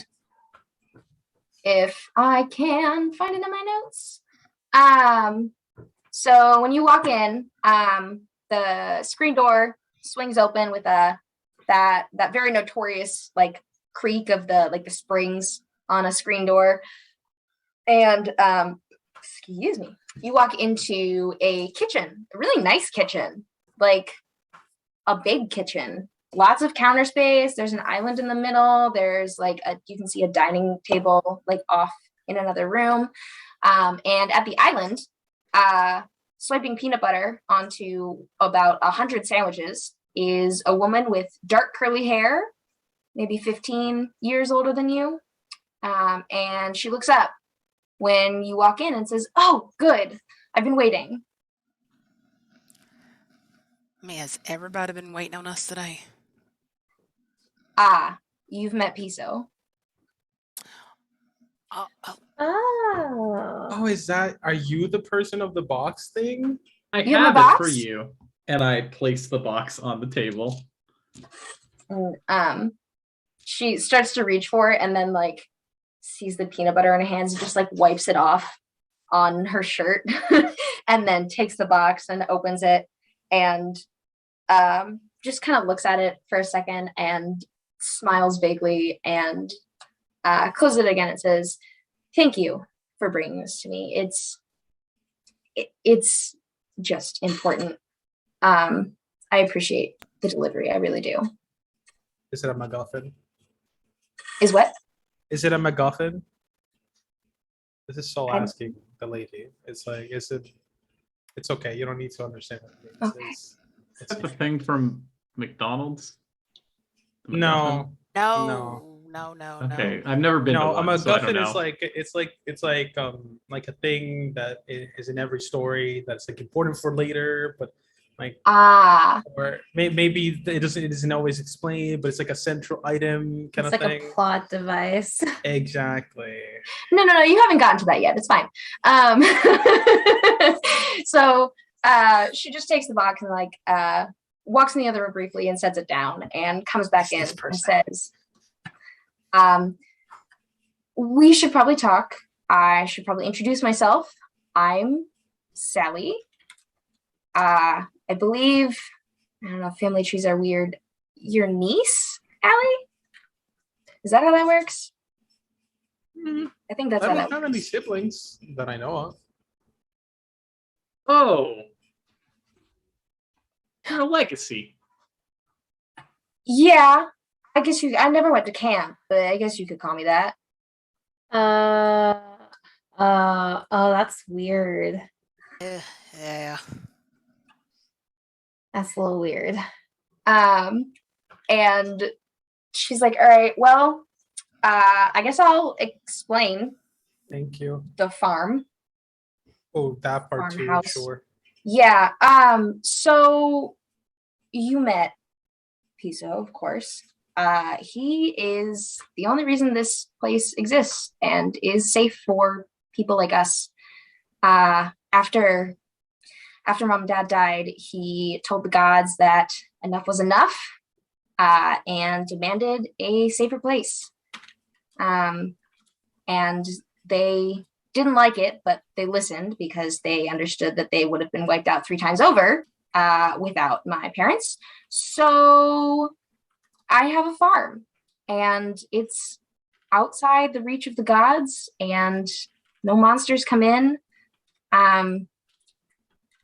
if I can find it in my notes. So when you walk in, the screen door swings open with that very notorious like creak of the springs on a screen door. And excuse me, you walk into a kitchen, a really nice kitchen, like a big kitchen. Lots of counter space. There's an island in the middle. There's like you can see a dining table like off in another room. And at the island, swiping peanut butter onto about 100 sandwiches is a woman with dark curly hair, maybe 15 years older than you. And she looks up when you walk in and says, "Oh, good. I've been waiting." Has everybody been waiting on us today? You've met Piso. Oh, Oh. Is that? Are you the person of the box thing? I You have have a it for box? you. And I place the box on the table. And she starts to reach for it and then like sees the peanut butter in her hands and just like wipes it off on her shirt and then takes the box and opens it and just kind of looks at it for a second and smiles vaguely and closes it again. It says, "Thank you for bringing this to me. It's just important. I appreciate the delivery. I really do." Is it a MacGuffin? Is what? Is it a MacGuffin? This is Saul asking the lady. It's like, is it? It's okay. You don't need to understand what it means. Okay. It's That's the thing from McDonald's. The no. no. Okay, I've never been to No, a one, so I don't MacGuffin know. is like a thing that is in every story that's like important for later, but like or maybe it isn't always explained, but it's like a central item kind It's of like thing. a plot device. Exactly. No, you haven't gotten to that yet. It's fine. So she just takes the box and like walks in the other room briefly and sets it down and comes back in and says, "We should probably talk. I should probably introduce myself. I'm Sally. I believe, I don't know, family trees are weird. Your niece, Allie? Is that how that works?" I think that's I how don't that have works. any siblings that I know of. Oh. You're a legacy. Yeah, I never went to camp, but I guess you could call me that. Oh, that's weird. Yeah. That's a little weird. And she's like, "All right, well, I guess I'll explain Thank you. the farm." Oh, that part too. Farmhouse. Sure. Yeah. So you met Piso, of course. He is the only reason this place exists and is safe for people like us. After Mom and Dad died, he told the gods that enough was enough, and demanded a safer place. And they didn't like it, but they listened because they understood that they would have been wiped out 3 times over without my parents. So I have a farm, and it's outside the reach of the gods, and no monsters come in. And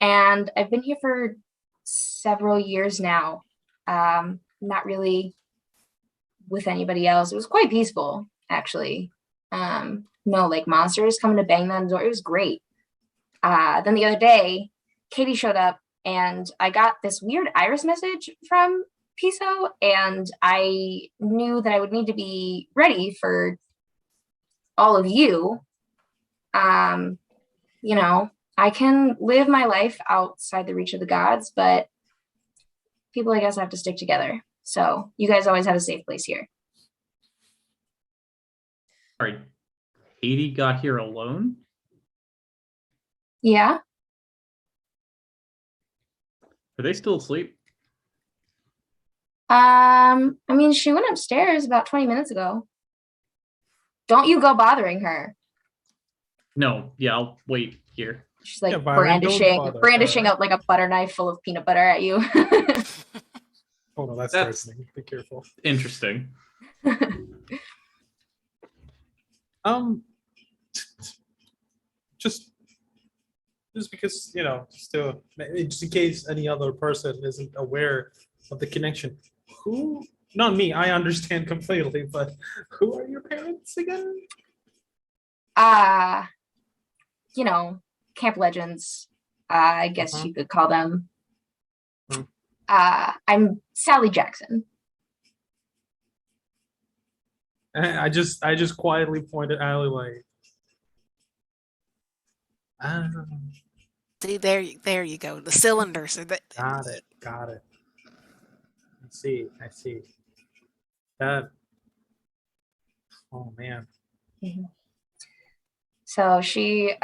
I've been here for several years now. Not really with anybody else. It was quite peaceful, actually. No, like monsters coming to bang on the door. It was great. Then the other day, Katie showed up, and I got this weird iris message from Piso, and I knew that I would need to be ready for all of you. You know, I can live my life outside the reach of the gods, but people like us have to stick together. So you guys always have a safe place here. Sorry, Katie got here alone? Yeah. Are they still asleep? I mean, she went upstairs about 20 minutes ago. Don't you go bothering her. No, yeah, I'll wait here. She's like Yeah, Byron, don't bother brandishing her. out like a butter knife full of peanut butter at you. Oh no, that's That's- threatening. Be careful. Interesting. Just because, you know, just in case any other person isn't aware of the connection. Not me, I understand completely, but who are your parents again? You know, camp legends, I guess you could call them. I'm Sally Jackson. I just quietly pointed at Allie like, I don't know. See, there you go. The cylinders. Got it. I see. That. Oh man. So she's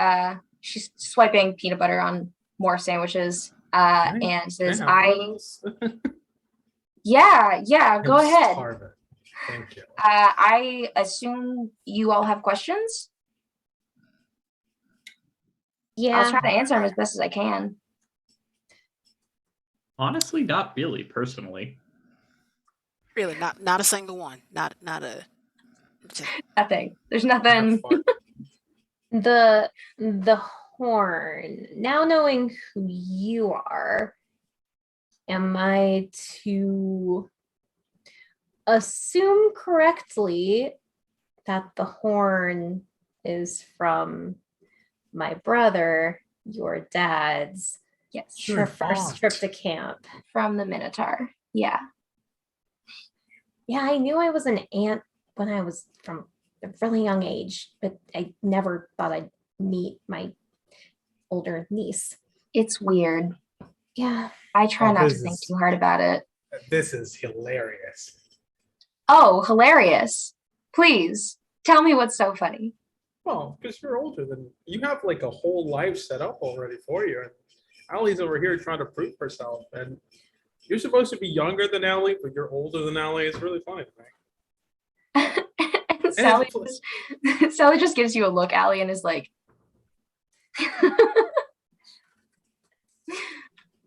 swiping peanut butter on more sandwiches, and says, yeah, go ahead. Thank you. I assume you all have questions. Yeah. I'll try to answer them as best as I can. Honestly, not really, personally. Really, not a single one. Not a. Just, Nothing. There's nothing. The horn. Now knowing who you are, am I to assume correctly that the horn is from my brother, your dad's Yes. first trip to camp? From the Minotaur. Yeah. Yeah, I knew I was an aunt when I was from a really young age, but I never thought I'd meet my older niece. It's weird. Yeah. I try Oh, not to this think is- too hard about it. This is hilarious. Oh, hilarious. Please tell me what's so funny. Well, because you're older than you have like a whole life set up already for you. And Allie's over here trying to prove herself. And you're supposed to be younger than Allie, but you're older than Allie. It's really funny to me. And Sally just gives you a look, Allie, and is like,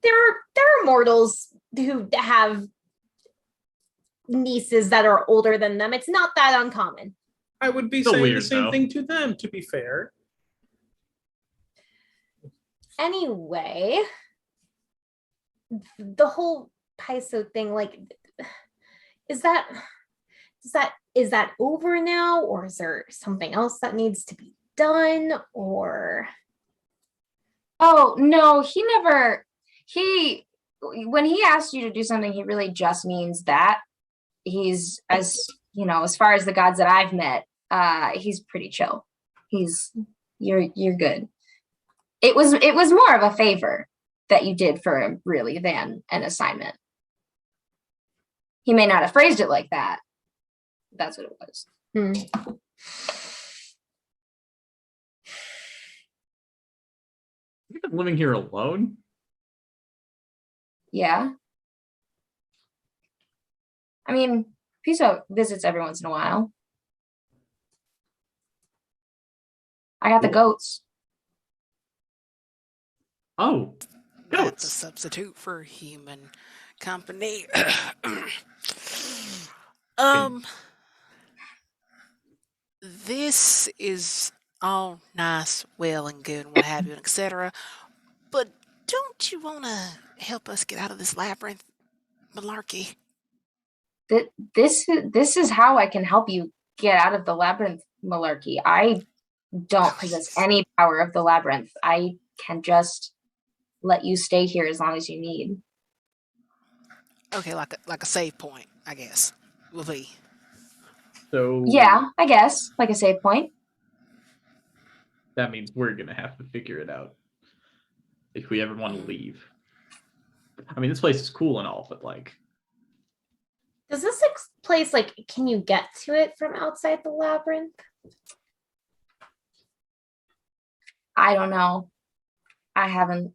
There are mortals who have nieces that are older than them. It's not that uncommon. I would be Still saying weird, the same though. thing to them, to be fair. Anyway, the whole Piso thing, like, is that over now, or is there something else that needs to be done? Or oh, no, when he asks you to do something, he really just means that. He's, as you know, as far as the gods that I've met, he's pretty chill. You're good. It was more of a favor that you did for him, really, than an assignment. He may not have phrased it like that. That's what it was. You've been living here alone? Yeah. I mean, Piso visits every once in a while. I got the goats. Oh, That's a goats. substitute for human company. This is all nice, well, and good, and what have you, and etc. But don't you want to help us get out of this labyrinth malarkey? This is how I can help you get out of the labyrinth malarkey. I don't possess any power of the labyrinth. I can just let you stay here as long as you need. Okay, like a save point, I guess. Will be. So Yeah, I guess, like a save point. that means we're gonna have to figure it out if we ever want to leave. I mean, this place is cool and all, but like, Does this place, like, can you get to it from outside the labyrinth? I don't know. I haven't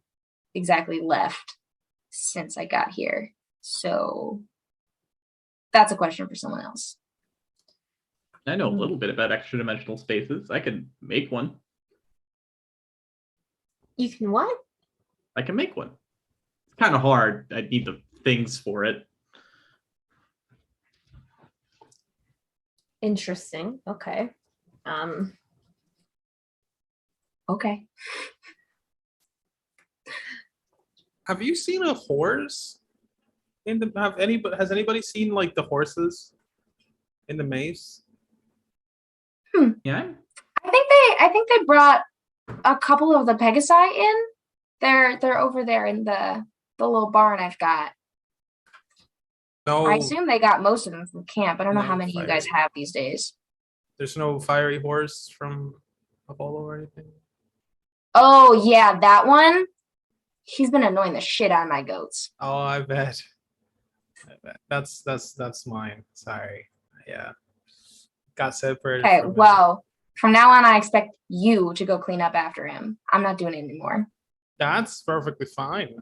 exactly left since I got here. So that's a question for someone else. I know a little bit about extra dimensional spaces. I could make one. You can what? I can make one. It's kind of hard. I need the things for it. Interesting. Okay. Okay. Have you seen a horse? Has anybody seen like the horses in the maze? Yeah. I think they brought a couple of the Pegasi in. They're over there in the little barn I've got. No, I assume they got most of them from camp. I don't know how No many you guys fiery. have these days. there's no fiery horse from Apollo or anything. Oh yeah, that one. He's been annoying the shit out of my goats. Oh, I bet. That's mine. Sorry. Yeah. Got separated. Okay, from him. well, from now on, I expect you to go clean up after him. I'm not doing it anymore. That's perfectly fine.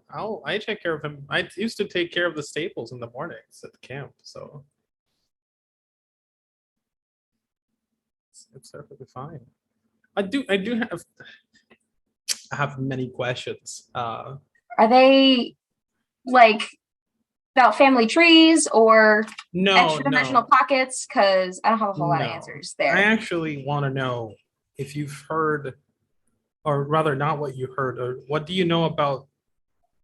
I take care of him. I used to take care of the staples in the mornings at the camp, so it's perfectly fine. I do have many questions. Are they like about family trees or No, extra dimensional no, pockets? Because I don't have a whole lot of no. answers I there. actually want to know if you've heard, or rather, not what you heard, or what do you know about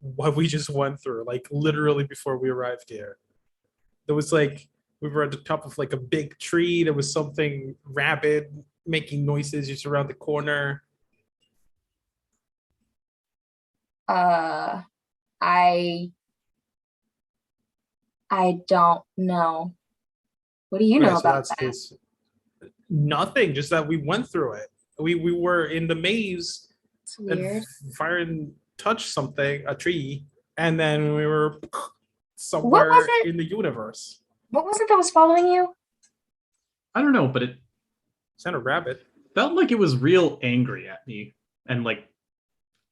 what we just went through? Like literally before we arrived here, there was like we were at the top of like a big tree. There was something rabid making noises just around the corner. I don't know. What do you Okay, know so about that's that? his. Nothing, just that we went through it. We were in the maze It's and weird. Firen touched something, a tree, and then we were What was somewhere it? in the universe. What was it that was following you? I don't know, but it Sent a rabbit. felt like it was real angry at me. And like,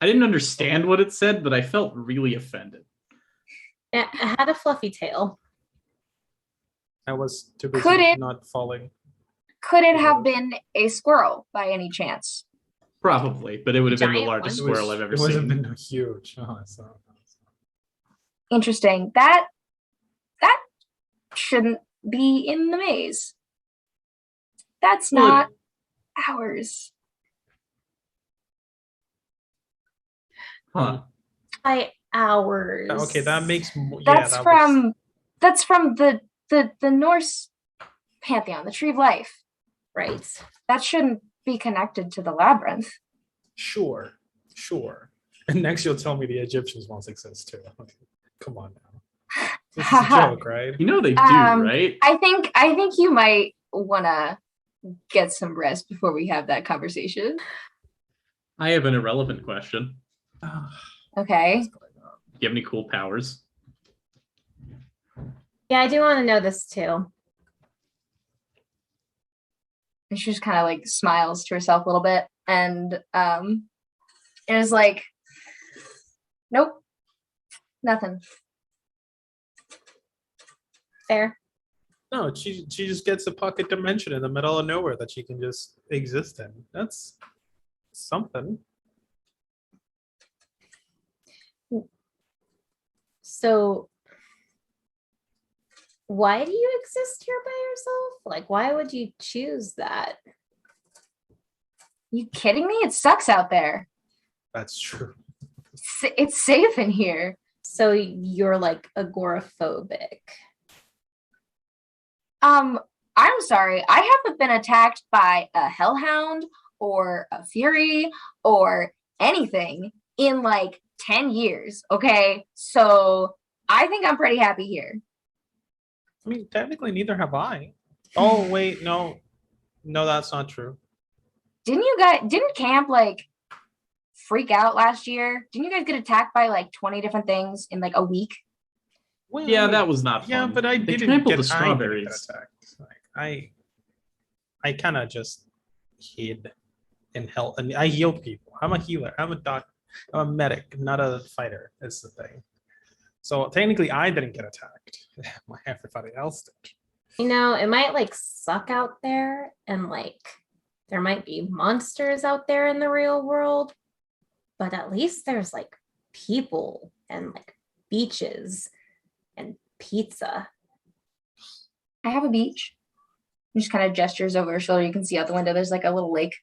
I didn't understand what it said, but I felt really offended. It had a fluffy tail. I was too Could busy it- not falling. Could it have been a squirrel by any chance? Probably, but it would have been the Giant largest one. squirrel I've ever It wasn't seen. been huge. Oh, so. Interesting. That shouldn't be in the maze. That's Well, not ours. Huh. By hours. Okay, that makes more. Yeah, That's from the Norse pantheon, the tree of life. Right. That shouldn't be connected to the labyrinth. Sure. And next you'll tell me the Egyptians once exist too. Come on now. This is a joke, right? You know they do, Um, right? I think you might wanna get some rest before we have that conversation. I have an irrelevant question. Okay. Do you have any cool powers? Yeah, I do want to know this too. And she just kind of like smiles to herself a little bit, and is like, nope, nothing. Fair. No, she just gets a pocket dimension in the middle of nowhere that she can just exist in. That's something. So why do you exist here by yourself? Like, why would you choose that? You kidding me? It sucks out there. That's true. It's safe in here. So you're like agoraphobic. I'm sorry. I haven't been attacked by a hellhound or a fury or anything in like 10 years. Okay. So I think I'm pretty happy here. I mean, technically, neither have I. Oh, wait, no. No, that's not true. Didn't camp like freak out last year? Didn't you guys get attacked by like 20 different things in like a week? Well, Yeah, that was not yeah, fun. but I They didn't trampled get the I didn't get strawberries. attacked. Like, I kind of just hid and help, and I heal people. I'm a healer. I'm a doctor. I'm a medic, not a fighter. Is the thing. So technically, I didn't get attacked. Everybody else did. You know, it might like suck out there and like there might be monsters out there in the real world, but at least there's like people and like beaches and pizza. I have a beach. He just kind of gestures over her shoulder. You can see out the window. There's like a little lake.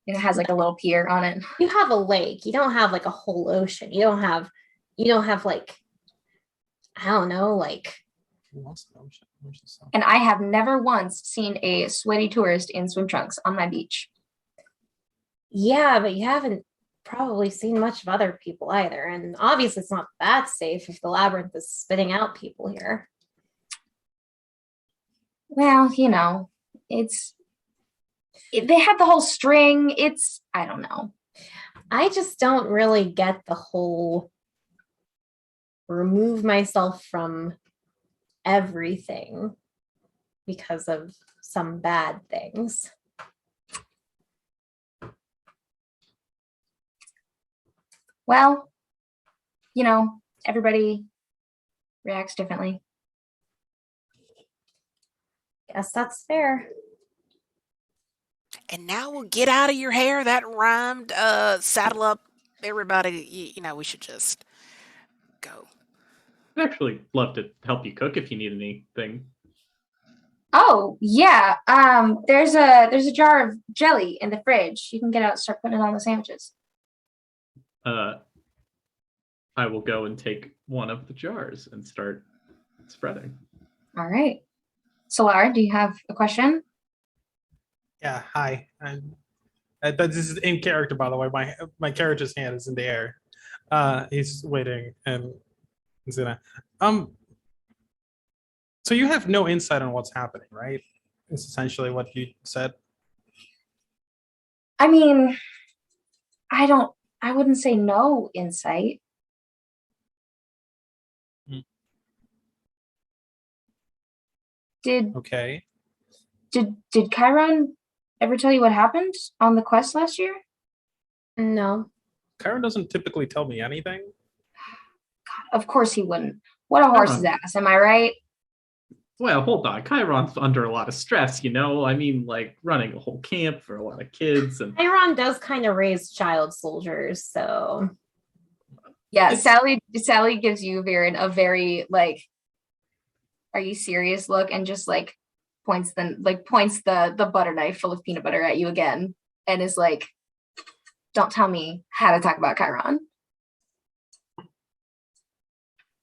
And it has like a little pier on it. You have a lake. You don't have like a whole ocean. You don't have like, I don't know, like. Who wants the ocean? And I have never once seen a sweaty tourist in swim trunks on my beach. Yeah, but you haven't probably seen much of other people either. And obviously it's not that safe if the labyrinth is spitting out people here. Well, you know, they had the whole string. I don't know. I just don't really get the whole remove myself from everything because of some bad things. Well, you know, everybody reacts differently. Guess that's fair. And now we'll get out of your hair. That rhymed. Saddle up, everybody. You know, we should just go. I'd actually love to help you cook if you need anything. Oh yeah. There's a jar of jelly in the fridge. You can get out and start putting it on the sandwiches. I will go and take one of the jars and start spreading. All right. Solar, do you have a question? Yeah, hi. This is in character, by the way. My character's hand is in the air. He's waiting, and he's gonna. So you have no insight on what's happening, right? It's essentially what you said. I mean, I wouldn't say no insight. Okay. Did Chiron ever tell you what happened on the quest last year? No. Chiron doesn't typically tell me anything. God, of course he wouldn't. What a horse's ass, am I right? Well, hold on. Chiron's under a lot of stress, you know? I mean, like running a whole camp for a lot of kids. And Chiron does kind of raise child soldiers, so. Yeah, Sally gives you, Viren, a very like, are you serious look, and just like points the butter knife full of peanut butter at you again, and is like, don't tell me how to talk about Chiron.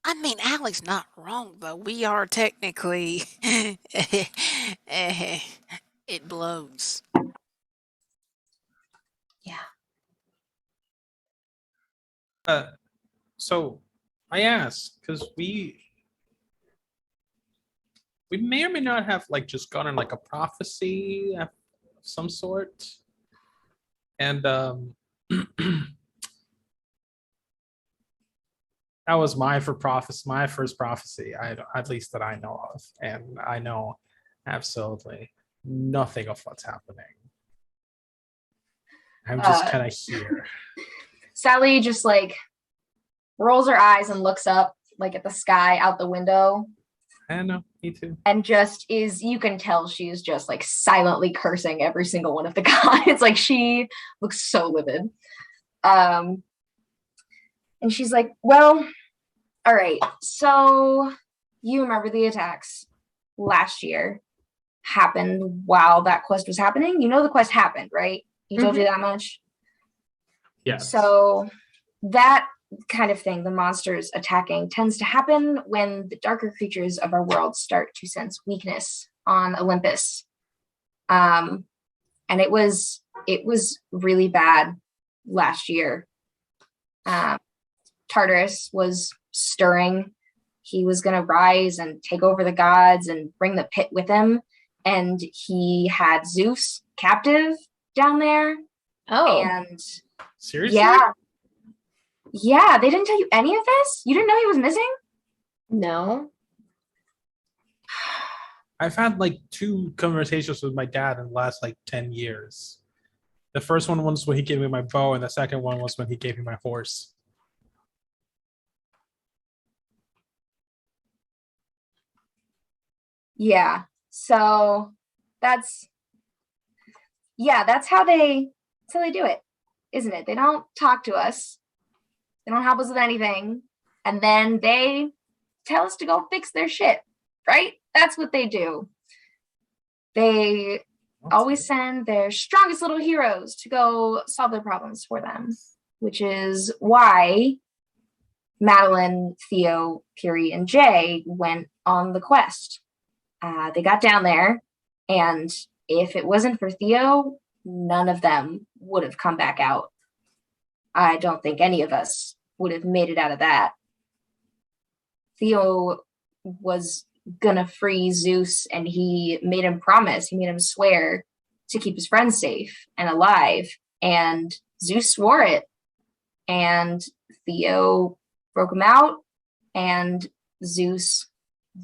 I mean, Allie's not wrong, though. We are technically. It blows. Yeah. So I asked because we may or may not have like just gotten like a prophecy of some sort, and That was my first prophecy, at least that I know of, and I know absolutely nothing of what's happening. I'm just kind of here. Sally just like rolls her eyes and looks up like at the sky out the window. I know, me too. And just you can tell she's just like silently cursing every single one of the gods. Like she looks so livid. And she's like, well, all right. So you remember the attacks last year happened while that quest was happening? You know the quest happened, right? He told you that much? Yeah. So that kind of thing, the monsters attacking, tends to happen when the darker creatures of our world start to sense weakness on Olympus. And it was really bad last year. Tartarus was stirring. He was going to rise and take over the gods and bring the pit with him. And he had Zeus captive down there. Oh. And seriously? Yeah, they didn't tell you any of this? You didn't know he was missing? No. I've had like 2 conversations with my dad in the last like 10 years. The first one was when he gave me my bow, and the second one was when he gave me my horse. Yeah. So that's how they do it, isn't it? They don't talk to us. They don't help us with anything. And then they tell us to go fix their shit, right? That's what they do. They always send their strongest little heroes to go solve their problems for them, which is why Madeline, Theo, Curie, and Jay went on the quest. They got down there, and if it wasn't for Theo, none of them would have come back out. I don't think any of us would have made it out of that. Theo was gonna free Zeus, and he made him promise, he made him swear to keep his friends safe and alive, and Zeus swore it, and Theo broke him out, and Zeus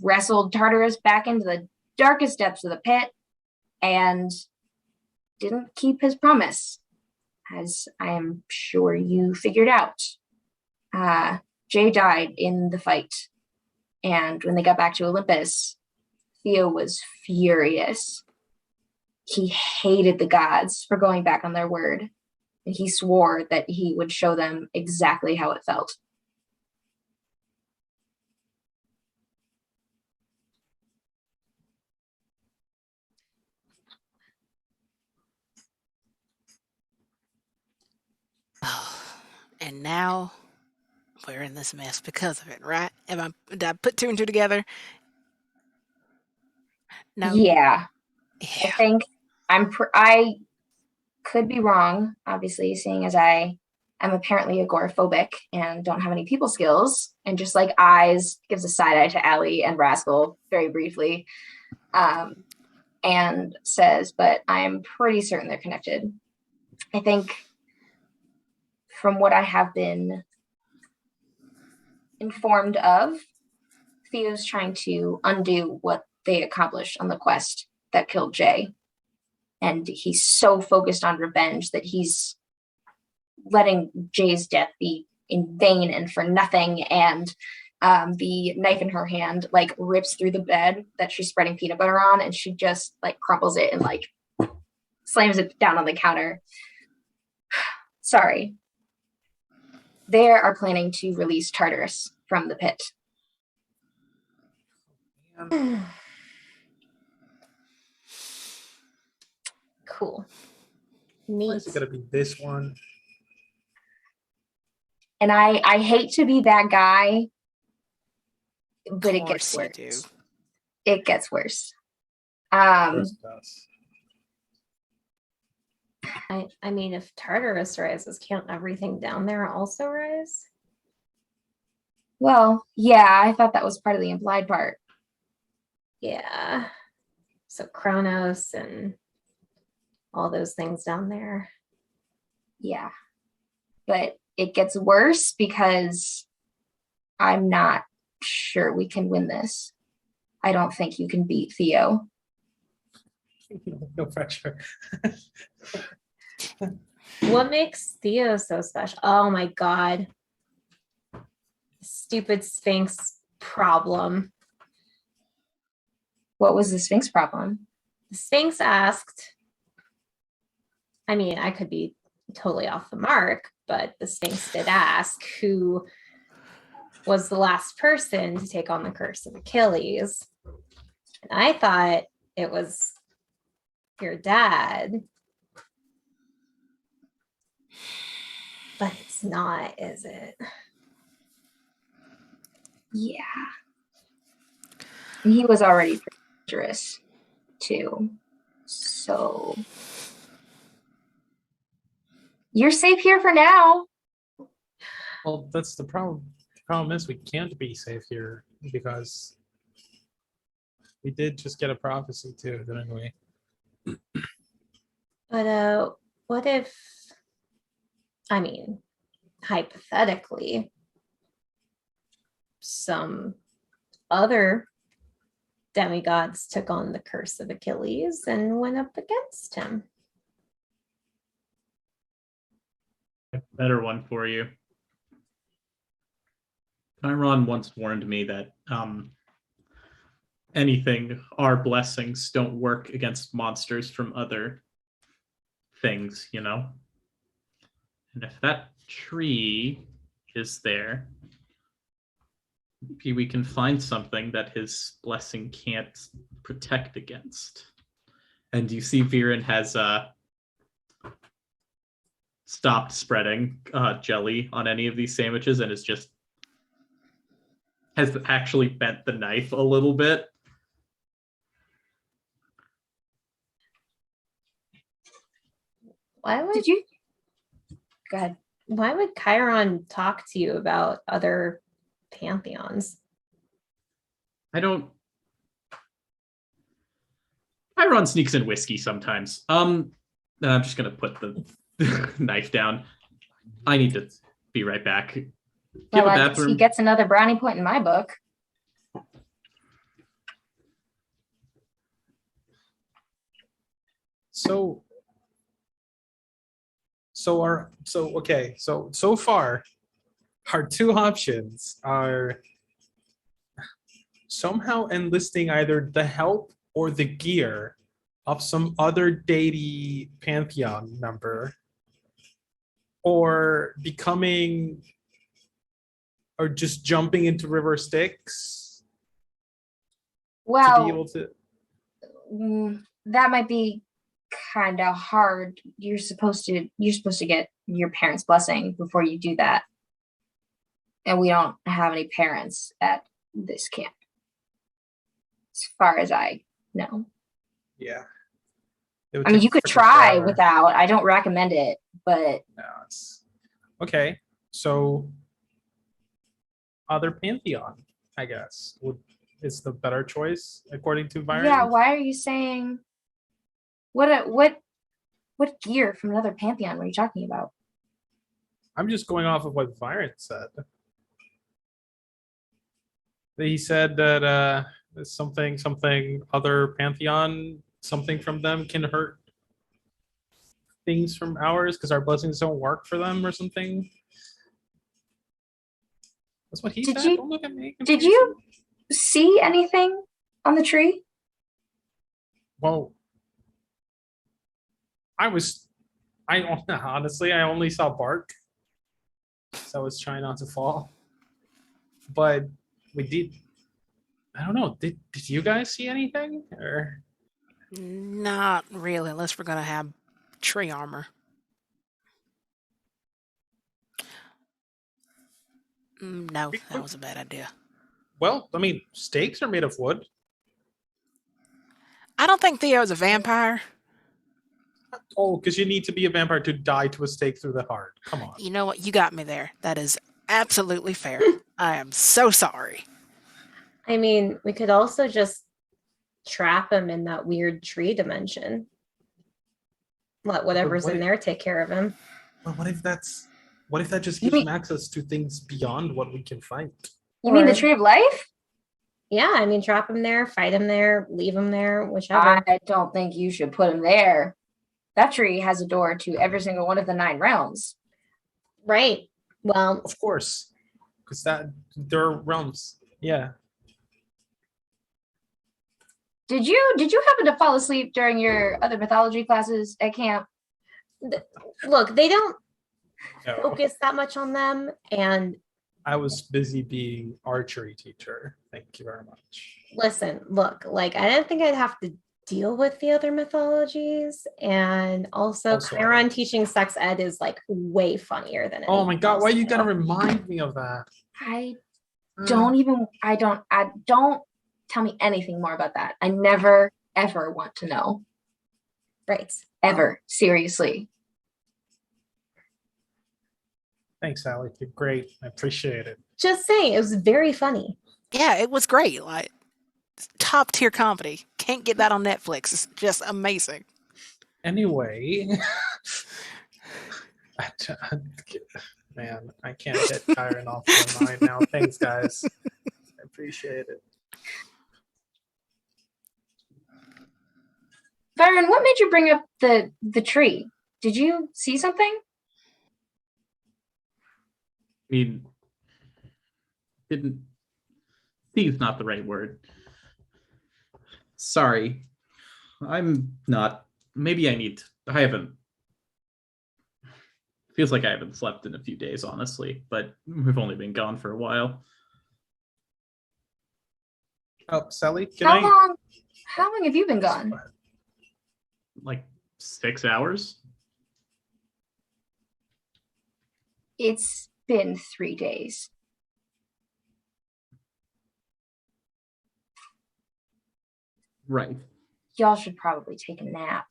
wrestled Tartarus back into the darkest depths of the pit and didn't keep his promise, as I am sure you figured out. Jay died in the fight, and when they got back to Olympus, Theo was furious. He hated the gods for going back on their word, and he swore that he would show them exactly how it felt. And now we're in this mess because of it, right? Did I put 2 and 2 together? No. Yeah. I Yeah. think I could be wrong, obviously, seeing as I am apparently agoraphobic and don't have any people skills, and just like eyes gives a side eye to Allie and Rascal very briefly, and says, but I'm pretty certain they're connected. I think from what I have been informed of, Theo's trying to undo what they accomplished on the quest that killed Jay. And he's so focused on revenge that he's letting Jay's death be in vain and for nothing. And the knife in her hand like rips through the bed that she's spreading peanut butter on, and she just like crumples it and like slams it down on the counter. Sorry. They are planning to release Tartarus from the pit. Cool. Why Neat. is it gonna be this one? And I hate to be that guy, but it gets Of course you worse. do. It gets worse. Of course it does. I mean, if Tartarus rises, can't everything down there also rise? Well, yeah, I thought that was part of the implied part. Yeah. So Kronos and all those things down there. Yeah. But it gets worse because I'm not sure we can win this. I don't think you can beat Theo. No pressure. What makes Theo so special? Oh my god. Stupid Sphinx problem. What was the Sphinx problem? The Sphinx asked, I mean, I could be totally off the mark, but the Sphinx did ask who was the last person to take on the curse of Achilles. And I thought it was your dad. But it's not, is it? Yeah. He was already dangerous too. So you're safe here for now. Well, that's the problem. The problem is we can't be safe here because we did just get a prophecy too, didn't we? But what if, I mean, hypothetically, some other demigods took on the curse of Achilles and went up against him? A better one for you. Chiron once warned me that our blessings don't work against monsters from other things, you know? And if that tree is there, maybe we can find something that his blessing can't protect against. And you see Viren has stopped spreading jelly on any of these sandwiches and has actually bent the knife a little bit. Why would Did you? Go ahead. Why would Chiron talk to you about other pantheons? Chiron sneaks in whiskey sometimes. I'm just gonna put the knife down. I need to be right back. Do you have a bathroom? He gets another brownie point in my book. So far, our two options are somehow enlisting either the help or the gear of some other deity pantheon member, or just jumping into River Styx to be able to. That might be kind of hard. You're supposed to get your parents' blessing before you do that, and we don't have any parents at this camp, as far as I know. Yeah. I mean, you could try without. I don't recommend it, but no, it's okay. So, other pantheon, I guess, is the better choice according to Byron. yeah. Why are you saying? What gear from another pantheon were you talking about? I'm just going off of what Byron said. He said that something other pantheon, something from them can hurt things from ours because our blessings don't work for them or something. That's what he said. Don't look at me. Did you see anything on the tree? Well, honestly, I only saw bark, so I was trying not to fall. But we did. I don't know. Did you guys see anything? Or Not really, unless we're gonna have tree armor. No, that was a bad idea. well, I mean, stakes are made of wood. I don't think Theo's a vampire. Oh, because you need to be a vampire to die to a stake through the heart. Come on. You know what? You got me there. That is absolutely fair. I am so sorry. I mean, we could also just trap him in that weird tree dimension. Let whatever's in there take care of him. Well, what if that just gives him access to things beyond what we can fight? You mean the Or- Tree of Life? Yeah, I mean, drop him there, fight him there, leave him there, whichever. I don't think you should put him there. That tree has a door to every single one of the 9 realms. Right. Well, Of course, because there are realms. Yeah. Did you happen to fall asleep during your other mythology classes at camp? look, they don't No, focus that much on them, and I was busy being archery teacher. Thank you very much. listen, look, like I didn't think I'd have to deal with the other mythologies, and also Also, Chiron teaching sex ed is like way funnier than Oh my anything god, else why I you gotta know. remind me of that? I don't tell me anything more about that. I never ever want to know. Right. Ever. Seriously. Thanks, Allie. You're great. I appreciate it. Just saying, it was very funny. Yeah, it was great. Like top tier comedy. Can't get that on Netflix. It's just amazing. Anyway, man, I can't get Chiron off my mind now. Thanks, guys. I appreciate it. Byron, what made you bring up the tree? Did you see something? I mean, didn't. See is not the right word. Sorry, I'm not. Maybe I need. I haven't. Feels like I haven't slept in a few days, honestly. But we've only been gone for a while. Oh, Sally, How long have you been gone? Like 6 hours. It's been 3 days. Right. Y'all should probably take a nap.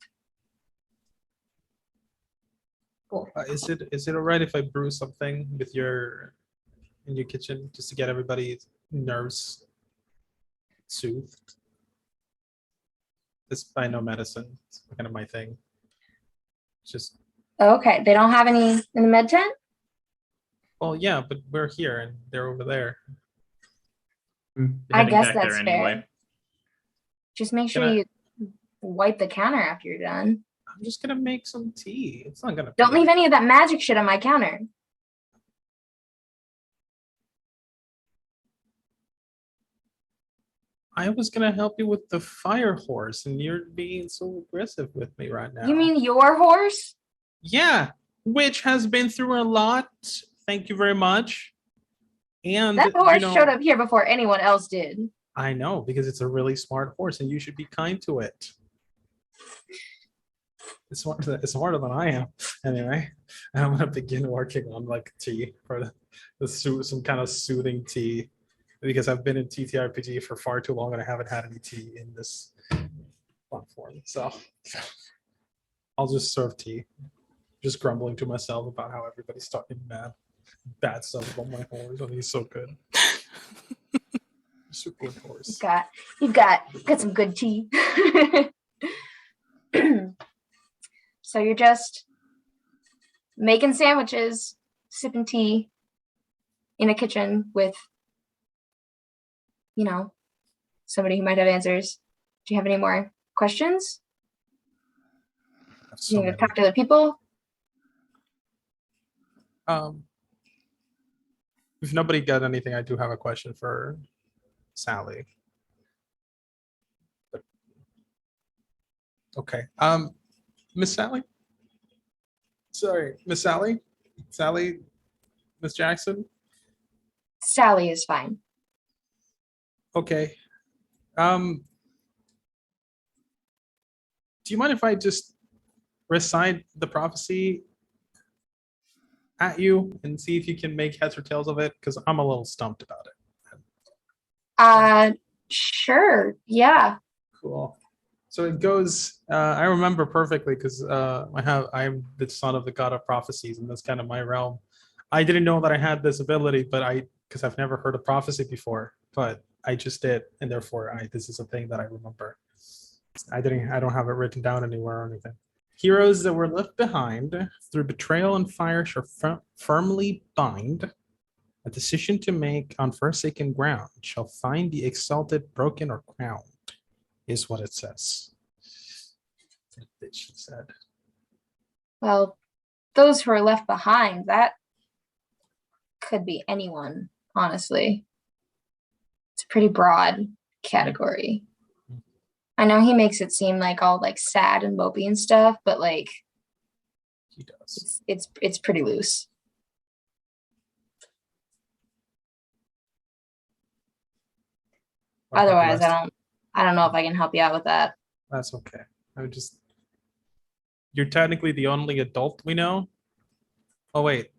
Cool. Is it all right if I brew something in your kitchen just to get everybody's nerves soothed? This I know medicine. It's kind of my thing. It's just Okay, they don't have any in the med tent? well, yeah, but we're here and they're over there. I'm I heading guess back that's there fair. anyway. Just make sure Can I- you wipe the counter after you're done. I'm just gonna make some tea. It's not gonna. Don't leave any of that magic shit on my counter. I was gonna help you with the fire horse, and you're being so aggressive with me right now. You mean your horse? Yeah, which has been through a lot. Thank you very much. And That horse you know, showed up here before anyone else did. I know because it's a really smart horse, and you should be kind to it. It's smarter than I am. Anyway, I'm gonna begin working on like tea for some kind of soothing tea because I've been in TTRPG for far too long and I haven't had any tea in this platform. So I'll just serve tea, just grumbling to myself about how everybody's talking bad stuff about my horse. And he's so good. Super good horse. You've got some good tea. So you're just making sandwiches, sipping tea in a kitchen with, somebody who might have answers. Do you have any more questions? So You need to many. talk to other people? If nobody got anything, I do have a question for Sally. Okay. Miss Sally? Sorry, Miss Sally? Sally? Miss Jackson? Sally is fine. Okay. Do you mind if I just recite the prophecy at you and see if you can make heads or tails of it? Because I'm a little stumped about it. Sure. Yeah. Cool. So it goes. I remember perfectly because I'm the son of the god of prophecies, and that's kind of my realm. I didn't know that I had this ability, but because I've never heard of prophecy before, but I just did, and therefore this is a thing that I remember. I don't have it written down anywhere or anything. Heroes that were left behind through betrayal and fire shall firmly bind A decision to make on forsaken ground shall find the exalted broken or crowned, is what it says. She said. Well, those who are left behind, that could be anyone, honestly. It's a pretty broad category. I know he makes it seem like all like sad and mopey and stuff, but like He does. it's pretty loose. What about the Otherwise, rest? I don't know if I can help you out with that. That's okay. You're technically the only adult we know. Oh wait,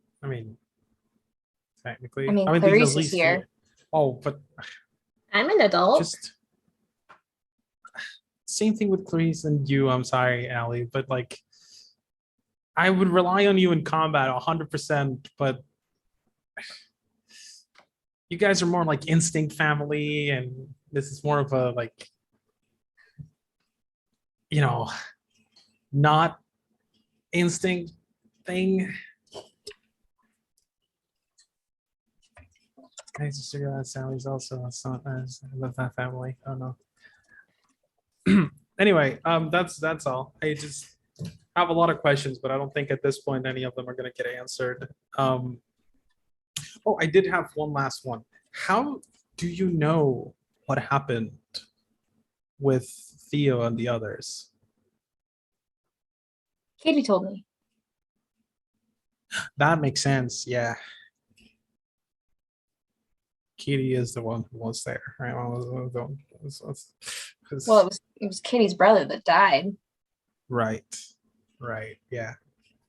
technically. I mean, there's Clarice at is least here. Oh, but I'm an adult. just same thing with Clarice and you. I'm sorry, Allie, but like I would rely on you in combat 100%, but you guys are more like instinct family, and this is more of a like, not instinct thing. I just figure out Sally's also it's not as I love that family. I don't know. Anyway, that's all. I just have a lot of questions, but I don't think at this point any of them are gonna get answered. Oh, I did have one last one. How do you know what happened with Theo and the others? Katie told me. That makes sense. Yeah. Katie is the one who was there, right? Well, it was Katie's brother that died. Right. Yeah.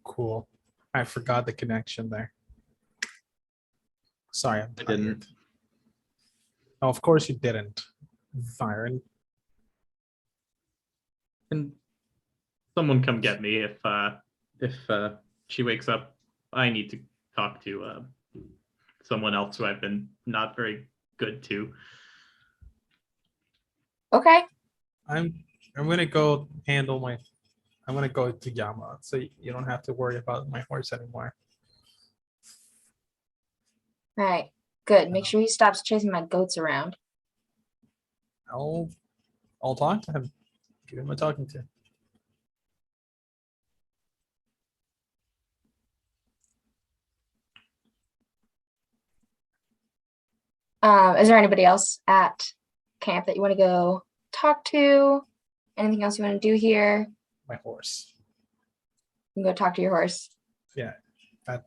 Cool. I forgot the connection there. Sorry, I'm tired. I didn't. Oh, of course you didn't, Byron. And someone come get me if she wakes up. I need to talk to someone else who I've been not very good to. Okay. I'm gonna go handle my. I'm gonna go to Yama, so you don't have to worry about my horse anymore. All right. Good. Make sure he stops chasing my goats around. I'll talk to him. Give him a talking to. Is there anybody else at camp that you want to go talk to? Anything else you want to do here? My horse. You can go talk to your horse. Yeah, but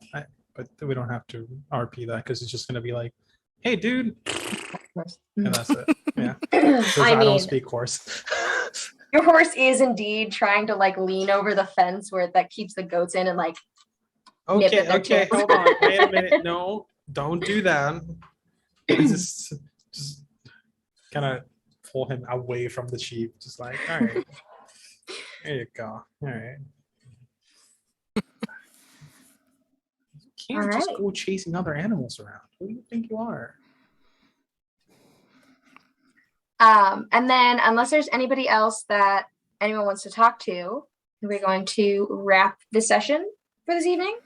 we don't have to RP that because it's just gonna be like, "Hey, dude," and that's it. Yeah, because I don't speak horse. Your horse is indeed trying to like lean over the fence where that keeps the goats in and like. Okay, hold on. Wait a minute. No, don't do that. Just kind of pull him away from the sheep. Just like, all right, there you go. All right. You can't just go chasing other animals around. Who do you think you are? And then unless there's anybody else that anyone wants to talk to, we're going to wrap the session for this evening.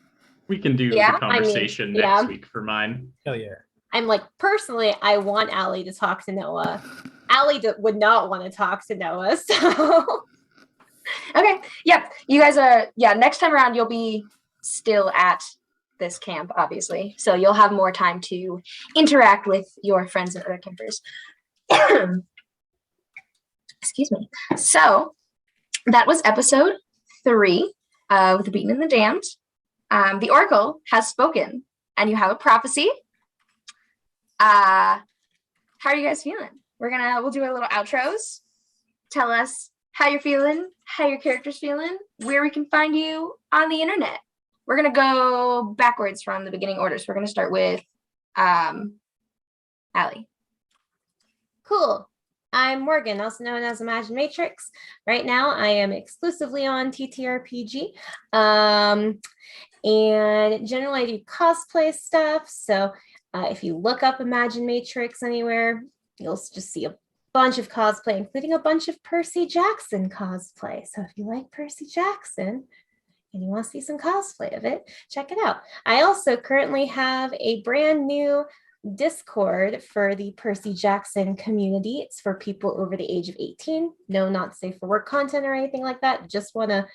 We can do the conversation next week for mine. Hell yeah. I'm like, personally, I want Allie to talk to Noah. Allie would not want to talk to Noah, so. Okay, yeah, you guys are, next time around, you'll be still at this camp, obviously. So you'll have more time to interact with your friends and other campers. Excuse me. So that was episode 3 of The Beaten and the Damned. The Oracle has spoken, and you have a prophecy. How are you guys feeling? We'll do our little outros. Tell us how you're feeling, how your character's feeling, where we can find you on the internet. We're gonna go backwards from the beginning order. So we're gonna start with Allie. Cool. I'm Morgan, also known as Imagine Matrix. Right now, I am exclusively on TTRPG. And generally, I do cosplay stuff. So if you look up Imagine Matrix anywhere, you'll just see a bunch of cosplay, including a bunch of Percy Jackson cosplay. So if you like Percy Jackson, and you want to see some cosplay of it, check it out. I also currently have a brand new Discord for the Percy Jackson community. It's for people over the age of 18. No, not safe for work content or anything like that. Just want a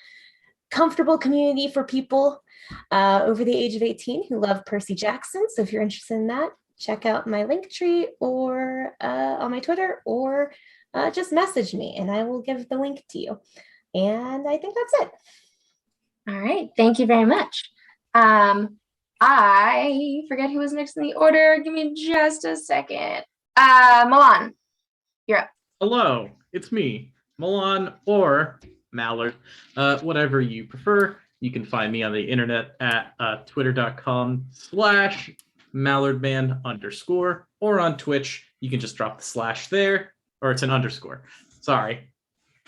comfortable community for people over the age of 18 who love Percy Jackson. So if you're interested in that, check out my link tree or on my Twitter, or just message me and I will give the link to you. And I think that's it. All right. Thank you very much. I forget who was next in the order. Give me just a second. Milan, you're up. Hello, it's me, Milan or Mallard. Whatever you prefer. You can find me on the internet at twitter.com/MallardMan_, or on Twitch. You can just drop the slash there, or it's an underscore. Sorry.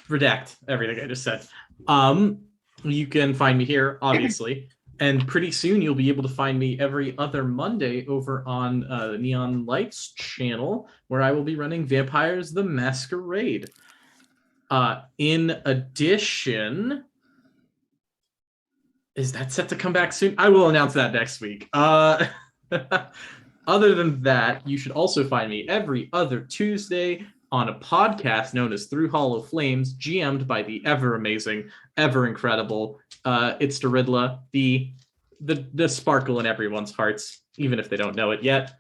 Redact everything I just said. You can find me here, obviously. And pretty soon you'll be able to find me every other Monday over on the Neon Lights channel, where I will be running Vampires the Masquerade. In addition, is that set to come back soon? I will announce that next week. Other than that, you should also find me every other Tuesday on a podcast known as Through Hollow Flames, GM'd by the ever amazing, ever incredible It's the Riddler, the sparkle in everyone's hearts, even if they don't know it yet.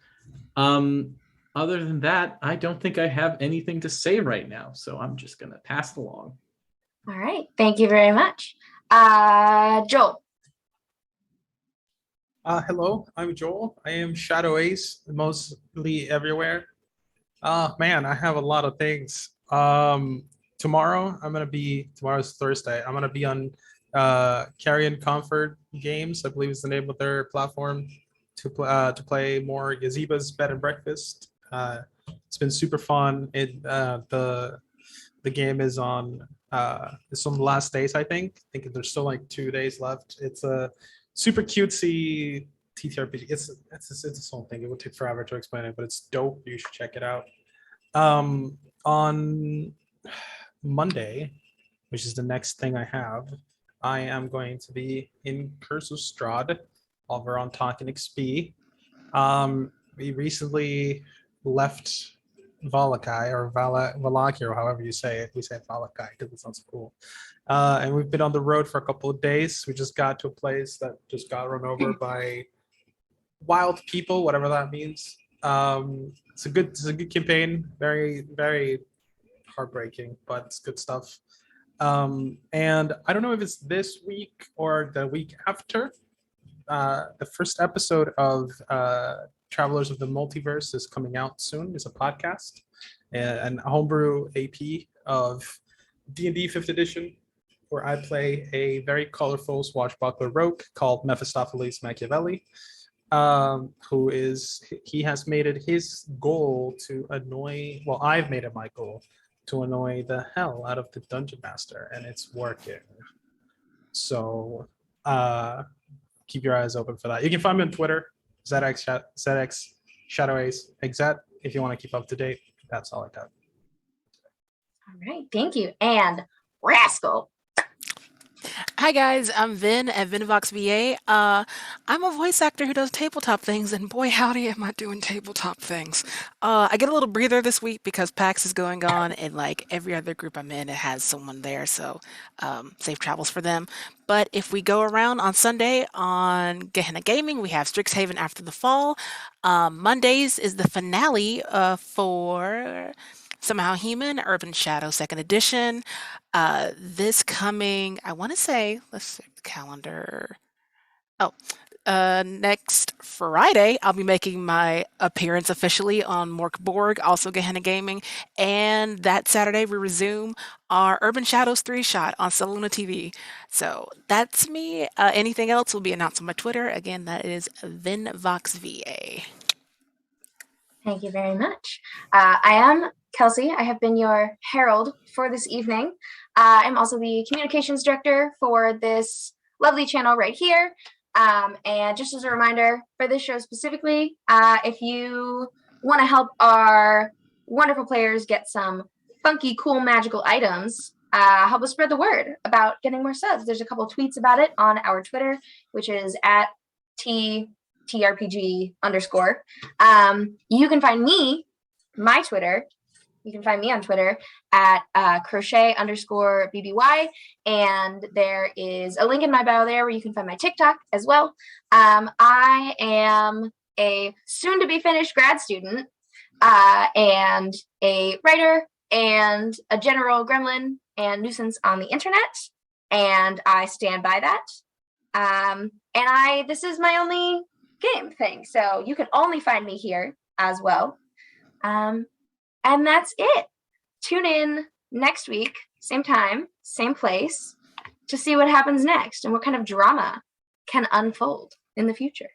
Other than that, I don't think I have anything to say right now, so I'm just gonna pass it along. All right. Thank you very much. Joel. Hello, I'm Joel. I am Shadow Ace, mostly everywhere. Man, I have a lot of things. Tomorrow's Thursday. I'm gonna be on Carrion Comfort Games, I believe is the name of their platform, to play more Yaziba's Bed and Breakfast. It's been super fun. The game is on it's on the last days, I think. I think there's still like 2 days left. It's a super cutesy TTRPG. It's its whole thing. It would take forever to explain it, but it's dope. You should check it out. On Monday, which is the next thing I have, I am going to be in Curse of Strahd over on Tonkin XP. We recently left Valakai, or Valaki, or however you say it. We say Valakai because it sounds cool. And we've been on the road for a couple of days. We just got to a place that just got run over by wild people, whatever that means. It's a good campaign. Very, very heartbreaking, but it's good stuff. And I don't know if it's this week or the week after. The first episode of Travelers of the Multiverse is coming out soon. It's a podcast, and a homebrew AP of D&D 5th edition, where I play a very colorful swashbuckler rogue called Mephistopheles Machiavelli, he has made it his goal to annoy, well, I've made it my goal to annoy the hell out of the Dungeon Master, and it's working. So keep your eyes open for that. You can find me on Twitter, ZX Shadow Ace Exet, if you want to keep up to date. That's all I got. All right. Thank you. And Rascal. Hi guys, I'm Vin at Vinvox VA. I'm a voice actor who does tabletop things, and boy howdy am I doing tabletop things. I get a little breather this week because PAX is going on, and like every other group I'm in, it has someone there, so safe travels for them. But if we go around on Sunday on Gehenna Gaming, we have Strixhaven After the Fall. Mondays is the finale for Somehow Human, Urban Shadow 2nd Edition. This coming, I want to say, let's check the calendar. Next Friday, I'll be making my appearance officially on Mork Borg, also Gehenna Gaming. And that Saturday, we resume our Urban Shadows 3-shot on Saluna TV. So that's me. Anything else will be announced on my Twitter. Again, that is VinVoxVA. Thank you very much. I am Kelsey. I have been your herald for this evening. I'm also the communications director for this lovely channel right here. And just as a reminder for this show specifically, if you want to help our wonderful players get some funky, cool, magical items, help us spread the word about getting more subs. There's a couple tweets about it on our Twitter, which is at TRPG_. You can find me, my Twitter. You can find me on Twitter at crochet_BBY. And there is a link in my bio there where you can find my TikTok as well. I am a soon to be finished grad student and a writer and a general gremlin and nuisance on the internet. And I stand by that. And this is my only game thing. So you can only find me here as well. And that's it. Tune in next week, same time, same place, to see what happens next and what kind of drama can unfold in the future.